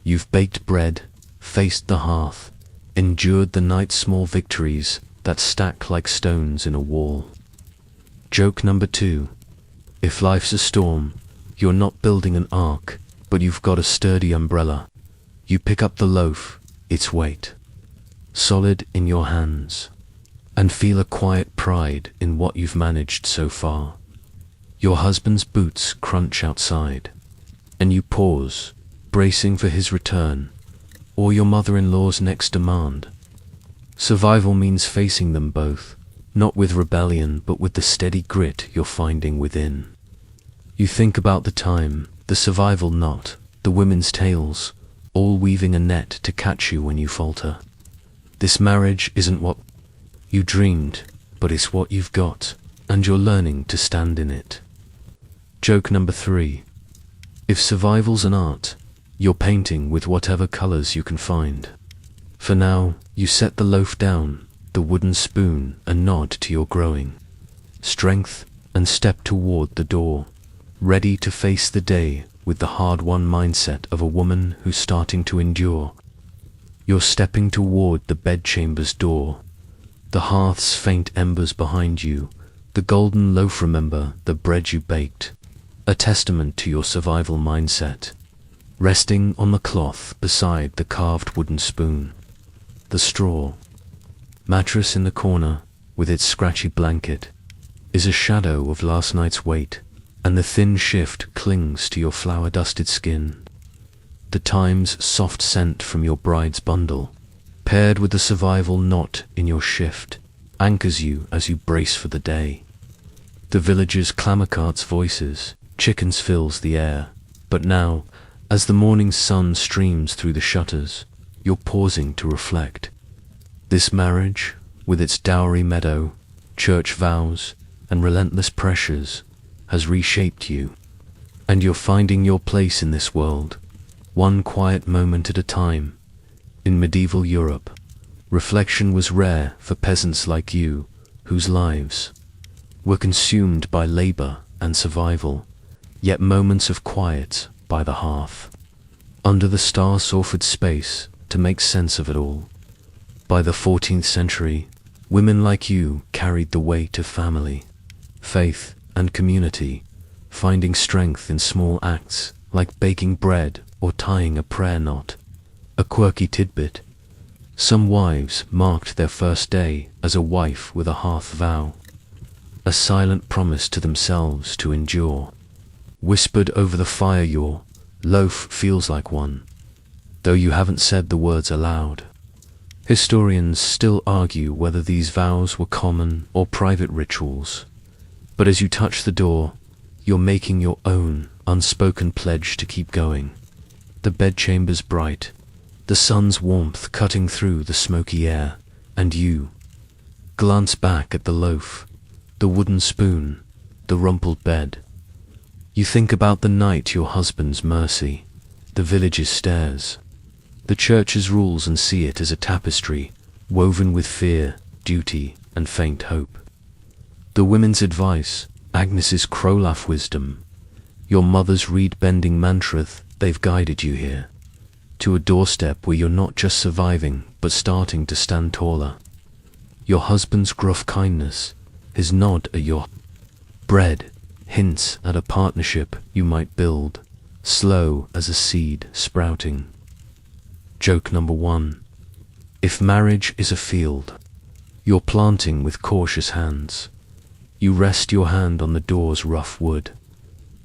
You've baked bread, faced the hearth, endured the night's small victories that stack like stones in a wall. Joke number 2. If life's a storm, you're not building an ark, but you've got a sturdy umbrella. You pick up the loaf, its weight, solid in your hands, and feel a quiet pride in what you've managed so far. Your husband's boots crunch outside, and you pause, bracing for his return, or your mother-in-law's next demand. Survival means facing them both, not with rebellion, but with the steady grit you're finding within. You think about the time, the survival knot, the women's tales, all weaving a net to catch you when you falter. This marriage isn't what you dreamed, but it's what you've got, and you're learning to stand in it. Joke number 3. If survival's an art, you're painting with whatever colors you can find. For now, you set the loaf down, the wooden spoon, and nod to your growing strength, and step toward the door, ready to face the day with the hard-won mindset of a woman who's starting to endure. You're stepping toward the bedchamber's door, the hearth's faint embers behind you, the golden loaf, remember, the bread you baked, a testament to your survival mindset, resting on the cloth beside the carved wooden spoon. The straw mattress in the corner, with its scratchy blanket, is a shadow of last night's weight, and the thin shift clings to your flour-dusted skin. The time's soft scent from your bride's bundle, paired with the survival knot in your shift, anchors you as you brace for the day. The village's clamor carts' voices, chickens fills the air, but now, as the morning sun streams through the shutters, you're pausing to reflect. This marriage, with its dowry meadow, church vows, and relentless pressures, has reshaped you, and you're finding your place in this world, one quiet moment at a time. In medieval Europe, reflection was rare for peasants like you, whose lives were consumed by labor and survival, yet moments of quiet by the hearth, under the star-offered space, to make sense of it all. By the 14th century, women like you carried the weight of family, faith, and community, finding strength in small acts like baking bread or tying a prayer knot. A quirky tidbit: some wives marked their first day as a wife with a hearth vow, a silent promise to themselves to endure. Whispered over the fire, your loaf feels like one, though you haven't said the words aloud. Historians still argue whether these vows were common or private rituals, but as you touch the door, you're making your own unspoken pledge to keep going. The bedchamber's bright, the sun's warmth cutting through the smoky air, and you glance back at the loaf, the wooden spoon, the rumpled bed. You think about the night, your husband's mercy, the village's stares, the church's rules, and see it as a tapestry woven with fear, duty, and faint hope. The women's advice, Agnes's crow-laugh wisdom, your mother's reed-bending mantra, they've guided you here, to a doorstep where you're not just surviving, but starting to stand taller. Your husband's gruff kindness, his nod at your bread, hints at a partnership you might build, slow as a seed sprouting. Joke number 1. If marriage is a field, you're planting with cautious hands. You rest your hand on the door's rough wood,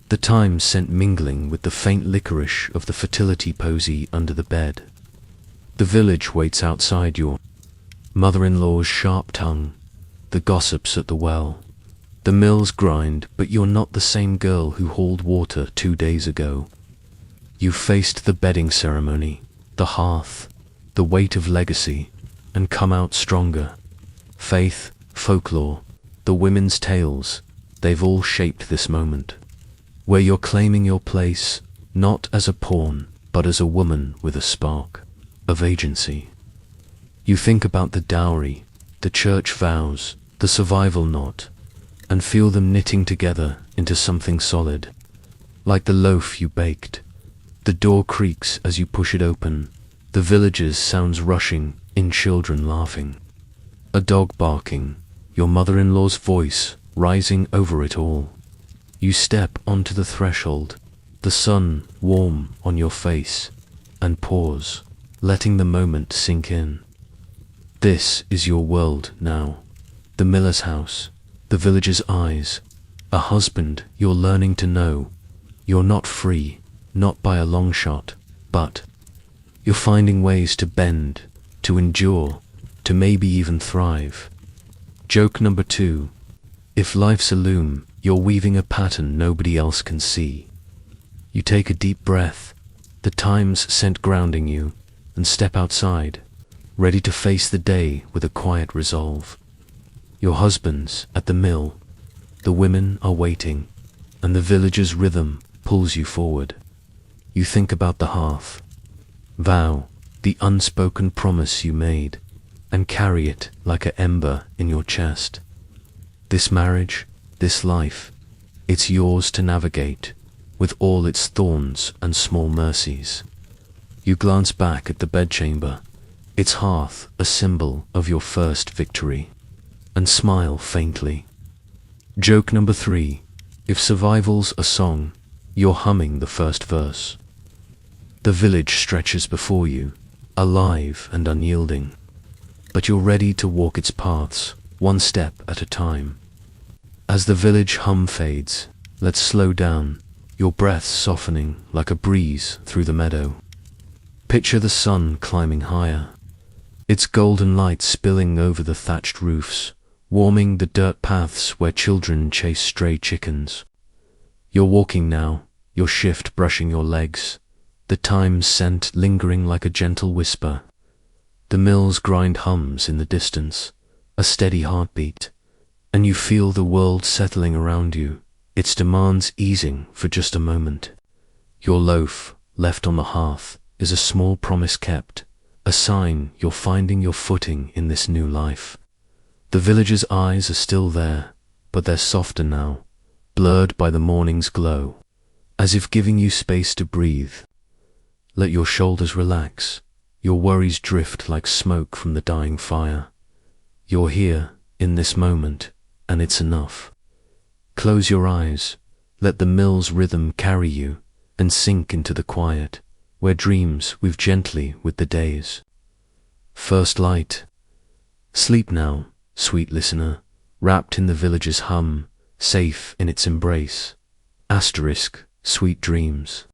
the thyme scent mingling with the faint licorice of the fertility posy under the bed. The village waits outside your mother-in-law's sharp tongue, the gossips at the well, the mills grind, but you're not the same girl who hauled water 2 days ago. You faced the bedding ceremony, the hearth, the weight of legacy, and come out stronger. Faith, folklore, the women's tales, they've all shaped this moment, where you're claiming your place, not as a pawn, but as a woman with a spark of agency. You think about the dowry, the church vows, the survival knot, and feel them knitting together into something solid. Like the loaf you baked, the door creaks as you push it open, the village's sounds rushing in, children laughing, a dog barking, your mother-in-law's voice rising over it all. You step onto the threshold, the sun warm on your face, and pause, letting the moment sink in. This is your world now. The miller's house, the villager's eyes, a husband you're learning to know. You're not free, not by a long shot, but you're finding ways to bend, to endure, to maybe even thrive. Joke number 2. If life's a loom, you're weaving a pattern nobody else can see. You take a deep breath, the time's scent grounding you, and step outside, ready to face the day with a quiet resolve. Your husband's at the mill, the women are waiting, and the village's rhythm pulls you forward. You think about the hearth, vow, the unspoken promise you made, and carry it like an ember in your chest. This marriage, this life, it's yours to navigate, with all its thorns and small mercies. You glance back at the bedchamber, its hearth a symbol of your first victory, and smile faintly. Joke number 3. If survival's a song, you're humming the first verse. The village stretches before you, alive and unyielding, but you're ready to walk its paths, one step at a time. As the village hum fades, let's slow down, your breath softening like a breeze through the meadow. Picture the sun climbing higher, its golden light spilling over the thatched roofs, warming the dirt paths where children chase stray chickens. You're walking now, your shift brushing your legs, the time's scent lingering like a gentle whisper. The mill's grind hums in the distance, a steady heartbeat, and you feel the world settling around you, its demands easing for just a moment. Your loaf, left on the hearth, is a small promise kept, a sign you're finding your footing in this new life. The villager's eyes are still there, but they're softer now, blurred by the morning's glow, as if giving you space to breathe. Let your shoulders relax, your worries drift like smoke from the dying fire. You're here, in this moment, and it's enough. Close your eyes, let the mill's rhythm carry you, and sink into the quiet, where dreams weave gently with the days. First light. Sleep now, sweet listener, wrapped in the village's hum, safe in its embrace. Asterisk, sweet dreams.